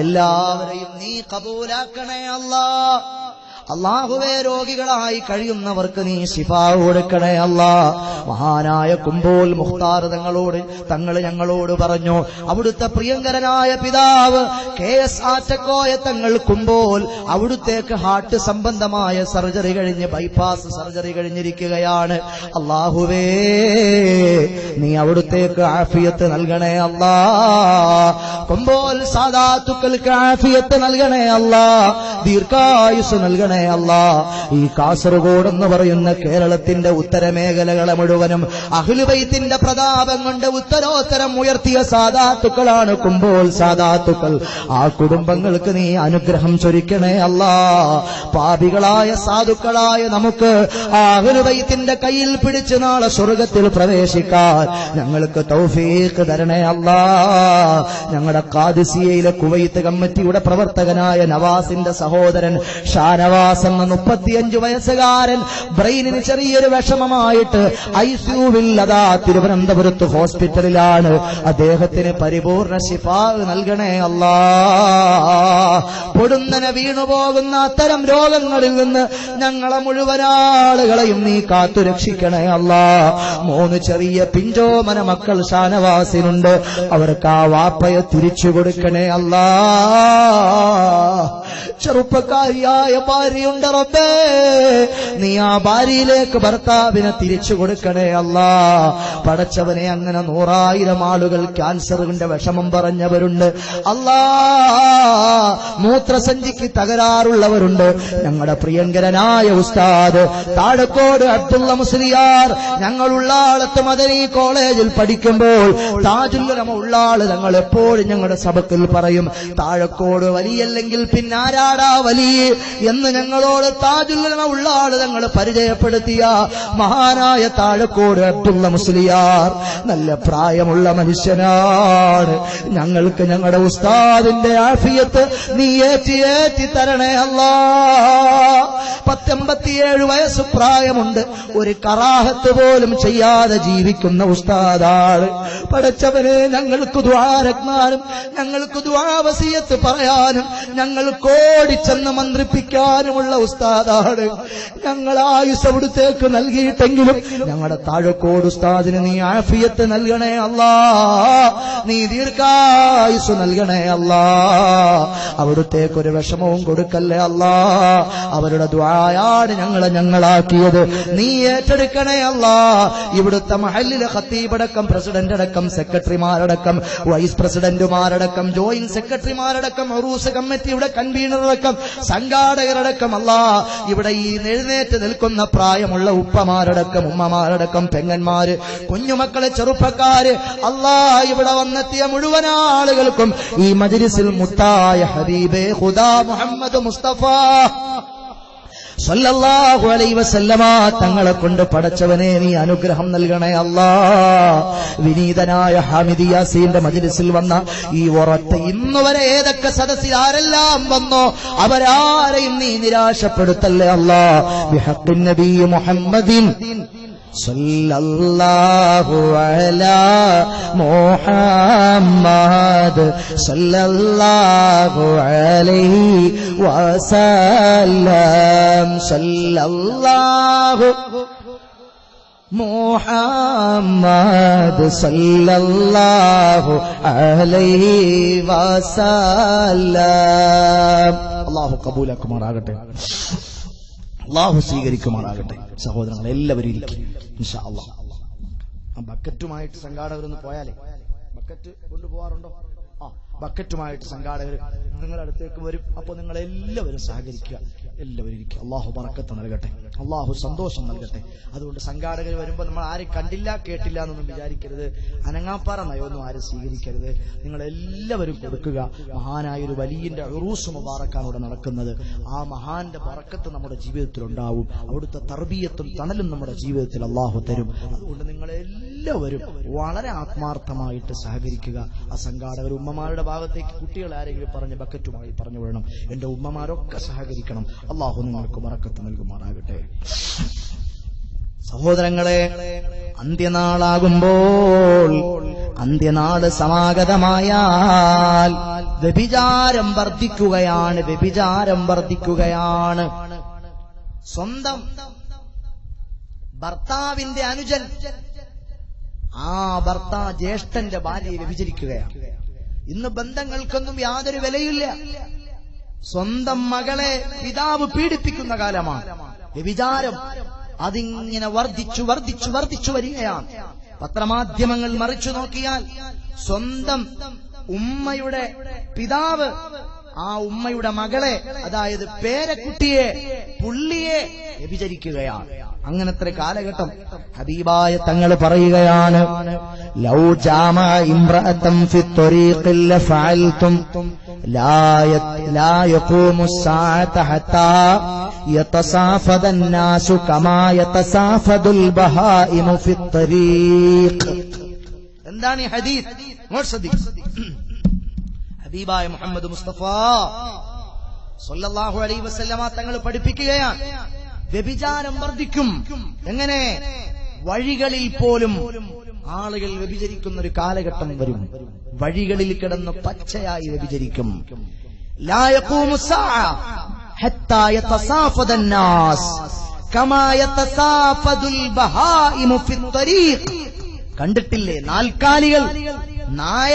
എല്ലാവരെയും നീ കബൂലാക്കണേ അല്ലാഹുവേ, രോഗികളായി കഴിയുന്നവർക്ക് നീ ശിഫാ കൊടുക്കണേ മഹാനായ കുമ്പോൾ മുഖ്താർ തങ്ങൾ ഞങ്ങളോട് പറഞ്ഞു, അവിടുത്തെ പ്രിയങ്കരനായ പിതാവ് KS ആറ്റക്കോയ തങ്ങൾ കുമ്പോൾ അവിടുത്തേക്ക് ഹാർട്ട് സംബന്ധമായ സർജറി കഴിഞ്ഞ് ബൈപ്പാസ് സർജറി കഴിഞ്ഞിരിക്കുകയാണ്. അല്ലാഹുവേ, നീ അവിടുത്തേക്ക് ആഫിയത്ത് നൽകണേ കുമ്പോൾ സാദാത്തുക്കൾക്ക് ആഫിയത്ത് നൽകണേ ദീർഘായുസ് നൽകണേ നൽകണേ അല്ലാ. ഈ കാസർഗോഡ് എന്ന് പറയുന്ന കേരളത്തിന്റെ ഉത്തരമേഖലകളെ മുഴുവനും അഹ്ലുബൈത്തിന്റെ പ്രതാപം കൊണ്ട് ഉത്തരോത്തരം ഉയർത്തിയ സാദാത്തുക്കളാണ് കുമ്പോൾ സാദാത്തുക്കൾ. ആ കുടുംബങ്ങൾക്ക് നീ അനുഗ്രഹം ചൊരിക്കണേ അല്ലാ. പാപികളായ സാധുക്കളായ നമുക്ക് ആ അഹ്ലുബൈത്തിന്റെ കയ്യിൽ പിടിച്ച് നാളെ സ്വർഗത്തിൽ പ്രവേശിക്കാൻ ഞങ്ങൾക്ക് തൗഫീഖ് തരണേ അല്ലാ. ഞങ്ങളുടെ ഖാദിസിയയിലെ കുവൈത്ത് കമ്മിറ്റിയുടെ പ്രവർത്തകനായ നവാസിന്റെ സഹോദരൻ ഷാനവാസ് എന്ന 35 വയസ്സുകാരൻ ബ്രെയിനിന് ചെറിയൊരു വിഷമമായിട്ട് ഐസിയുവിൽ അതാ തിരുവനന്തപുരത്ത് ഹോസ്പിറ്റലിലാണ്. അദ്ദേഹത്തിന് പരിപൂർണ ശിഫാ നൽകണേ അല്ലാ. പൊടുന്നനെ വീണുപോകുന്ന അത്തരം രോഗങ്ങളിൽ നിന്ന് ഞങ്ങളെ മുഴുവനാളുകളെയും നീ കാത്തുരക്ഷിക്കണേ അല്ലാ. 3 ചെറിയ പിഞ്ചോമന മക്കൾ ഷാനവാസിനുണ്ട്. അവർക്ക് ആ വാപ്പയെ തിരിച്ചു കൊടുക്കണേ അല്ലാ. ചെറുപ്പക്കാരിയായ ഭാര്യയുണ്ട് റബ്ബേ, നീ ആ ഭാര്യയിലേക്ക് ഭർത്താവിനെ തിരിച്ചു കൊടുക്കണേ അല്ലാ. പടച്ചവനെ, അങ്ങനെ 100,000 ആളുകൾ ക്യാൻസറിന്റെ വിഷമം പറഞ്ഞവരുണ്ട് അല്ലാ. മൂത്രസഞ്ചിക്ക് തകരാറുള്ളവരുണ്ട്. ഞങ്ങളുടെ പ്രിയങ്കരനായ ഉസ്താദ് താഴക്കോട് അബ്ദുള്ള മുസ്ലിയാർ ഞങ്ങൾ ഉള്ളാളത്ത് മദനി കോളേജിൽ പഠിക്കുമ്പോൾ താജുല്ലുലമ ഉള്ളാള് ഞങ്ങൾ എപ്പോഴും ഞങ്ങളുടെ സബക്കിൽ പറയും, താഴക്കോട് വലിയല്ലെങ്കിൽ പിന്നാരാടാ വലിയ എന്ന് ഞങ്ങളോട് താജുല്ലുലമ ഉള്ളാള് ഞങ്ങൾ പരിചയപ്പെടുത്തിയ മഹാനായ താഴക്കോട് അബ്ദുള്ള മുസ്ലിയാർ നല്ല പ്രായമുള്ള മനുഷ്യനാണ്. ഞങ്ങൾക്ക് ഞങ്ങളുടെ ഉസ്താദിന്റെ ആഫിയത്ത് നീ ഏറ്റി തരണേ അല്ലാ. 87 വയസ്സ് പ്രായമുണ്ട്. ഒരു കറാഹത്ത് പോലും ചെയ്യാതെ ജീവിക്കുന്ന ഉസ്താദാണ്. പടച്ചവനെ, ഞങ്ങൾക്ക് ദുആ രത്നാനും ഞങ്ങൾക്ക് ദുആ വസിയത്ത് പറയാനും ഞങ്ങൾ കോടിച്ചെന്ന് മന്ത്രിപ്പിക്കാനുമുള്ള ഉസ്താദാണ്. ഞങ്ങൾ ആയുസ് അവിടുത്തേക്ക് നൽകിയിട്ടെങ്കിലും ഞങ്ങളുടെ താഴക്കോട് ഉസ്താദിന് നീ ആഫിയത്ത് നൽകണേ അല്ലാ. നീ ദീർഘായുസ് നൽകണേ അല്ലാ. അവിടുത്തേക്കൊരു വിഷമവും കൊടുക്കല്ലേ അല്ലാ. അവരുടെ ദുആയാണ് ഞങ്ങളാക്കിയത്. നീ ഏറ്റെടുക്കണേ അല്ലാ. ഇവിടുത്തെ മഹല്ലിലെ ഖത്തീബടക്കം പ്രസിഡന്റ് അടക്കം സെക്രട്ടറിമാരടക്കം വൈസ് പ്രസിഡന്റുമാരടക്കം ജോയിന്റ് സെക്രട്ടറിമാരടക്കം ഉറൂസ് കമ്മിറ്റിയുടെ കൺവീനറടക്കം സംഘാടകരടക്കം അല്ലാ, ഇവിടെ ഈ എഴുന്നേറ്റ് നിൽക്കുന്ന പ്രായമുള്ള ഉപ്പമാരടക്കം ഉമ്മമാരടക്കം പെങ്ങന്മാര് കുഞ്ഞുമക്കളെ ചെറുപ്പക്കാര് അല്ലാ, ഇവിടെ വന്നെത്തിയ മുഴുവൻ ആളുകൾക്കും ഈ മജ്ലിസിൽ മുത്തായ ഹബീബേ ഖുദാ മുഹമ്മദ് മുസ്തഫ സല്ലല്ലാഹു അലൈഹി വസല്ലമ തങ്ങളെ കൊണ്ട് പടച്ചവനെ നീ അനുഗ്രഹം നൽകണേ അല്ലാ. വിനീതനായ ഹാമിദി യാസീന്റെ മജ്ലിസിൽ വന്ന ഈ ഒരൊറ്റ ഇന്നുവരെ ഏതൊക്കെ സദസ്സിൽ ആരെല്ലാം വന്നോ അവരാരെയും നീ നിരാശപ്പെടുത്തല്ലേ അല്ലാ. ബിഹഖ്ഖിൻ നബി മുഹമ്മദിൻ സല്ലല്ലാഹു അലാ മുഹമ്മദ് സല്ലല്ലാഹു അലൈഹി വസല്ലം സല്ലല്ലാഹു മുഹമ്മദ് സല്ലല്ലാഹു അലൈഹി വസല്ലം. അല്ലാഹു കബൂലാക്കുമാറാകട്ടെ, അല്ലാഹു സ്വീകരിക്കുമാറാകട്ടെ. സഹോദരങ്ങൾ എല്ലാവരും ഇരിക്കും ഇൻഷാ അല്ലാഹ്. ആ ബക്കറ്റുമായിട്ട് സംഘാടകരൊന്ന് പോയാലേ, ബക്കറ്റ് കൊണ്ടുപോകാറുണ്ടോ? ബക്കറ്റുമായിട്ട് സംഘാടകർ നിങ്ങളുടെ അടുത്തേക്ക് വരും. അപ്പോൾ നിങ്ങൾ എല്ലാവരും സഹകരിക്കുക, എല്ലാവരും ഇരിക്കുക. അള്ളാഹു ബറക്കത്ത് നൽകട്ടെ, അള്ളാഹു സന്തോഷം നൽകട്ടെ. അതുകൊണ്ട് സംഘാടകർ വരുമ്പോൾ നമ്മൾ ആരും കണ്ടില്ല കേട്ടില്ല എന്നൊന്നും വിചാരിക്കരുത്. അനങ്ങാപ്പാറ നയമൊന്നും ആരും സ്വീകരിക്കരുത്. നിങ്ങൾ എല്ലാവരും കൊടുക്കുക. മഹാനായൊരു വലിയന്റെ ഉറൂസ് മുബാറക്കാണ് ഇവിടെ നടക്കുന്നത്. ആ മഹാന്റെ ബറക്കത്ത് നമ്മുടെ ജീവിതത്തിൽ ഉണ്ടാവും. അവിടുത്തെ തർബിയത്തും തണലും നമ്മുടെ ജീവിതത്തിൽ അള്ളാഹു തരും. അതുകൊണ്ട് നിങ്ങളെല്ലാവരും വളരെ ആത്മാർത്ഥമായിട്ട് സഹകരിക്കുക. ആ സംഘാടകർ ഉമ്മമാരുടെ ഭാഗത്തേക്ക് കുട്ടികൾ ആരെങ്കിലും പറഞ്ഞ് ബക്കറ്റുമായി പറഞ്ഞു വിടണം. എന്റെ ഉമ്മമാരൊക്കെ സഹകരിക്കണം. അള്ളാഹു നിങ്ങൾക്ക് ബറക്കത്ത് നൽകുമാറാകട്ടെ. സഹോദരങ്ങളെ, അന്ത്യനാളാകുമ്പോൾ, അന്ത്യനാള് സമാഗതമായാൽ വ്യഭിചാരം വർദ്ധിക്കുകയാണ്, വ്യഭിചാരം വർദ്ധിക്കുകയാണ്. സ്വന്തം ഭർത്താവിന്റെ അനുജൻ ആ ജ്യേഷ്ഠന്റെ ഭാര്യയെ വ്യഭിചരിക്കുകയാണ്. ഇന്ന് ബന്ധങ്ങൾക്കൊന്നും യാതൊരു വിലയില്ല. സ്വന്തം മകളെ പിതാവ് പീഡിപ്പിക്കുന്ന കാലമാണ്. വ്യഭിചാരം അതിങ്ങനെ വർദ്ധിച്ചു വരികയാണ്. പത്രമാധ്യമങ്ങൾ മറിച്ചു നോക്കിയാൽ സ്വന്തം ഉമ്മയുടെ പിതാവ് ആ ഉമ്മയുടെ മകളെ, അതായത് പേരക്കുട്ടിയെ, പുള്ളിയെ വ്യഭിചരിക്കുകയാണ്. അങ്ങനത്തെ കാലഘട്ടം. ഹബീബായ തങ്ങൾ പറയുകയാണ്, ലൗ ജാമ ഇംറഅതൻ ഫി ത്വരീഖിൽ ലഫഅൽതും ലാ യഖൂമു الساعة حتى يتصافد الناس كما يتصافد البهائم في الطريق. എന്താണ് ഈ ഹദീസ്? ഹബീബായ മുഹമ്മദ് മുസ്തഫ സല്ലല്ലാഹു അലൈഹി വസല്ലമ തങ്ങൾ പഠിപ്പിക്കുകയാണ്, വ്യഭിചാരം വർദ്ധിക്കും. എങ്ങനെ? വഴികളിൽ പോലും ആളുകൾ വ്യഭിചരിക്കുന്ന ഒരു കാലഘട്ടം വരും. വഴികളിൽ കിടന്ന് പച്ചയായി വ്യഭിചരിക്കും. ലാ യഖൂമു സ്സാഅ ഹത്താ യതസാഫദ الناس കമാ യതസാഫദുൽ ബഹായിമു ഫി الطريق. കണ്ടിട്ടില്ലേ നാൽക്കാലികൾ? നായ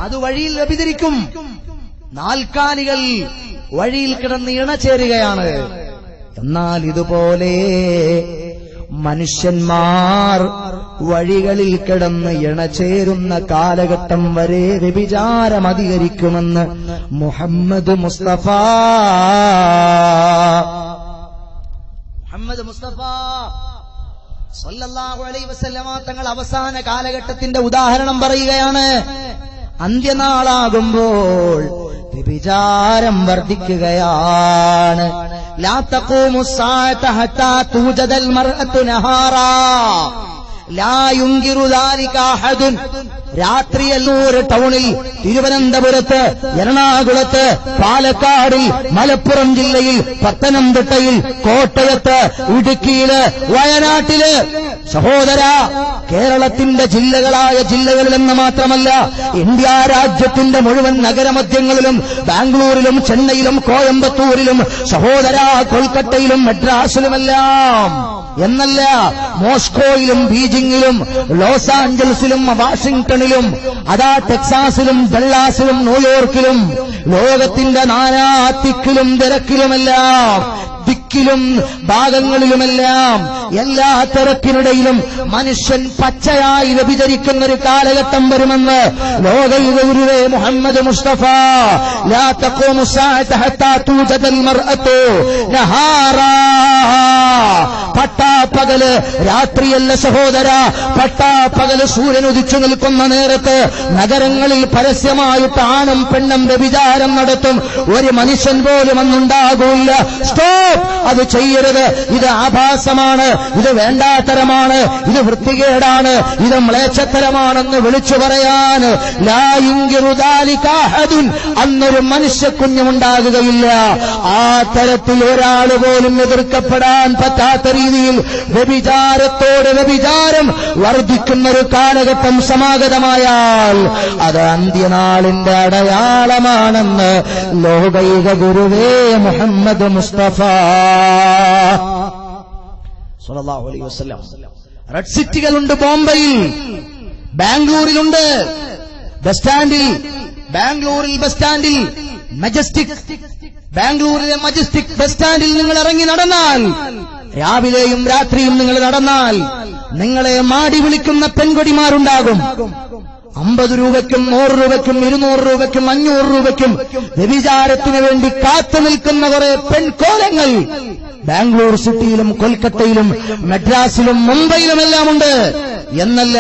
അത് വഴിയിൽ വ്യഭിചരിക്കും. നാൽക്കാലികൾ വഴിയിൽ കിടന്ന് ഇണചേരുകയാണ്. എന്നാൽ ഇതുപോലെ മനുഷ്യന്മാർ വഴികളിൽ കിടന്ന് ഇണചേരുന്ന കാലഘട്ടം വരെ വ്യഭിചാരം അധികരിക്കുമെന്ന് മുഹമ്മദ് മുസ്തഫ സല്ലല്ലാഹു അലൈഹി വസല്ലമ തങ്ങൾ അവസാന കാലഘട്ടത്തിന്റെ ഉദാഹരണം പറയുകയാണ്. അന്ത്യനാളാകുമ്പോൾ വ്യഭിചാരം വർദ്ധിക്കുകയാണ്. ലാ തഖൂമു الساعة حتى توجد المرأة نهارا لا ينكر ذلك أحد. രാത്രിയല്ലൂർ ടൗണിൽ, തിരുവനന്തപുരത്ത്, എറണാകുളത്ത്, പാലക്കാടിൽ, മലപ്പുറം ജില്ലയിൽ, പത്തനംതിട്ടയിൽ, കോട്ടയത്ത്, ഇടുക്കിയില്, വയനാട്ടില്, സഹോദര, കേരളത്തിന്റെ ജില്ലകളിലെന്ന് മാത്രമല്ല ഇന്ത്യ രാജ്യത്തിന്റെ മുഴുവൻ നഗരമധ്യങ്ങളിലും, ബാംഗ്ലൂരിലും, ചെന്നൈയിലും, കോയമ്പത്തൂരിലും, സഹോദര, കൊൽക്കത്തയിലും, മദ്രാസിലുമെല്ലാം എന്നല്ല, മോസ്കോയിലും, ബീജിംഗിലും, ലോസ് ആഞ്ചൽസിലും, വാഷിംഗ്ടണിലും, അതാ ടെക്സാസിലും, ഡള്ളാസിലും, ന്യൂയോർക്കിലും, ലോകത്തിന്റെ നാനാതിക്കിലും തിരക്കിലുമെല്ലാം, ദിക്കിലും ഭാഗങ്ങളിലുമെല്ലാം, എല്ലാ തിരക്കിനിടയിലും മനുഷ്യൻ പച്ചയായി വ്യഭിചരിക്കുന്ന ഒരു കാലഘട്ടം വരുമെന്ന് ലോകഗുരുവേ മുഹമ്മദ് മുസ്തഫ. ലാ തഖൂമു الساعة حتى توجد المرأة نهارا. പട്ടാപ്പകല്, രാത്രിയല്ല സഹോദര, പട്ടാപ്പകല് സൂര്യൻ ഉദിച്ചു നിൽക്കുന്ന നേരത്ത് നഗരങ്ങളിൽ പരസ്യമായിട്ട് ആണും പെണ്ണും വ്യഭിചാരം നടത്തും. ഒരു മനുഷ്യൻ പോലും അന്നുണ്ടാകൂല്ല. സ്റ്റോപ്പ്, അത് ചെയ്യരുത്, ഇത് ആഭാസമാണ്, ഇത് വേണ്ടാത്തരമാണ്, ഇത് വൃത്തികേടാണ്, ഇത് മ്ലേച്ഛത്തരമാണെന്ന് വിളിച്ചു പറയാൻ ലാ യുൻകിറു ദാലിക അഹദുൻ, അന്നൊരു മനുഷ്യക്കുഞ്ഞുമുണ്ടാകുകയില്ല. ആ തരത്തിൽ ഒരാൾ പോലും എതിർക്കപ്പെടാൻ പറ്റാത്ത രീതിയിൽ വ്യഭിചാരത്തോട് വ്യഭിചാരം വർദ്ധിക്കുന്ന ഒരു കാലഘട്ടം സമാഗതമായാൽ അത് അന്ത്യനാളിന്റെ അടയാളമാണെന്ന് ലോകൈക ഗുരുവേ മുഹമ്മദ് മുസ്തഫ സല്ലല്ലാഹു അലൈഹി വസല്ലം. റെഡ് സിറ്റികളുണ്ട് ബോംബെയിൽ, ബാംഗ്ലൂരിലുണ്ട്, ബസ് സ്റ്റാൻഡിൽ, ബാംഗ്ലൂരിൽ ബസ് സ്റ്റാൻഡിൽ മജസ്റ്റിക്, ബാംഗ്ലൂരിലെ മജസ്റ്റിക് ബസ് സ്റ്റാൻഡിൽ നിങ്ങൾ ഇറങ്ങി നടന്നാൽ, രാവിലെയും രാത്രിയും നിങ്ങൾ നടന്നാൽ നിങ്ങളെ മാടി വിളിക്കുന്ന പെൺകൊടിമാരുണ്ടാകും. 50 രൂപയ്ക്കും 100 രൂപയ്ക്കും 200 രൂപയ്ക്കും 500 രൂപയ്ക്കും വ്യഭിചാരത്തിന് വേണ്ടി കാത്തു നിൽക്കുന്ന കുറെ പെൺകോലങ്ങൾ ബാംഗ്ലൂർ സിറ്റിയിലും കൊൽക്കത്തയിലും മദ്രാസിലും മുംബൈയിലുമെല്ലാം ഉണ്ട് എന്നല്ല,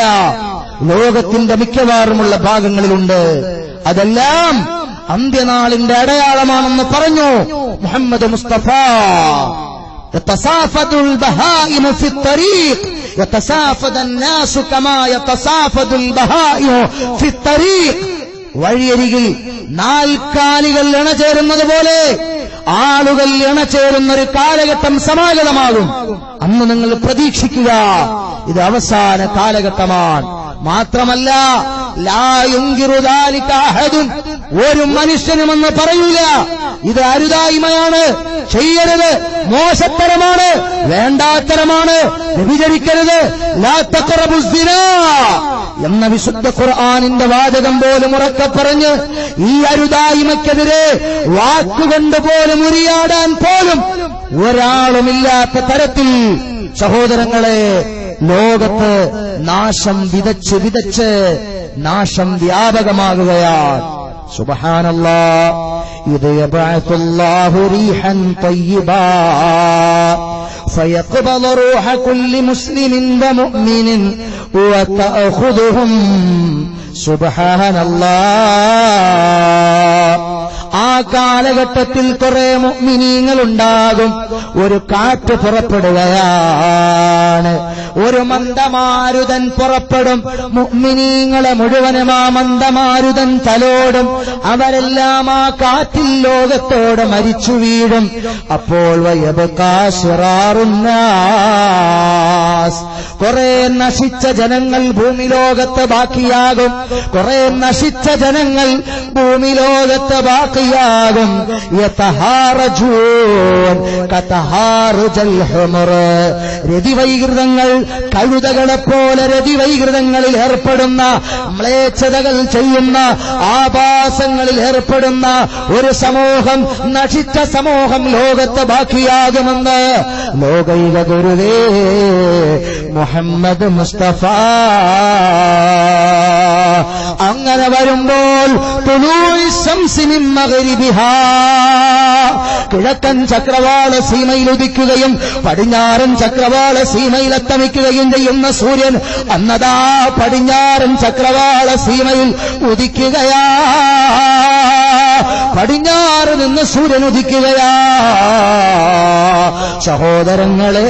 ലോകത്തിന്റെ മിക്കവാറുമുള്ള ഭാഗങ്ങളിലുണ്ട്. അതെല്ലാം അന്ത്യനാളിന്റെ അടയാളമാണെന്ന് പറഞ്ഞു മുഹമ്മദ് മുസ്തഫ. يتصافد البهائم في الطريق يتصافد الناس كما يتصافد البهائم في الطريق. വഴിയരികിൽ നാൽക്കാലികൾ ഇണചേരുന്നത് പോലെ ആളുകൾ ഇണചേരുന്ന ഒരു കാലഘട്ടം സമാഗതമാകും. അന്ന് നിങ്ങൾ പ്രതീക്ഷിക്കുക, ഇത് അവസാന കാലഘട്ടമാണ്. മാത്രമല്ല ലാ യുൻകിറു ദാലിക അഹദുൻ, ഒരു മനുഷ്യനുമെന്ന് പറയൂല ഇത് അരുതായ്മയാണ്, ചെയ്യരുത്, മോശത്തരമാണ്, വേണ്ടാത്തരമാണ്, വ്യഭിചരിക്കരുത്, ലാ തഖറബു സിനാ എന്ന വിശുദ്ധ ഖുർആനിന്റെ വാചകം പോലും ഉറക്കെ പറഞ്ഞ് ഈ അരുതായ്മയ്ക്കെതിരെ വാക്കുകൊണ്ട് പോലും ഉരിയാടാൻ പോലും ഒരാളുമില്ലാത്ത തരത്തിൽ സഹോദരങ്ങളെ ലോകത്ത് നാശം വിതച്ച് നാശം വ്യാപകമാകുകയാണ്. സുബ്ഹാനല്ലാഹ്. ഇദ് യബഅസുല്ലാഹു റീഹൻ തയ്യിബാ فيقبض روح كل مسلم ومؤمن وتأخذهم سبحان الله. ആ കാലഘട്ടത്തിൽ കുറെ മുഅ്മിനീങ്ങൾ ഉണ്ടാകും. ഒരു കാറ്റ് പുറപ്പെടുകയാണ്, ഒരു മന്ദമാരുതൻ പുറപ്പെടും. മുഅ്മിനീങ്ങളെ മുഴുവനും ആ മന്ദമാരുതൻ തലോടും. അവരെല്ലാം ആ കാറ്റിൽ ലോകത്തോട് മരിച്ചു വീഴും. അപ്പോൾ വയബ്കാ ശിറാറുന്നാസ്, കുറെ നശിച്ച ജനങ്ങൾ ഭൂമി ലോകത്ത് ബാക്കിയാകും. കുറെ നശിച്ച ജനങ്ങൾ ഭൂമി ലോകത്ത് ബാക്കിയാകും. യതഹാറജൂൻ കതഹാറുജൽ ഹുമർ, രതിവൈകൃതങ്ങൾ കഴുതകളെപ്പോലെ രതിവൈകൃതങ്ങളിൽ ഏർപ്പെടുന്ന, മ്ലേച്ഛതകൾ ചെയ്യുന്ന, ആഭാസങ്ങളിൽ ഏർപ്പെടുന്ന ഒരു സമൂഹം, നശിച്ച സമൂഹം ലോകത്ത് ബാക്കിയാകുമെന്ന് ലോകൈക ഗുരുവേ മുഹമ്മദ് മുസ്തഫ. അങ്ങനെ വരുമ്പോൾ കിഴക്കൻ ചക്രവാള സീമയിൽ ഉദിക്കുകയും പടിഞ്ഞാറൻ ചക്രവാള സീമയിൽ അസ്തമിക്കുകയും ചെയ്യുന്ന സൂര്യൻ അന്നതാ പടിഞ്ഞാറൻ ചക്രവാള സീമയിൽ ഉദിക്കുകയാ. പടിഞ്ഞാറ് നിന്ന് സൂര്യൻ ഉദിക്കുകയാ. സഹോദരങ്ങളെ,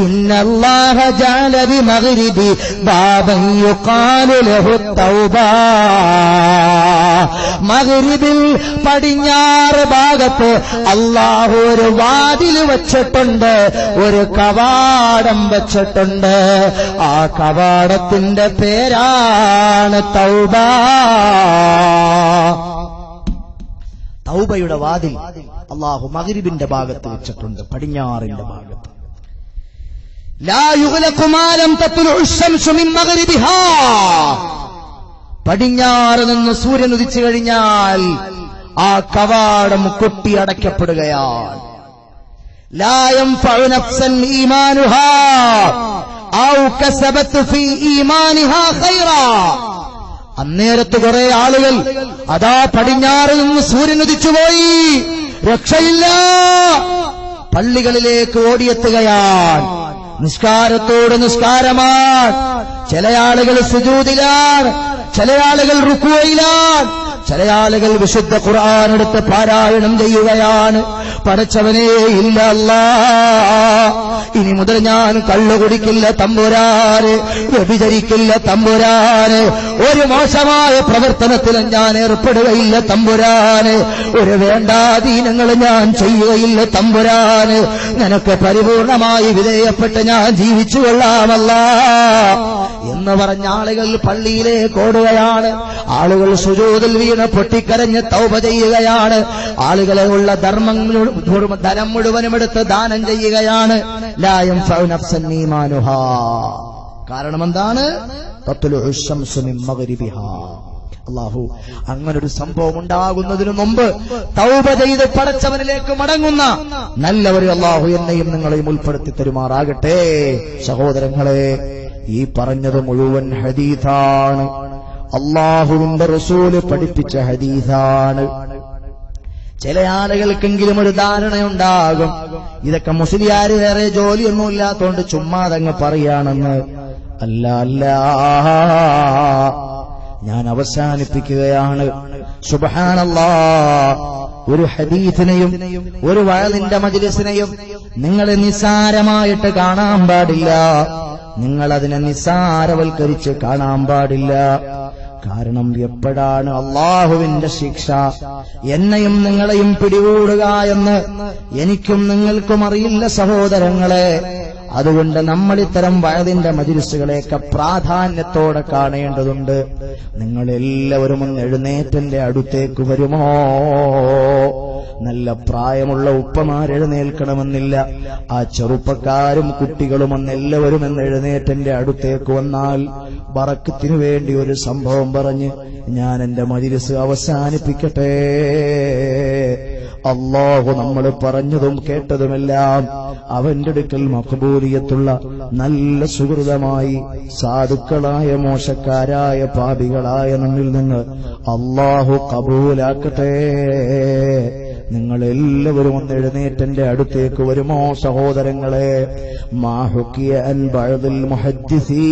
ഇന്നല്ലാഹ ജഅല ബിമഗ്രിബി ബാബൻ യുഖാലു ലഹു തൗബ, മഗ്രിബിൽ പടിഞ്ഞാറ് ഭാഗത്ത് അല്ലാഹു ഒരു വാതിൽ വച്ചിട്ടുണ്ട്, ഒരു കവാടം വച്ചിട്ടുണ്ട്. ആ കവാടത്തിന്റെ പേരാണ് തൗബ. തൗബയുടെ വാതിൽ അല്ലാഹു മഗ്രിബിന്റെ ഭാഗത്ത് വെച്ചിട്ടുണ്ട്, പടിഞ്ഞാറിന്റെ ഭാഗത്ത്. ലാ യുഗ്ലഖു മാ ലം തത്ലുഉ അശ്-ശംസു മിൻ മഗ്രിബിഹാ, പടിഞ്ഞാറ് നിന്ന് സൂര്യൻ ഉദിച്ചു കഴിഞ്ഞാൽ ആ കവാടം കൊട്ടി അടയ്ക്കപ്പെടുകയാണ്. ലാ യൻഫഉ നഫ്സൻ ഈമാനുഹാ ഔ കസബത് ഫീ ഈമാനിഹാ ഖൈറാ. അന്നേരത്ത് കുറെ ആളുകൾ അതാ പടിഞ്ഞാറ് നിന്ന് സൂര്യൻ ഉദിച്ചുപോയി, രക്ഷയില്ല, പള്ളികളിലേക്ക് ഓടിയെത്തുകയാണ്. നിസ്കാരത്തോട് നിസ്കാരമാണ്. ചില ആളുകൾ സുജൂദിലാണ്, ചില ആളുകൾ റുക്കൂയിലാണ്, ചില ആളുകൾ വിശുദ്ധ ഖുർആൻ എടുത്ത് പാരായണം ചെയ്യുകയാണ്. പടച്ചവനേ, ഇല്ല അല്ലാഹ്, ഇനി മുതൽ ഞാൻ കള്ളു കുടിക്കില്ല തമ്പുരാന്, വ്യഭിചരിക്കില്ല തമ്പുരാന്, ഒരു മോശമായ പ്രവർത്തനത്തിലും ഞാൻ ഏർപ്പെടുകയില്ല തമ്പുരാന്, ഒരു വേണ്ടാധീനങ്ങൾ ഞാൻ ചെയ്യുകയില്ല തമ്പുരാന്, നിനക്ക് പരിപൂർണമായി വിധേയപ്പെട്ട് ഞാൻ ജീവിച്ചു കൊള്ളാമല്ലാ എന്ന് പറഞ്ഞ ആളുകൾ പള്ളിയിലേക്ക് ഓടുകയാണ്. ആളുകൾ സുജൂദിൽ വീണ് പൊട്ടിക്കരഞ്ഞ് തൗബ ചെയ്യുകയാണ്. ആളുകളെ ഉള്ള ധനം മുഴുവനും എടുത്ത് ദാനം ചെയ്യുകയാണ്. ലാ യൻഫഉ നഫ്സൻ ഈമാനുഹാ. കാരണം എന്താണ്? തത്ലുഉ അശ്-ശംസു മിൻ മഗ്രിബിഹാ. അല്ലാഹു അങ്ങനൊരു സംഭവം ഉണ്ടാകുന്നതിനു മുമ്പ് തൗബ ചെയ്ത് പടച്ചവനിലേക്ക് മടങ്ങുന്ന നല്ലവരെ അല്ലാഹു എന്നെയും നിങ്ങളെയും ഉൾപ്പെടുത്തി തരുമാറാകട്ടെ. സഹോദരങ്ങളെ, ഈ പറഞ്ഞത് മുഴുവൻ ഹദീസാണ്, അല്ലാഹുവിന്റെ റസൂല് പഠിപ്പിച്ച ഹദീസാണ്. ചില ആളുകൾക്കെങ്കിലും ഒരു ധാരണയുണ്ടാകും, ഇതൊക്കെ മുസ്ലിയാര് വേറെ ജോലിയൊന്നും ഇല്ലാത്തോണ്ട് ചുമ്മാതങ്ങ് പറയാണെന്ന്. അല്ല അല്ല, ഞാൻ അവസാനിപ്പിക്കുകയാണ്. സുബ്ഹാനല്ലാഹ്, ഒരു ഹദീസിനെയും ഒരു വഅലിന്റെ മജ്ലിസിനെയും നിങ്ങൾ നിസ്സാരമായിട്ട് കാണാൻ പാടില്ല. നിങ്ങൾ അതിനെ നിസ്സാരവൽക്കരിച്ച് കാണാൻ പാടില്ല. കാരണം എപ്പോഴാണ് അള്ളാഹുവിന്റെ ശിക്ഷ എന്നെയും നിങ്ങളെയും പിടികൂടുക എന്ന് എനിക്കും നിങ്ങൾക്കും അറിയില്ല സഹോദരങ്ങളെ. അതുകൊണ്ട് നമ്മൾ ഇത്തരം വഅദിന്റെ മജ്ലിസുകളെയൊക്കെ പ്രാധാന്യത്തോടെ കാണേണ്ടതുണ്ട്. നിങ്ങളെല്ലാവരും ഒന്ന് എഴുന്നേറ്റന്റെ അടുത്തേക്ക് വരുമോ? നല്ല പ്രായമുള്ള ഉപ്പമാരെഴുന്നേൽക്കണമെന്നില്ല. ആ ചെറുപ്പക്കാരും കുട്ടികളും ഒന്നെല്ലാവരും എന്ന് എഴുന്നേറ്റന്റെ അടുത്തേക്ക് വന്നാൽ ബറക്കത്തിനു വേണ്ടി ഒരു സംഭവം പറഞ്ഞ് ഞാൻ എന്റെ മജ്ലിസ് അവസാനിപ്പിക്കട്ടെ. അല്ലാഹു നമ്മൾ പറഞ്ഞതും കേട്ടതുമെല്ലാം അവന്റെ അടുക്കൽ മഖബൂലിയത്തുള്ള നല്ല സുഹൃതമായി സാധുക്കളായ മോശക്കാരായ പാപികളായ നമ്മിൽ നിന്ന് അല്ലാഹു കബൂലാക്കട്ടെ. നിങ്ങളെല്ലാവരും ഒന്ന് എഴുന്നേറ്റെന്റെ അടുത്തേക്ക് വരുമോ സഹോദരങ്ങളെ? മാ ഹുക്കിയ അൻ ബഅദിൽ മുഹദ്ദിസീൻ.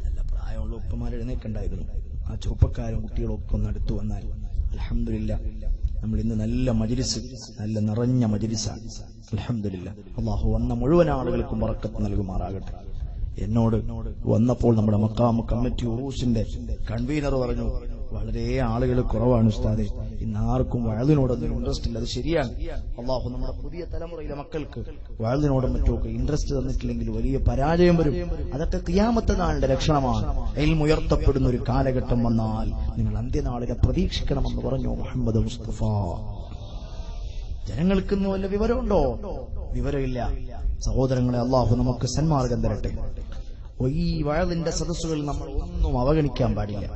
നല്ല പ്രായമുള്ള ഉപ്പമാർ എഴുന്നേൽക്കണ്ടായിരുന്നു. ആ ചെറുപ്പക്കാരും കുട്ടികളൊക്കെ ഒന്ന് അടുത്തു വന്നാൽ അൽഹംദുലില്ലാ. നമ്മൾ ഇന്ന് നല്ല മജ്ലിസ്, നല്ല നിറഞ്ഞ മജ്ലിസാണ്. അൽഹംദുലില്ലാ. അല്ലാഹു വന്ന മുഴുവൻ ആളുകൾക്കും ബറക്കത്ത് നൽകുമാറാകട്ടെ. എന്നോട് വന്നപ്പോൾ നമ്മുടെ മഖാം കമ്മിറ്റി ഉറൂസിന്റെ കൺവീനർ പറഞ്ഞു, വളരെ ആളുകൾ കുറവാണ് ഉസ്താദെ, ഇന്ന് ആർക്കും വഅദിനോടൊന്നും ഇൻട്രസ്റ്റ് ഇല്ല. അത് ശരിയാണ്. അല്ലാഹു നമ്മുടെ പുതിയ തലമുറയിലെ മക്കൾക്ക് വഅദിനോടും മറ്റുമൊക്കെ ഇൻട്രസ്റ്റ് തന്നിട്ടില്ലെങ്കിൽ വലിയ പരാജയം വരും. അതൊക്കെ ഖിയാമത്ത് നാളിന്റെ ലക്ഷണമാണ്. ഇൽമു ഉയർത്തപ്പെടുന്ന ഒരു കാലഘട്ടം വന്നാൽ നിങ്ങൾ അന്ത്യനാളിനെ പ്രതീക്ഷിക്കണമെന്ന് പറഞ്ഞു മുഹമ്മദ് മുസ്തഫ. ജനങ്ങൾക്കിന്ന് വല്ല വിവരമുണ്ടോ? വിവരമില്ല. സഹോദരങ്ങളെ, അല്ലാഹു നമുക്ക് സന്മാർഗം തരട്ടെ. ഈ വഅദിന്റെ സദസ്സുകളിൽ നമ്മൾ ഒന്നും അവഗണിക്കാൻ പാടില്ല.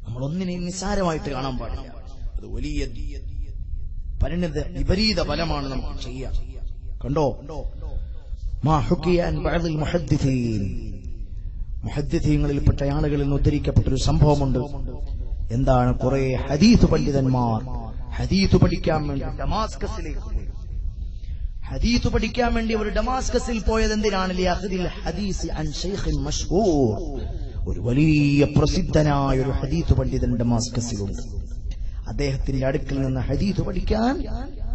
നമ്മൾ ഒന്നിനെയും നിസ്സാരമായിട്ട് കാണാൻ പാടില്ല. അത് വലിയ പരിണിത വിപരീത ഫലമാണ് നമുക്ക് ചെയ്യാം. കണ്ടോ, മാ ഹുക്കിയ അൻ ബഅദിൽ മുഹദ്ദിസീൻ, മുഹദ്ദിസീങ്ങളിൽപ്പെട്ട ആളുകളിൽ നിന്ന് ഉദ്ധരിക്കപ്പെട്ടൊരു സംഭവമുണ്ട്. എന്താണ്? കുറെ ഹദീസ് പണ്ഡിതന്മാർ ഹദീസ് പഠിക്കാൻ വേണ്ടി ഡമാസ്കസിലേക്ക് പോയി. ഹദീസ് പഠിക്കാൻ വേണ്ടി അവർ ഡമാസ്കസിൽ പോയത് എന്തിനാണ്? ലിഅഖദിൽ ഹദീസ് അൻ ശൈഖിൻ മശ്ഹൂർ. ഒരു വലിയ പ്രസിദ്ധനായ ഒരു ഹദീസ് പണ്ഡിതൻ ഡമാസ്കസിലുണ്ട്. അദ്ദേഹത്തിന്റെ അടുക്കൽ നിന്ന് ഹദീസ് പഠിക്കാൻ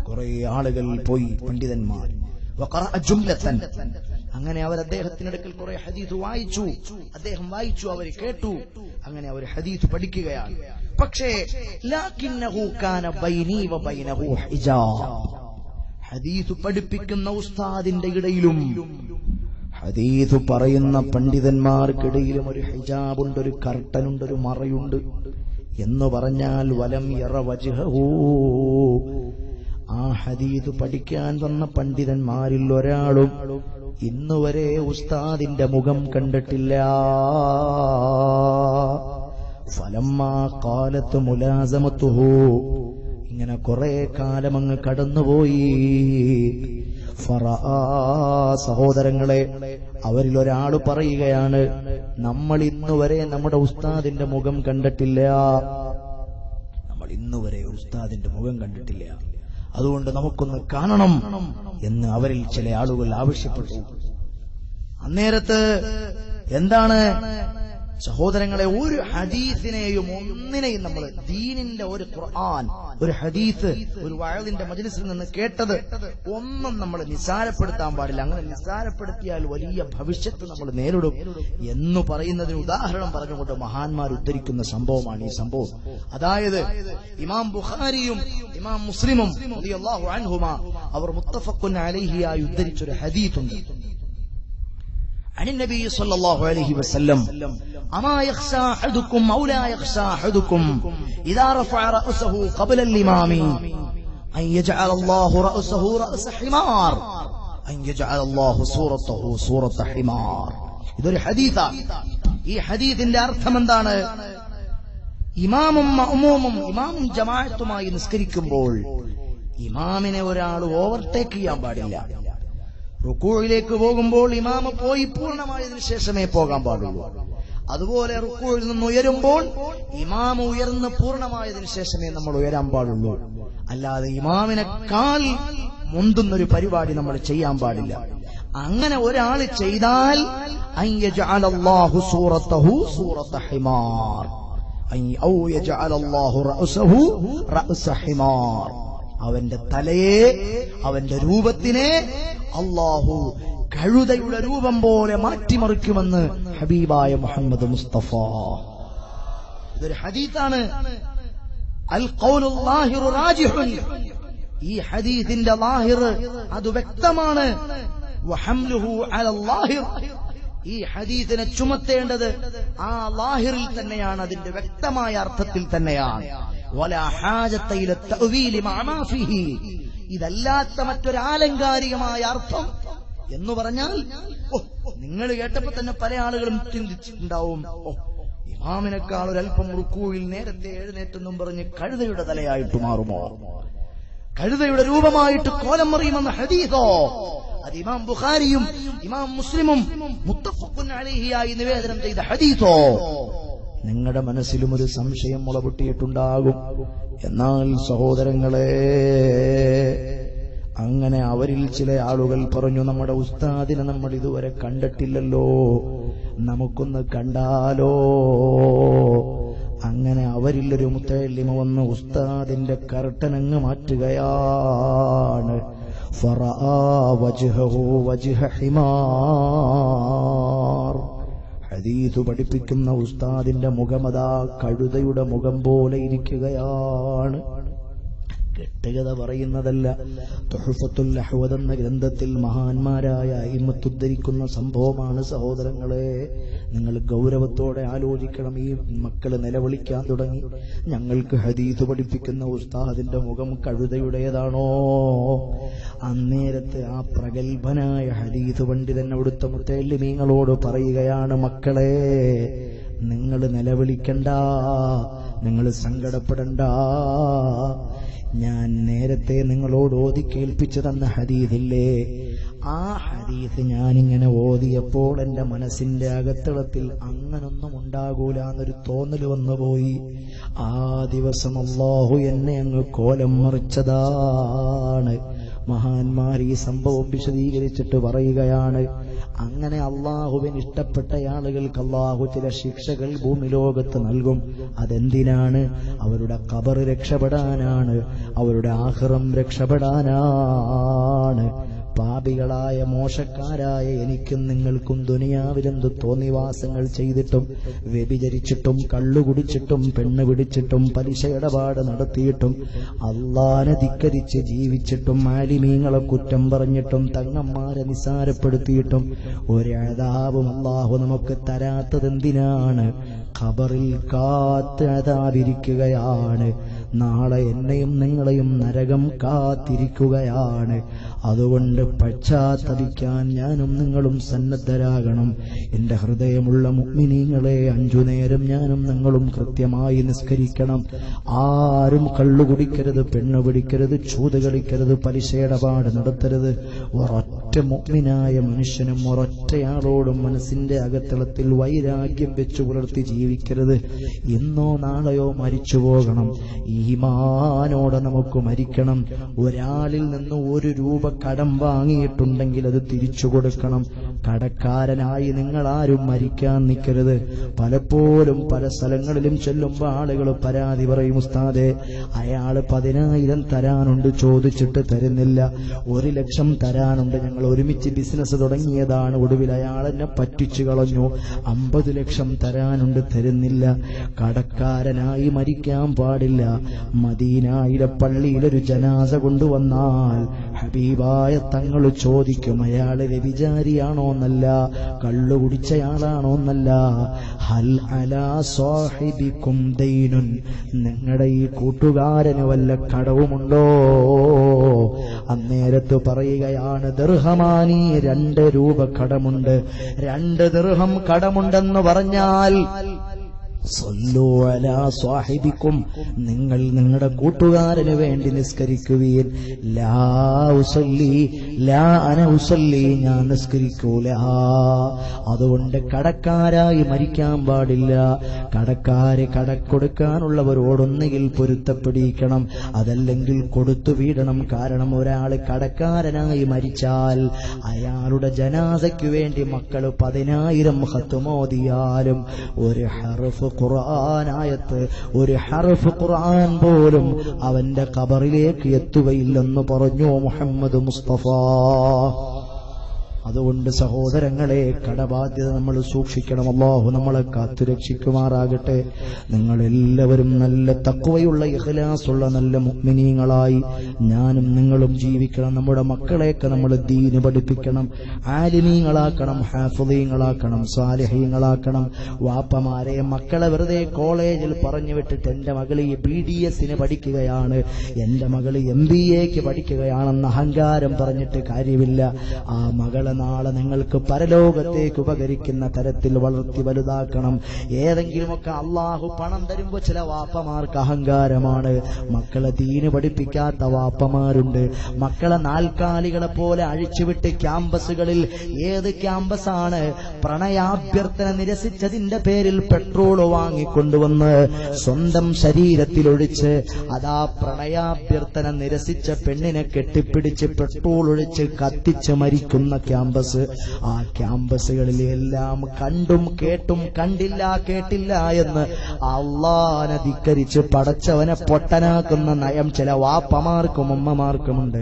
കുറെ ആളുകൾ പോയി, പണ്ഡിതന്മാർ. വഖറഅ ജുംലതൻ. അങ്ങനെ അവർ അദ്ദേഹത്തിന്റെ അടുക്കൽ കുറെ ഹദീസ് വായിച്ചു. അദ്ദേഹം വായിച്ചു, അവർ കേട്ടു. അങ്ങനെ അവർ ഹദീസ് പഠിക്കുകയാണ്. പക്ഷേ ലാകിന്നഹു കാന ബൈനി വ ബൈനഹു ഹിജാബ്. ഹദീസ് പഠിപ്പിക്കുന്ന ഉസ്താദിന്റെ ഇടയിലും ഹദീസ് പറയുന്ന പണ്ഡിതന്മാർക്കിടയിലും ഒരു ഹിജാബുണ്ട്, ഒരു കർട്ടനുണ്ട്, ഒരു മറയുണ്ട്. എന്ന് പറഞ്ഞാൽ വലം യറ വജ്ഹഹു. ആ ഹദീസ് പഠിക്കാൻ വന്ന പണ്ഡിതന്മാരിൽ ഒരാളും ഇന്നുവരെ ഉസ്താദിന്റെ മുഖം കണ്ടിട്ടില്ല. ഫലമ്മാ ഖാലത്ത് മുലാസമത്തുഹു. ഇങ്ങനെ കുറെ കാലമങ്ങ് കടന്നുപോയി. ഫറആ, സഹോദരങ്ങളെ, അവരിൽ ഒരാൾ പറയുകയാണ്, നമ്മൾ ഇന്നുവരെ നമ്മുടെ ഉസ്താദിന്റെ മുഖം കണ്ടിട്ടില്ല. നമ്മൾ ഇന്നുവരെ ഉസ്താദിന്റെ മുഖം കണ്ടിട്ടില്ല. അതുകൊണ്ട് നമുക്കൊന്ന് കാണണം എന്ന് അവരിൽ ചില ആളുകൾ ആവശ്യപ്പെട്ടു. അന്നേരത്ത് എന്താണ് സഹോദരങ്ങളെ, ഒരു ഹദീസിനെയും ഒന്നിനെയും നമ്മൾ ദീനിന്റെ ഒരു ഖുർആൻ, ഒരു ഹദീസ്, ഒരു വഅദിന്റെ മജ്ലിസിൽ നിന്ന് കേട്ടത് ഒന്നും നമ്മൾ നിസ്സാരപ്പെടുത്താൻ പാടില്ല. അങ്ങനെ നിസ്സാരപ്പെടുത്തിയാൽ വലിയ ഭവിഷ്യത്ത് നമ്മൾ നേരിടും എന്ന് പറയുന്നതിന് ഉദാഹരണം പറഞ്ഞുകൊണ്ട് മഹാന്മാർ ഉദ്ധരിക്കുന്ന സംഭവമാണ് ഈ സംഭവം. അതായത് ഇമാം ബുഖാരിയും ഇമാം മുസ്ലിമും റളിയല്ലാഹു അൻഹുമാ അവർ മുത്തഫഖുൻ അലൈഹിയായി ഉദ്ധരിച്ചൊരു ഹദീസുണ്ട്. عن النبي صلى الله عليه وسلم أما يخشى أحدكم أو لا يخشى أحدكم إذا رفع رأسه قبل الإمام أن يجعل الله رأسه رأس حمار أن يجعل الله صورته صورة حمار. ഇതൊരു ഹദീസാണ്. ഈ ഹദീസിന്റെ അർത്ഥം എന്താണ്? ഇമാമും മഅ്മൂമും, ഇമാമും ജമാഅത്തുമായി നിസ്കരിക്കുമ്പോൾ ഇമാമിനെ ഒരാൾ ഓവർടേക്ക് ചെയ്യാൻ പാടില്ല. റുക്കൂഇലേക്ക് പോകുമ്പോൾ ഇമാമ പോയി പൂർണ്ണമായതിനു ശേഷമേ പോകാൻ പാടുള്ളൂ. അതുപോലെ റുക്കൂഇൽ നിന്ന് ഉയരുമ്പോൾ ഇമാമ ഉയർന്ന് പൂർണ്ണമായതിനു ശേഷമേ നമ്മൾ ഉയരാൻ പാടുള്ളൂ. അല്ലാതെ ഇമാമിനെക്കാൾ മുന്തുന്നൊരു പരിപാടി നമ്മൾ ചെയ്യാൻ പാടില്ല. അങ്ങനെ ഒരാൾ ചെയ്താൽ അൻ യജഅലല്ലാഹു സൂറത്തഹു സൂറത ഹിമാർ ഔ യജഅലല്ലാഹു റഅസഹു റഅസ ഹിമാർ. അവന്റെ തലയെ, അവന്റെ രൂപത്തിനെ അല്ലാഹു കഴുതയുടെ രൂപം പോലെ മാറ്റിമറിക്കുമെന്ന് ഹബീബായ മുഹമ്മദ് മുസ്തഫ. ഇതൊരു ഹദീസാണ്. അൽ ഖൗലുൽ ലാഹിറു റാജിഹുൻ. ഈ ഹദീസിന്റെ ലാഹിർ അത് വ്യക്തമാണ്. വഹംലുഹു അലൽ ലാഹിർ. ഈ ഹദീസിനെ ചുമത്തേണ്ടത് ആ ലാഹിറിൽ തന്നെയാണ്, അതിന്റെ വ്യക്തമായ അർത്ഥത്തിൽ തന്നെയാണ്. വലാ ഹാജത ഇല തഅ്വീലി മഅ മാ ഫീഹി. ഇതല്ലാത്ത മറ്റൊരു ആലങ്കാരികമായ അർത്ഥം എന്ന് പറഞ്ഞാൽ നിങ്ങൾ കേട്ടപ്പോ തന്നെ പല ആളുകളും ചിന്തിച്ചിട്ടുണ്ടാവും, ഇമാമിനേക്കാൾ ഒരൽപ്പം റുക്കൂയിൽ നേരത്തെ എഴുന്നേറ്റെന്നും പറഞ്ഞ് കഴുതയുടെ തലയായിട്ട് മാറുമോ? കഴുതയുടെ രൂപമായിട്ട് കോലം മറിയുമെന്ന ഹദീസോ? അത് ഇമാം ബുഖാരിയും ഇമാം മുസ്ലിമും മുത്തഫഖുൻ അലൈഹിയായി നിവേദനം ചെയ്ത ഹദീസോ? നിങ്ങളുടെ മനസ്സിലും ഒരു സംശയം മുളപൊട്ടിയിട്ടുണ്ടാകും. എന്നാൽ സഹോദരങ്ങളെ, അങ്ങനെ അവരിൽ ചില ആളുകൾ പറഞ്ഞു, നമ്മുടെ ഉസ്താദിനെ നമ്മൾ ഇതുവരെ കണ്ടിട്ടില്ലല്ലോ, നമുക്കൊന്ന് കണ്ടാലോ? അങ്ങനെ അവരിലൊരു മുത്തഅല്ലിമ വന്ന് ഉസ്താദിന്റെ കർട്ടനങ്ങ് മാറ്റുകയാണ്. ഫറആ വജ്ഹഹു വജ്ഹ ഹിമാർ. ഹദീസ് പഠിപ്പിക്കുന്ന ഉസ്താദിന്റെ മുഖമതാ കഴുതയുടെ മുഖം പോലെ ഇരിക്കുകയാണ്. കെട്ടുകഥ പറയുന്നതല്ല. തുഹ്ഫത്തുൽ അഹ്വദ് എന്ന ഗ്രന്ഥത്തിൽ മഹാന്മാരായ അയിമ്മത്ത് ഉദ്ധരിക്കുന്ന സംഭവമാണ്. സഹോദരങ്ങളെ, നിങ്ങൾ ഗൗരവത്തോടെ ആലോചിക്കണം. ഈ മക്കള് നിലവിളിക്കാൻ തുടങ്ങി, ഞങ്ങൾക്ക് ഹദീസ് പഠിപ്പിക്കുന്ന ഉസ്താദിന്റെ മുഖം കഴുതയുടേതാണോ? അന്നേരത്ത് ആ പ്രഗൽഭനായ ഹദീസ് പണ്ഡിതൻ അവിടുത്തെ മുത്തഅല്ലിമീങ്ങളോട് പറയുകയാണ്, മക്കളെ, നിങ്ങൾ നിലവിളിക്കണ്ട, നിങ്ങൾ സങ്കടപ്പെടണ്ട. ഞാൻ നേരത്തെ നിങ്ങളോട് ഓതി കേൾപ്പിച്ചു തന്ന ഹദീസില്ലേ, ആ ഹദീസ് ഞാനിങ്ങനെ ഓതിയപ്പോൾ എന്റെ മനസ്സിന്റെ അകത്തളത്തിൽ അങ്ങനൊന്നും ഉണ്ടാകൂല എന്നൊരു തോന്നൽ വന്നുപോയി. ആ ദിവസം അല്ലാഹു എന്നെ അങ്ങ് കോലം മറിച്ചതാണ്. മഹാന്മാർ ഈ സംഭവം വിശദീകരിച്ചിട്ട് പറയുകയാണ്, അങ്ങനെ അള്ളാഹുവിന് ഇഷ്ടപ്പെട്ട ആളുകൾക്ക് അള്ളാഹു ചില ശിക്ഷകൾ ഭൂമി ലോകത്ത് നൽകും. അതെന്തിനാണ്? അവരുടെ ഖബർ രക്ഷപ്പെടാനാണ്, അവരുടെ ആഖിറം രക്ഷപ്പെടാനാണ്. പാപികളായ മോശക്കാരായ എനിക്കും നിങ്ങൾക്കും ദുനിയാവിലെന്ത് തോന്നിവാസങ്ങൾ ചെയ്തിട്ടും വ്യഭിചരിച്ചിട്ടും കള്ളുകുടിച്ചിട്ടും പെണ്ണ് പിടിച്ചിട്ടും പലിശ ഇടപാട് നടത്തിയിട്ടും അള്ളാനെ ധിക്കരിച്ച് ജീവിച്ചിട്ടും ആലിമീങ്ങളെ കുറ്റം പറഞ്ഞിട്ടും തങ്ങന്മാരെ നിസാരപ്പെടുത്തിയിട്ടും ഒരദാബും അള്ളാഹു നമുക്ക് തരാത്തതെന്തിനാണ്? ഖബറിൽ കാത്ത് അദാബിരിക്കുകയാണ്. നാളെ എന്നെയും നിങ്ങളെയും നരകം കാത്തിരിക്കുകയാണ്. അതുകൊണ്ട് പശ്ചാത്തപിക്കാൻ ഞാനും നിങ്ങളും സന്നദ്ധരാകണം. എന്റെ ഹൃദയമുള്ള മുഅ്മിനീങ്ങളെ, 5 നേരം ഞാനും നിങ്ങളും കൃത്യമായി നിസ്കരിക്കണം. ആരും കള്ളുകുടിക്കരുത്, പെണ്ണ് പിടിക്കരുത്, ചൂത് കളിക്കരുത്, പലിശയിടപാട് നടത്തരുത്. ഒരൊറ്റ മുഅ്മിനായ മനുഷ്യനും ഒരൊറ്റയാളോടും മനസ്സിന്റെ അകത്തളത്തിൽ വൈരാഗ്യം വെച്ചു പുലർത്തി ജീവിക്കരുത്. ഇന്നോ നാളെയോ മരിച്ചു പോകണം. ഈമാനോടെ നമുക്ക് മരിക്കണം. ഒരാളിൽ നിന്ന് 1 രൂപ കടം വാങ്ങിയിട്ടുണ്ടെങ്കിൽ അത് തിരിച്ചു കൊടുക്കണം. കടക്കാരനായി നിങ്ങൾ ആരും മരിക്കാൻ നിൽക്കരുത്. പലപ്പോഴും പല സ്ഥലങ്ങളിലും ചെല്ലുമ്പോൾ ആളുകൾ പരാതി പറയും, ഉസ്താദേ, അയാള് 10,000 തരാനുണ്ട്, ചോദിച്ചിട്ട് തരുന്നില്ല. 1 ലക്ഷം തരാനുണ്ട്, ഞങ്ങൾ ഒരുമിച്ച് ബിസിനസ് തുടങ്ങിയതാണ്, ഒടുവിൽ അയാൾ എന്നെ പറ്റിച്ചു കളഞ്ഞു. 50 ലക്ഷം തരാനുണ്ട്, തരുന്നില്ല. കടക്കാരനായി മരിക്കാൻ പാടില്ല. മദീനയിലെ പള്ളിയിലൊരു ജനാസ കൊണ്ടുവന്നാൽ ഹബീബായ തങ്ങൾ ചോദിക്കും, അയാള് വ്യഭിചാരിയാണോ എന്നല്ല, കള്ളു കുടിച്ചയാളാണോ എന്നല്ല. ഹൽ അലാ സാഹിബിക്കും ദൈനുൻ, നിങ്ങളുടെ ഈ കൂട്ടുകാരന് വല്ല കടവുമുണ്ടോ? അന്നേരത്ത് പറയുകയാണ്, ദിർഹമാനി, 2 രൂപ കടമുണ്ട്. 2 ദിർഹം കടമുണ്ടെന്ന് പറഞ്ഞാൽ സല്ലു അലാ സാഹിബിക്കും, നിങ്ങൾ നിങ്ങളുടെ കൂട്ടുകാരന് വേണ്ടി നിസ്കരിക്കുവീൻ. ലാ ഉസല്ലി ലാ അന ഉസല്ലി, ഞാൻ നിസ്കരിക്കൂല. അതുകൊണ്ട് കടക്കാരായി മരിക്കാൻ പാടില്ല. കടക്കാരെ കടക്കൊടുക്കാനുള്ളവരോടൊന്നുകിൽ പൊരുത്തപ്പെടിക്കണം, അതല്ലെങ്കിൽ കൊടുത്തു വീടണം. കാരണം ഒരാൾ കടക്കാരനായി മരിച്ചാൽ അയാളുടെ ജനാസയ്ക്ക് വേണ്ടി മക്കൾ 10,000 ഖത്മോദിയാലും ഒരു ഹർഫ് ഖുർആനായത്ത്, ഒരു ഹർഫ് ഖുർആൻ പോലും അവന്റെ ഖബറിലേക്ക് എത്തുകയില്ലെന്ന് പറഞ്ഞു മുഹമ്മദ് മുസ്തഫ. അതുകൊണ്ട് സഹോദരങ്ങളെ, കടബാധ്യത നമ്മൾ സൂക്ഷിക്കണം. അല്ലാഹു നമ്മളെ കാത്തുരക്ഷിക്കുമാറാകട്ടെ. നിങ്ങളെല്ലാവരും നല്ല തഖ്വയുള്ള ഇഖ്ലാസുള്ള നല്ല മുഅ്മിനീങ്ങളായി ഞാനും നിങ്ങളും ജീവിക്കണം. നമ്മുടെ മക്കളെയൊക്കെ നമ്മൾ ദീന് പഠിപ്പിക്കണം, ആലിമീങ്ങളാക്കണം, ഹാഫിളീങ്ങളാക്കണം, സാലിഹീങ്ങളാക്കണം. വാപ്പമാരെ മക്കളെ വെറുതെ കോളേജിൽ പറഞ്ഞു വിട്ടിട്ട് എന്റെ മകള് BDS പഠിക്കുകയാണ്, എന്റെ മകള് MBA പഠിക്കുകയാണെന്ന് അഹങ്കാരം പറഞ്ഞിട്ട് കാര്യമില്ല. ആ മകളെ മക്കളെ നാളെ നിങ്ങൾക്ക് പരലോകത്തേക്ക് ഉപകരിക്കുന്ന തരത്തിൽ വളർത്തി വലുതാക്കണം. ഏതെങ്കിലുമൊക്കെ അള്ളാഹു പണം തരുമ്പോ ചില വാപ്പമാർക്ക് അഹങ്കാരമാണ്. മക്കളെ ദീന് പഠിപ്പിക്കാത്ത വാപ്പമാരുണ്ട്. മക്കളെ നാൽക്കാലികളെ പോലെ അഴിച്ചുവിട്ട് ക്യാമ്പസുകളിൽ, ഏത് ക്യാമ്പസാണ് പ്രണയാഭ്യർത്ഥന നിരസിച്ചതിന്റെ പേരിൽ പെട്രോൾ വാങ്ങിക്കൊണ്ടുവന്ന് സ്വന്തം ശരീരത്തിലൊഴിച്ച് അതാ പ്രണയാഭ്യർത്ഥന നിരസിച്ച പെണ്ണിനെ കെട്ടിപ്പിടിച്ച് പെട്രോൾ ഒഴിച്ച് കത്തിച്ച് മരിക്കുന്ന ക്യാമ്പസ്. ആ ക്യാമ്പസുകളിൽ എല്ലാം കണ്ടും കേട്ടും കണ്ടില്ല കേട്ടില്ല എന്ന് അള്ളാനെ ധിക്കരിച്ച് പടച്ചവനെ പൊട്ടനാക്കുന്ന നയം ചില വാപ്പമാർക്കും ഉമ്മമാർക്കുമുണ്ട്.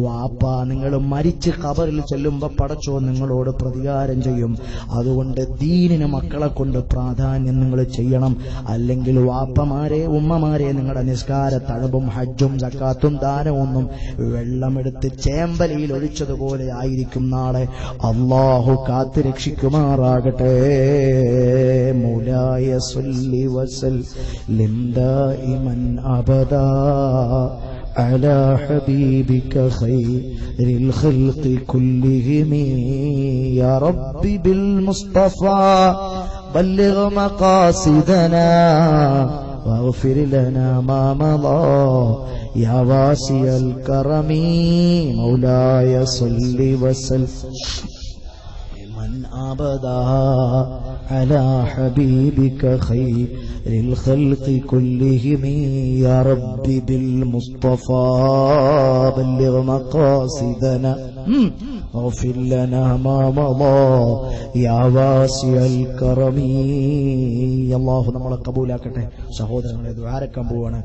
വാപ്പ, നിങ്ങൾ മരിച്ച് ഖബറിൽ ചെല്ലുമ്പോ പടച്ചോ നിങ്ങളോട് പ്രതികാരം ചെയ്യും. അതുകൊണ്ട് ദീനിന് മക്കളെ കൊണ്ട് പ്രാധാന്യം നിങ്ങൾ ചെയ്യണം. അല്ലെങ്കിൽ വാപ്പമാരെ ഉമ്മമാരെ നിങ്ങളുടെ നിസ്കാര തഴമ്പും ഹജ്ജും സക്കാത്തും ദാനമൊന്നും വെള്ളമെടുത്ത് ചേമ്പലിയിൽ ഒഴിച്ചതുപോലെ ആയിരിക്കും നാളെ. അല്ലാഹു കാത്തു രക്ഷിക്കുമാറാകട്ടെ. മൗലായ സ്വല്ലി വസല്ലിം ദായിമൻ അബദാ على حبيبك خير الخلق كلهم يا رب بالمصطفى بلغ مقاصدنا واغفر لنا ما مضى يا واسع الكرم مولاي صل وسلم من أبدا على حبيبك خير الخلق كلهم يا رب بالمصطفى بلغ مقاصدنا واغفر لنا ما مضى يا واسع الكرم. അല്ലാഹു നമ്മളെ കബൂലാക്കട്ടെ. സഹോദരങ്ങളെ, ദുആ അരക്കാൻ പോവാണ്.